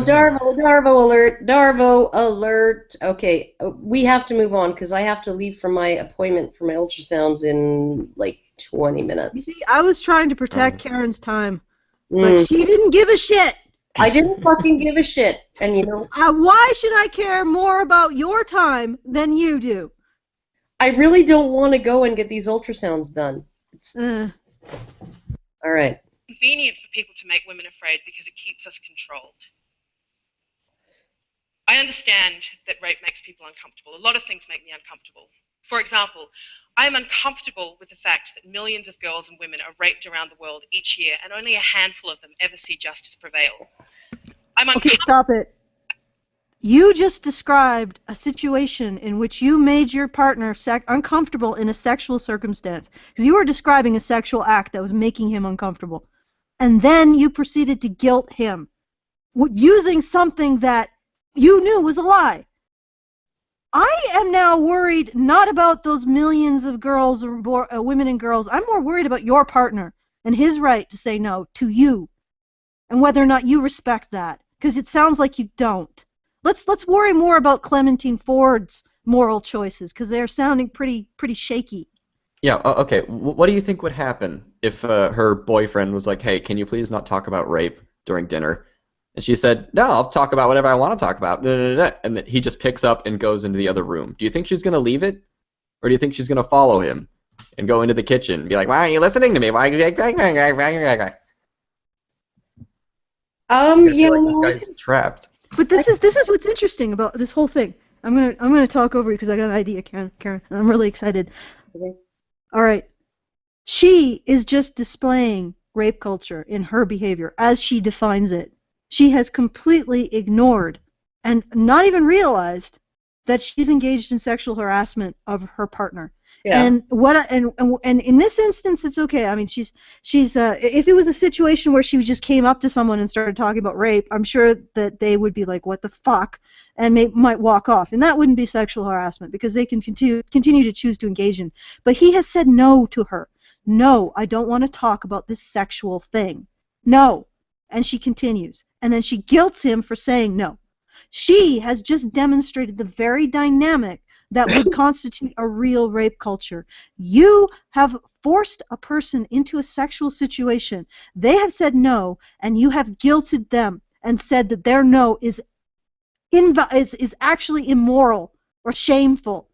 S3: Darvo alert. Okay, we have to move on because I have to leave for my appointment for my ultrasounds in like 20 minutes.
S2: You see, I was trying to protect Karen's time, but she didn't give a shit.
S3: I didn't fucking give a shit, and you know.
S2: Why should I care more about your time than you do?
S3: I really don't want to go and get these ultrasounds done. All right.
S4: Convenient for people to make women afraid because it keeps us controlled. I understand that rape makes people uncomfortable. A lot of things make me uncomfortable. For example, I am uncomfortable with the fact that millions of girls and women are raped around the world each year and only a handful of them ever see justice prevail.
S2: Okay, stop it. You just described a situation in which you made your partner uncomfortable in a sexual circumstance. Because you were describing a sexual act that was making him uncomfortable. And then you proceeded to guilt him using something that you knew was a lie. I am now worried not about those millions of girls or women and girls. I'm more worried about your partner and his right to say no to you and whether or not you respect that. Because it sounds like you don't. Let's worry more about Clementine Ford's moral choices because they're sounding pretty shaky.
S1: Yeah, okay. What do you think would happen if her boyfriend was like, hey, can you please not talk about rape during dinner? And she said, no, I'll talk about whatever I want to talk about. And then he just picks up and goes into the other room. Do you think she's going to leave it? Or do you think she's going to follow him and go into the kitchen and be like, why aren't you listening to me? Why? I feel like this guy's trapped.
S2: But this is what's interesting about this whole thing. I'm gonna talk over you because I got an idea, Karen, and I'm really excited.
S3: Okay.
S2: All right. She is just displaying rape culture in her behavior as she defines it. She has completely ignored and not even realized that she's engaged in sexual harassment of her partner. Yeah. And in this instance, it's okay. I mean, she's if it was a situation where she just came up to someone and started talking about rape, I'm sure that they would be like, "What the fuck," and might walk off, and that wouldn't be sexual harassment because they can continue to choose to engage in. But he has said no to her. No, I don't want to talk about this sexual thing. No, and she continues, and then she guilts him for saying no. She has just demonstrated the very dynamic that would constitute a real rape culture. You have forced a person into a sexual situation. They have said no, and you have guilted them and said that their no is actually immoral or shameful.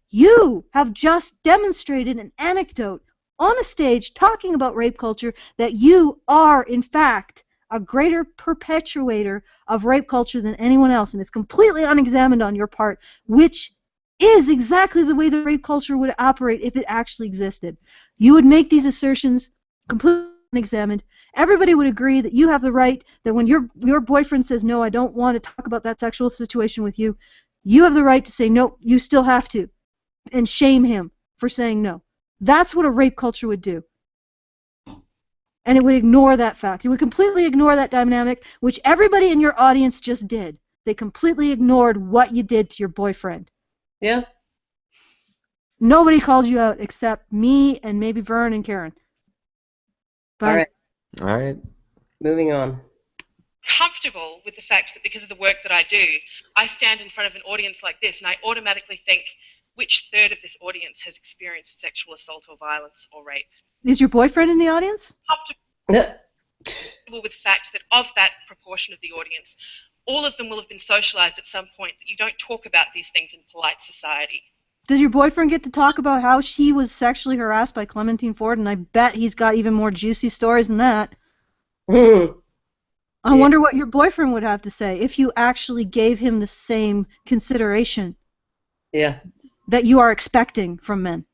S2: You have just demonstrated an anecdote on a stage talking about rape culture that you are, in fact, a greater perpetuator of rape culture than anyone else, and it's completely unexamined on your part, which is exactly the way the rape culture would operate if it actually existed. You would make these assertions completely unexamined. Everybody would agree that you have the right, that when your boyfriend says, no, I don't want to talk about that sexual situation with you, you have the right to say, no, you still have to, and shame him for saying no. That's what a rape culture would do. And it would ignore that fact. It would completely ignore that dynamic, which everybody in your audience just did. They completely ignored what you did to your boyfriend.
S3: Yeah.
S2: Nobody called you out except me and maybe Vern and Karen. But
S1: All right.
S3: Moving on.
S4: Comfortable with the fact that because of the work that I do, I stand in front of an audience like this and I automatically think which third of this audience has experienced sexual assault or violence or rape.
S2: Is your boyfriend in the audience?
S4: Comfortable with the fact that of that proportion of the audience, all of them will have been socialized at some point that you don't talk about these things in polite society.
S2: Does your boyfriend get to talk about how he was sexually harassed by Clementine Ford? And I bet he's got even more juicy stories than that. I wonder what your boyfriend would have to say if you actually gave him the same consideration that you are expecting from men.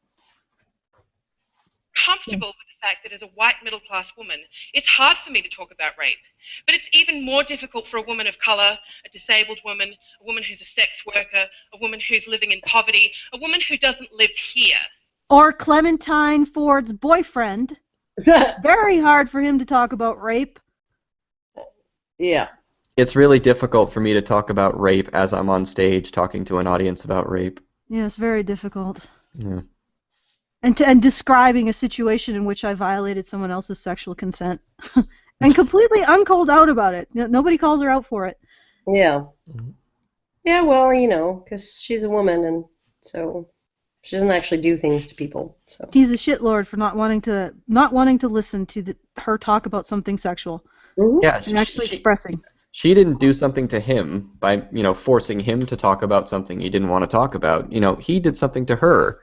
S4: Comfortable with the fact that as a white middle-class woman, it's hard for me to talk about rape. But it's even more difficult for a woman of colour, a disabled woman, a woman who's a sex worker, a woman who's living in poverty, a woman who doesn't live here.
S2: Or Clementine Ford's boyfriend. Very hard for him to talk about rape.
S3: Yeah.
S1: It's really difficult for me to talk about rape as I'm on stage talking to an audience about rape.
S2: Yeah, it's very difficult.
S1: Yeah.
S2: And describing a situation in which I violated someone else's sexual consent. And completely uncalled out about it. Nobody calls her out for it.
S3: Yeah. Yeah, well, you know, because she's a woman, and so she doesn't actually do things to people. So
S2: he's a shitlord for not wanting to listen to her talk about something sexual.
S3: Mm-hmm.
S1: Yeah,
S2: and actually expressing.
S1: She didn't do something to him by, forcing him to talk about something he didn't want to talk about. He did something to her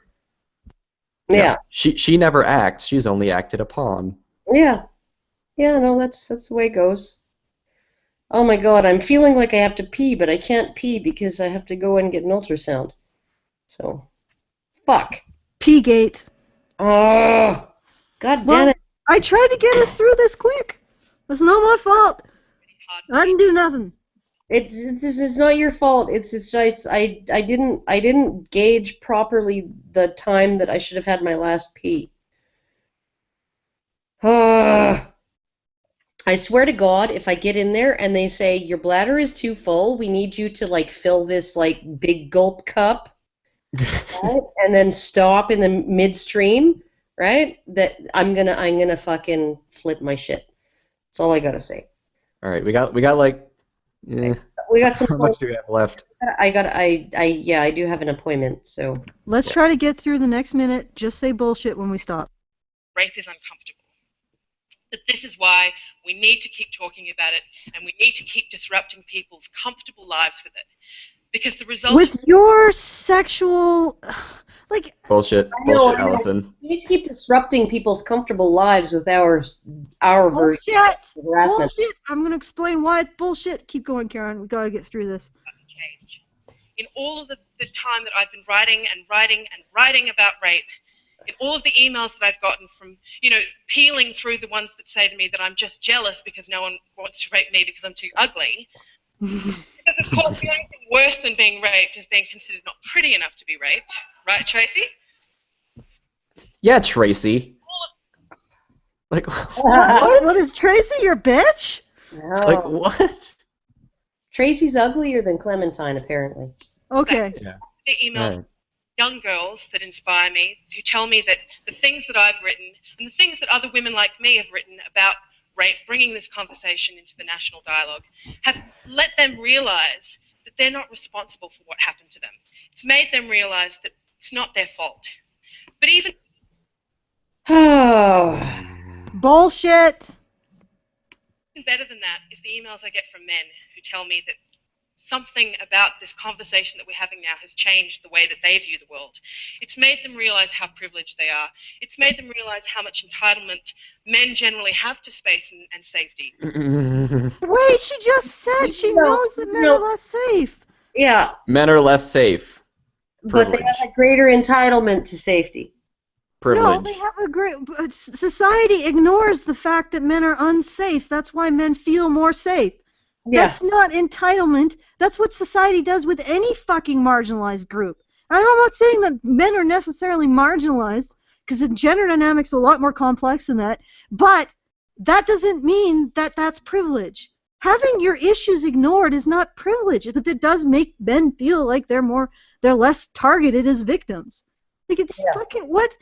S3: Yeah.
S1: She never acts. She's only acted upon.
S3: Yeah. Yeah, no, that's the way it goes. Oh my god, I'm feeling like I have to pee, but I can't pee because I have to go and get an ultrasound. So, fuck.
S2: P-gate.
S3: Oh, god damn
S2: Well,
S3: it.
S2: I tried to get us through this quick. It's not my fault.
S4: Hard.
S2: I didn't do nothing.
S3: It's not your fault. It's just I didn't gauge properly the time that I should have had my last pee. I swear to God, if I get in there and they say your bladder is too full, we need you to like fill this like big gulp cup, right? And then stop in the midstream, right? That I'm gonna fucking flip my shit. That's all I gotta say.
S1: All right, we got like.
S3: We got some.
S1: How much do we have left?
S3: I do have an appointment, so.
S2: Let's try to get through the next minute. Just say bullshit when we stop.
S4: Rape is uncomfortable. But this is why we need to keep talking about it, and we need to keep disrupting people's comfortable lives with it. Because the result...
S2: With your sexual... Like...
S1: Bullshit,
S3: I know.
S1: Alison.
S3: We need to keep disrupting people's comfortable lives with our version of harassment.
S2: Bullshit! I'm going to explain why it's bullshit. Keep going, Karen. We got to get through this.
S4: Change. In all of the time that I've been writing and writing and writing about rape, in all of the emails that I've gotten from, peeling through the ones that say to me that I'm just jealous because no one wants to rape me because I'm too ugly. Because, of course, the only thing worse than being raped is being considered not pretty enough to be raped. Right, Tracy?
S1: Yeah, Tracy. Like,
S2: What is Tracy, your bitch?
S3: No.
S1: like what?
S3: Tracy's uglier than Clementine, apparently.
S2: Okay.
S1: Yeah.
S4: The emails...
S1: Right.
S4: Young girls that inspire me, who tell me that the things that I've written and the things that other women like me have written about rape, bringing this conversation into the national dialogue, have let them realise that they're not responsible for what happened to them. It's made them realise that it's not their fault. But even
S2: Bullshit!
S4: better than that is the emails I get from men who tell me that something about this conversation that we're having now has changed the way that they view the world. It's made them realise how privileged they are. It's made them realise how much entitlement men generally have to space and safety.
S2: Wait, she just said she knows that men are less safe.
S3: Yeah.
S1: Men are less safe.
S3: But they have a greater entitlement to safety.
S1: Privilege.
S2: No, they have a great... Society ignores the fact that men are unsafe. That's why men feel more safe.
S3: Yeah.
S2: That's not entitlement. That's what society does with any fucking marginalized group. I'm not saying that men are necessarily marginalized, because the gender dynamic's a lot more complex than that, but that doesn't mean that that's privilege. Having your issues ignored is not privilege, but it does make men feel like they're less targeted as victims. Like, it's fucking... What?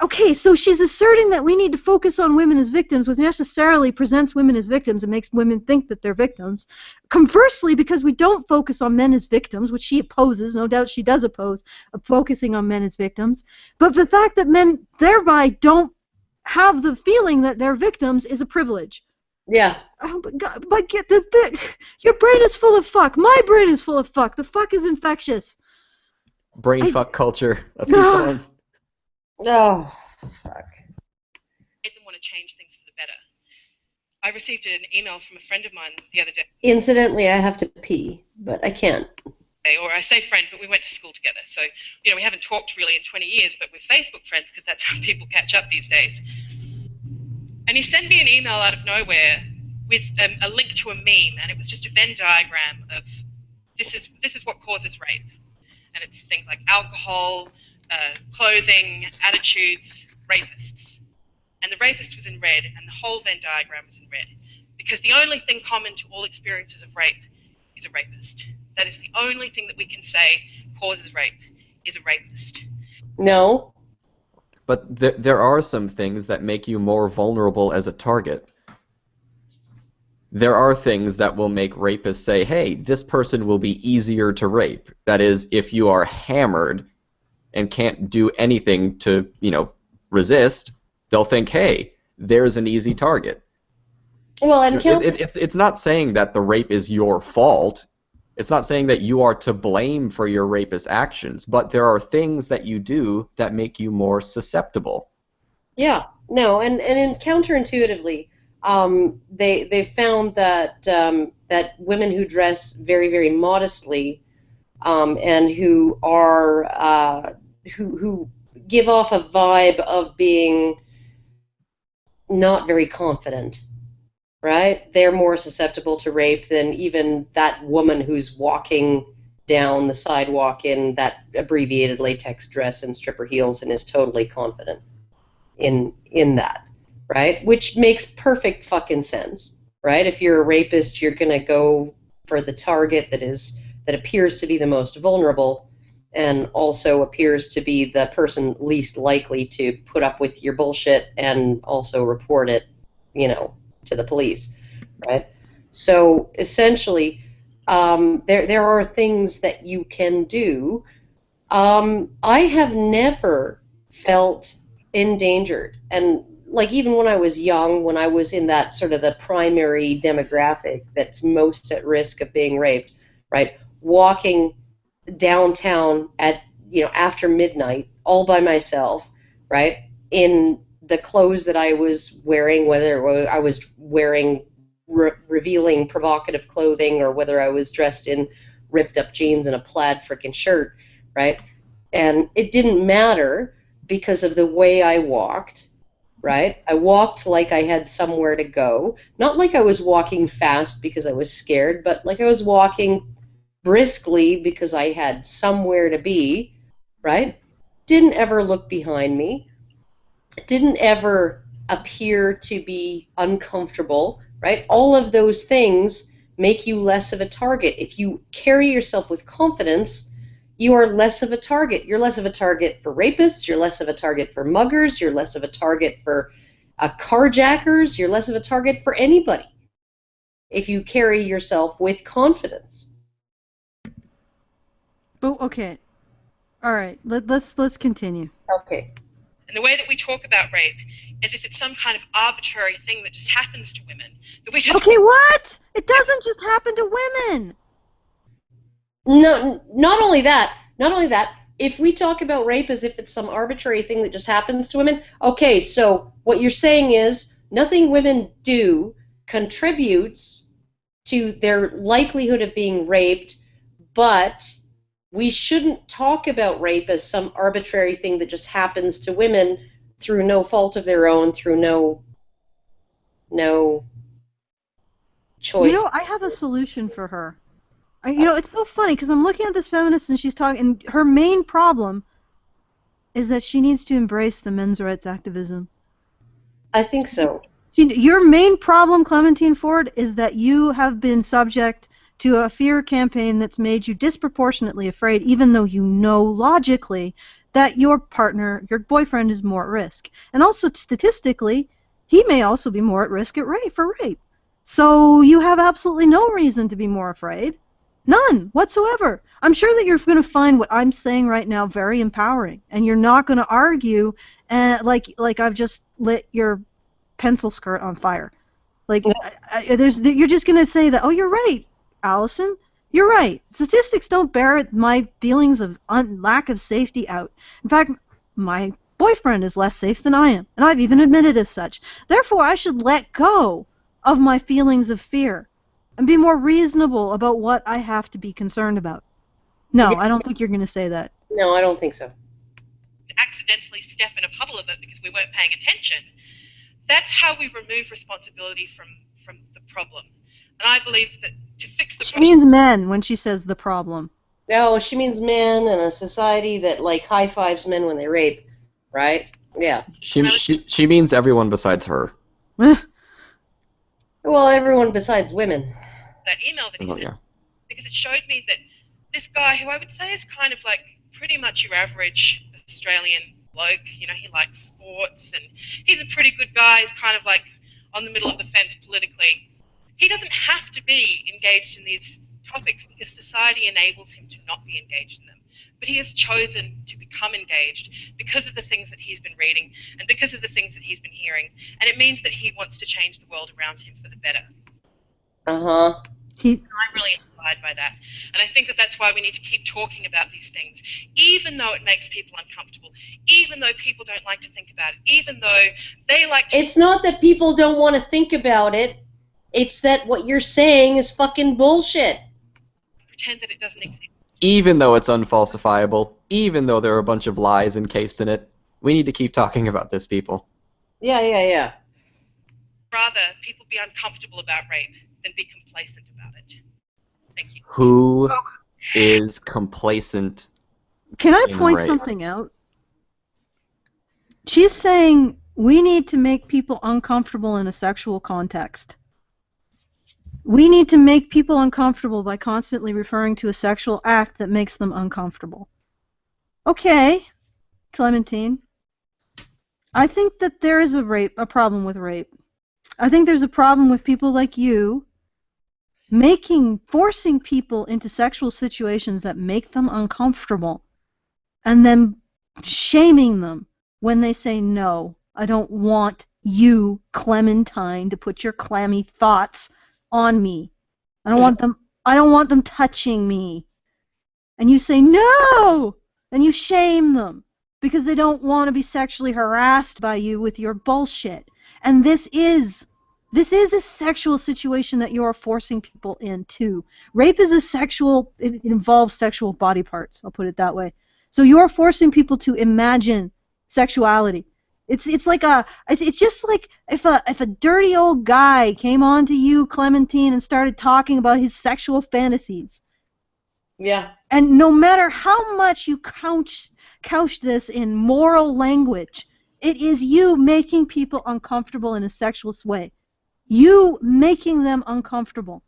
S2: Okay, so she's asserting that we need to focus on women as victims, which necessarily presents women as victims and makes women think that they're victims. Conversely, because we don't focus on men as victims, which she opposes, no doubt she does oppose focusing on men as victims, but the fact that men thereby don't have the feeling that they're victims is a privilege.
S3: Yeah.
S2: Oh, but your brain is full of fuck. My brain is full of fuck. The fuck is infectious.
S1: Brain fuck culture. Let's keep going.
S3: Oh, fuck.
S4: Made them want to change things for the better. I received an email from a friend of mine the other day.
S3: Incidentally, I have to pee, but I can't.
S4: Or I say friend, but we went to school together. So, we haven't talked really in 20 years, but we're Facebook friends because that's how people catch up these days. And he sent me an email out of nowhere with a link to a meme, and it was just a Venn diagram of this is what causes rape. And it's things like alcohol, clothing, attitudes, rapists. And the rapist was in red, and the whole Venn diagram was in red. Because the only thing common to all experiences of rape is a rapist. That is the only thing that we can say causes rape, is a rapist.
S3: No.
S1: But there are some things that make you more vulnerable as a target. There are things that will make rapists say, hey, this person will be easier to rape. That is, if you are hammered and can't do anything to, resist, they'll think, hey, there's an easy target.
S3: Well, and
S1: It's not saying that the rape is your fault. It's not saying that you are to blame for your rapist actions, but there are things that you do that make you more susceptible.
S3: Yeah, no, and counterintuitively, they found that that women who dress very, very modestly, and who are who give off a vibe of being not very confident, right? They're more susceptible to rape than even that woman who's walking down the sidewalk in that abbreviated latex dress and stripper heels and is totally confident in that, right? Which makes perfect fucking sense, right? If you're a rapist, you're going to go for the target that appears to be the most vulnerable and also appears to be the person least likely to put up with your bullshit and also report it, to the police, right? So essentially, there are things that you can do. I have never felt endangered, and like even when I was young, when I was in that sort of the primary demographic that's most at risk of being raped, right? Walking downtown at after midnight all by myself, right? In the clothes that I was wearing, whether I was wearing revealing provocative clothing or whether I was dressed in ripped up jeans and a plaid frickin' shirt, right? And it didn't matter because of the way I walked, right? I walked like I had somewhere to go, not like I was walking fast because I was scared, but like I was walking briskly because I had somewhere to be, right? Didn't ever look behind me, didn't ever appear to be uncomfortable, right? All of those things make you less of a target. If you carry yourself with confidence, you are less of a target. You're less of a target for rapists, you're less of a target for muggers, you're less of a target for carjackers, you're less of a target for anybody if you carry yourself with confidence.
S2: Oh, okay. All right. Let's continue.
S3: Okay.
S4: And the way that we talk about rape as if it's some kind of arbitrary thing that just happens to women. That we just
S2: Okay, what? It doesn't just happen to women.
S3: No, not only that, if we talk about rape as if it's some arbitrary thing that just happens to women, okay, so what you're saying is nothing women do contributes to their likelihood of being raped, but we shouldn't talk about rape as some arbitrary thing that just happens to women through no fault of their own, through no choice.
S2: I have a solution for her. It's so funny because I'm looking at this feminist and she's talking, and her main problem is that she needs to embrace the men's rights activism.
S3: I think so.
S2: Your main problem, Clementine Ford, is that you have been subject to a fear campaign that's made you disproportionately afraid, even though you know logically that your partner, your boyfriend, is more at risk. And also, statistically, he may also be more at risk for rape. So you have absolutely no reason to be more afraid. None whatsoever. I'm sure that you're going to find what I'm saying right now very empowering, and you're not going to argue like I've just lit your pencil skirt on fire. Like you're just going to say that, oh, you're right, Alison. You're right. Statistics don't bear my feelings of lack of safety out. In fact, my boyfriend is less safe than I am, and I've even admitted as such. Therefore, I should let go of my feelings of fear and be more reasonable about what I have to be concerned about. No, I don't think you're going to say that.
S3: No, I don't think so.
S4: Accidentally step in a puddle of it because we weren't paying attention. That's how we remove responsibility from the problem. And I believe that to fix the problem...
S2: She means men when she says the problem.
S3: No, she means men and a society that high fives men when they rape, right? Yeah.
S1: She means everyone besides her.
S3: Well, everyone besides women.
S4: That email that he sent, because it showed me that this guy, who I would say is kind of like pretty much your average Australian bloke, he likes sports and he's a pretty good guy. He's kind of like on the middle of the fence politically. He doesn't have to be engaged in these topics because society enables him to not be engaged in them. But he has chosen to become engaged because of the things that he's been reading and because of the things that he's been hearing. And it means that he wants to change the world around him for the better.
S3: Uh-huh.
S4: I'm really inspired by that. And I think that that's why we need to keep talking about these things, even though it makes people uncomfortable, even though people don't like to think about it, even though they like to...
S3: It's not that people don't want to think about it. It's that what you're saying is fucking bullshit.
S4: Pretend that it doesn't exist.
S1: Even though it's unfalsifiable, even though there are a bunch of lies encased in it, we need to keep talking about this, people.
S3: Yeah.
S4: Rather, people be uncomfortable about rape than be complacent about it. Thank you.
S1: Who is complacent?
S2: Can I
S1: in
S2: point
S1: rape?
S2: something out? She's saying we need to make people uncomfortable in a sexual context. We need to make people uncomfortable by constantly referring to a sexual act that makes them uncomfortable. Okay, Clementine. I think that there is a problem with rape. I think there's a problem with people like you forcing people into sexual situations that make them uncomfortable and then shaming them when they say, no, I don't want you, Clementine, to put your clammy thoughts on me. I don't want them touching me. And you say, no! And you shame them because they don't want to be sexually harassed by you with your bullshit. And this is a sexual situation that you are forcing people into. Rape is it involves sexual body parts, I'll put it that way. So you are forcing people to imagine sexuality. It's just like if a dirty old guy came on to you, Clementine, and started talking about his sexual fantasies.
S3: Yeah.
S2: And no matter how much you couch this in moral language, it is you making people uncomfortable in a sexual way. You making them uncomfortable.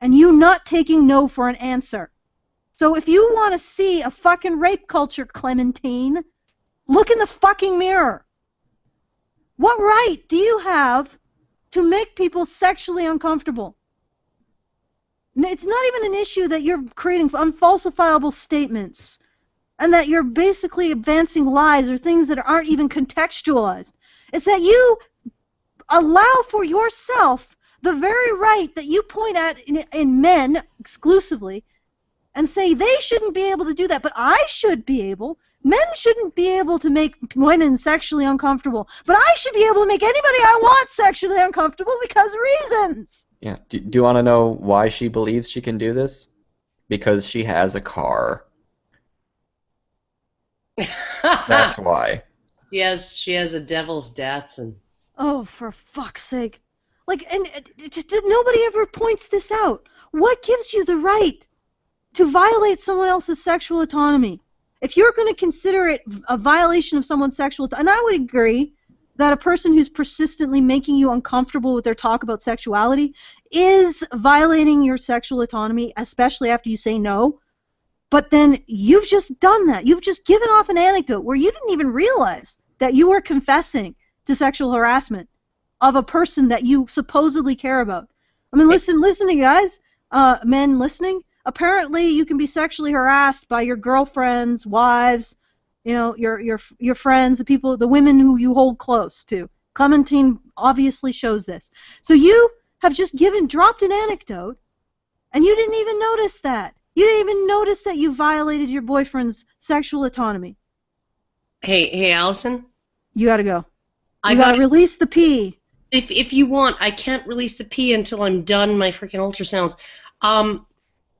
S2: And you not taking no for an answer. So if you want to see a fucking rape culture, Clementine, look in the fucking mirror. What right do you have to make people sexually uncomfortable? It's not even an issue that you're creating unfalsifiable statements and that you're basically advancing lies or things that aren't even contextualized. It's that you allow for yourself the very right that you point at in men exclusively and say they shouldn't be able to do that, but I should be able. Men shouldn't be able to make women sexually uncomfortable, but I should be able to make anybody I want sexually uncomfortable because of reasons.
S1: Yeah. Do you want to know why she believes she can do this? Because she has a car. That's why.
S3: Yes, she has a devil's Datsun.
S2: Oh, for fuck's sake. And nobody ever points this out. What gives you the right to violate someone else's sexual autonomy? If you're going to consider it a violation of someone's sexual autonomy, and I would agree that a person who's persistently making you uncomfortable with their talk about sexuality is violating your sexual autonomy, especially after you say no. But then you've just done that. You've just given off an anecdote where you didn't even realize that you were confessing to sexual harassment of a person that you supposedly care about. I mean, listen, you guys, men listening. Apparently, you can be sexually harassed by your girlfriends, wives, your friends, the people, the women who you hold close to. Clementine obviously shows this. So you have just dropped an anecdote, and you didn't even notice that. You didn't even notice that you violated your boyfriend's sexual autonomy.
S3: Hey, Alison.
S2: You gotta go. You gotta release the pee.
S3: If you want, I can't release the pee until I'm done my freaking ultrasounds.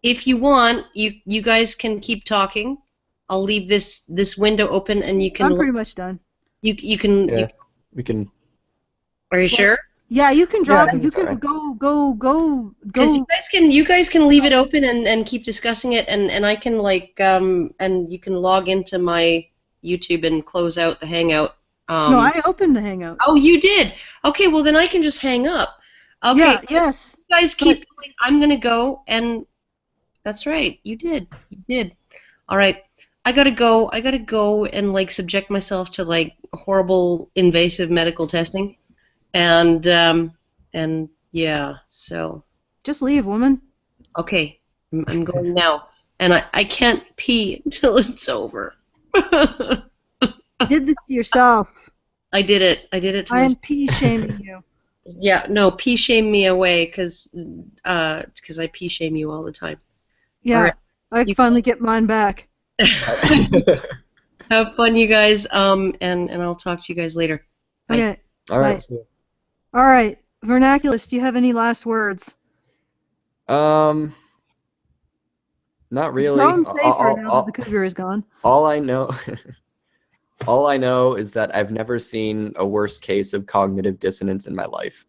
S3: If you want, you guys can keep talking. I'll leave this window open, and you can.
S2: I'm pretty much done.
S3: You can.
S1: Yeah, we can.
S3: Are you sure?
S2: Yeah, you can drop.
S1: Yeah,
S2: you can
S1: right.
S2: go.
S3: You guys can leave it open and keep discussing it, and I can and you can log into my YouTube and close out the Hangout.
S2: No, I opened the Hangout.
S3: Oh, you did. Okay, well then I can just hang up. Okay.
S2: Yeah. Yes.
S3: You guys keep going. I'm gonna go, and that's right. You did. All right. I gotta go and subject myself to horrible invasive medical testing. And yeah, so.
S2: Just leave, woman.
S3: Okay, I'm going now, and I can't pee until it's over.
S2: You did this to yourself.
S3: I did it. To
S2: I am
S3: myself.
S2: pee shaming you.
S3: Yeah, no, pee shame me away because I pee shame you all the time.
S2: Yeah,
S3: All right.
S2: I finally get mine back.
S3: Have fun, you guys. And I'll talk to you guys later. Bye.
S2: Okay.
S1: All right.
S2: Bye.
S1: See you.
S2: All right. Vernaculis, do you have any last words?
S1: Not really.
S2: Growing safer now that the cougar is gone.
S1: All I know, all I know is that I've never seen a worse case of cognitive dissonance in my life.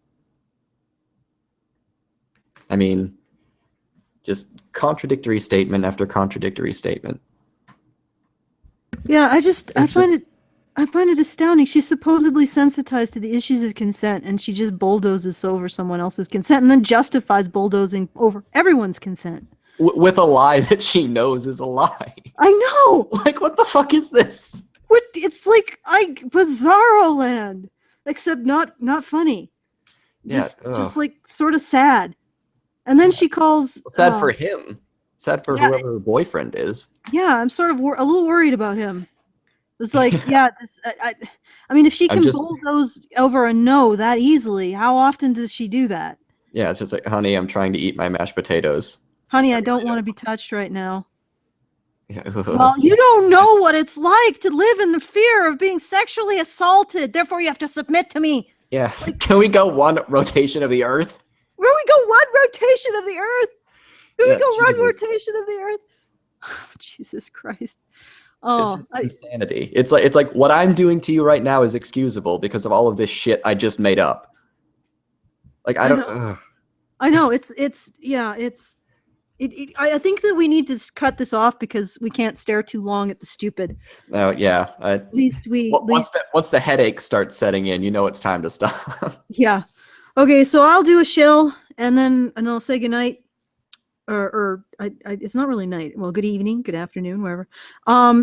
S1: I mean, just contradictory statement after contradictory statement.
S2: Yeah, I find it astounding. She's supposedly sensitized to the issues of consent, and she just bulldozes over someone else's consent, and then justifies bulldozing over everyone's consent.
S1: With a lie that she knows is a lie.
S2: I know.
S1: Like, what the fuck is this?
S2: It's like Bizarro Land, except not funny. Just like sort of sad. And then she calls.
S1: Sad for him. Sad for whoever her boyfriend is.
S2: Yeah, I'm sort of a little worried about him. It's like, yeah, I mean, if she can bulldoze over a no that easily, how often does she do that?
S1: Yeah, it's just like, honey, I'm trying to eat my mashed potatoes.
S2: Honey, I don't want to be touched right now.
S1: Yeah.
S2: Well, you don't know what it's like to live in the fear of being sexually assaulted. Therefore, you have to submit to me.
S1: Yeah. Can we go one rotation of the Earth?
S2: Will we go one rotation of the Earth? Can we go one rotation of the Earth? Oh, Jesus Christ. Oh,
S1: it's just insanity. It's like what I'm doing to you right now is excusable because of all of this shit I just made up. Like I don't.
S2: I know I think that we need to cut this off because we can't stare too long at the stupid.
S1: Oh yeah.
S2: At least
S1: once the headache starts setting in, you know it's time to stop.
S2: Yeah. Okay, so I'll do a shill and I'll say goodnight. It's not really night. Well, good evening, good afternoon, wherever.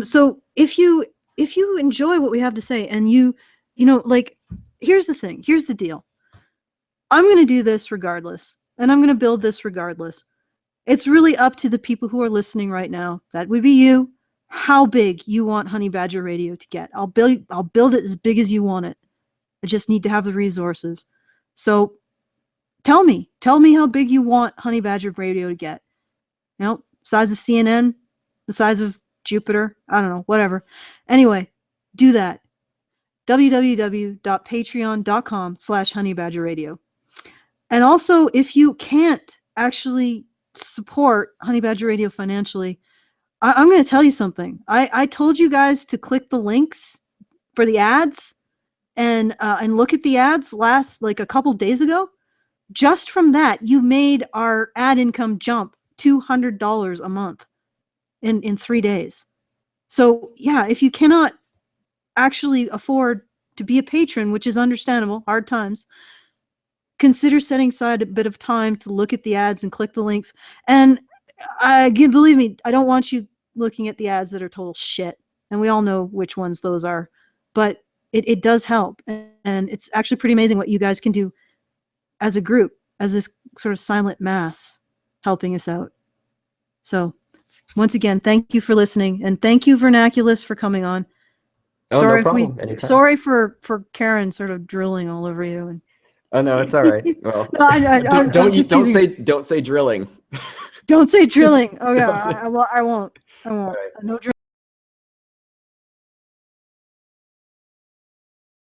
S2: So if you enjoy what we have to say and you know, like, here's the thing. Here's the deal. I'm going to do this regardless, and I'm going to build this regardless. It's really up to the people who are listening right now. That would be you. How big you want Honey Badger Radio to get. I'll build it as big as you want it. I just need to have the resources. So tell me how big you want Honey Badger Radio to get. You know, size of CNN, the size of Jupiter, I don't know, whatever. Anyway, do that. www.patreon.com/honeybadgerradio. And also, if you can't actually support Honey Badger Radio financially, I'm going to tell you something. I told you guys to click the links for the ads and look at the ads like a couple days ago. Just from that, you made our ad income jump $200 a month in 3 days. So yeah, if you cannot actually afford to be a patron, which is understandable, hard times, consider setting aside a bit of time to look at the ads and click the links. And believe me, I don't want you looking at the ads that are total shit. And we all know which ones those are. But it does help. And it's actually pretty amazing what you guys can do as a group, as this sort of silent mass helping us out. So once again, thank you for listening. And thank you, Vernaculis, for coming on.
S1: Oh, no problem.
S2: Sorry for Karen sort of drooling all over you. And
S1: oh no, it's all right. Well,
S2: no,
S1: don't say drilling.
S2: Don't say drilling. Oh yeah, I won't.
S1: Right.
S2: No drilling.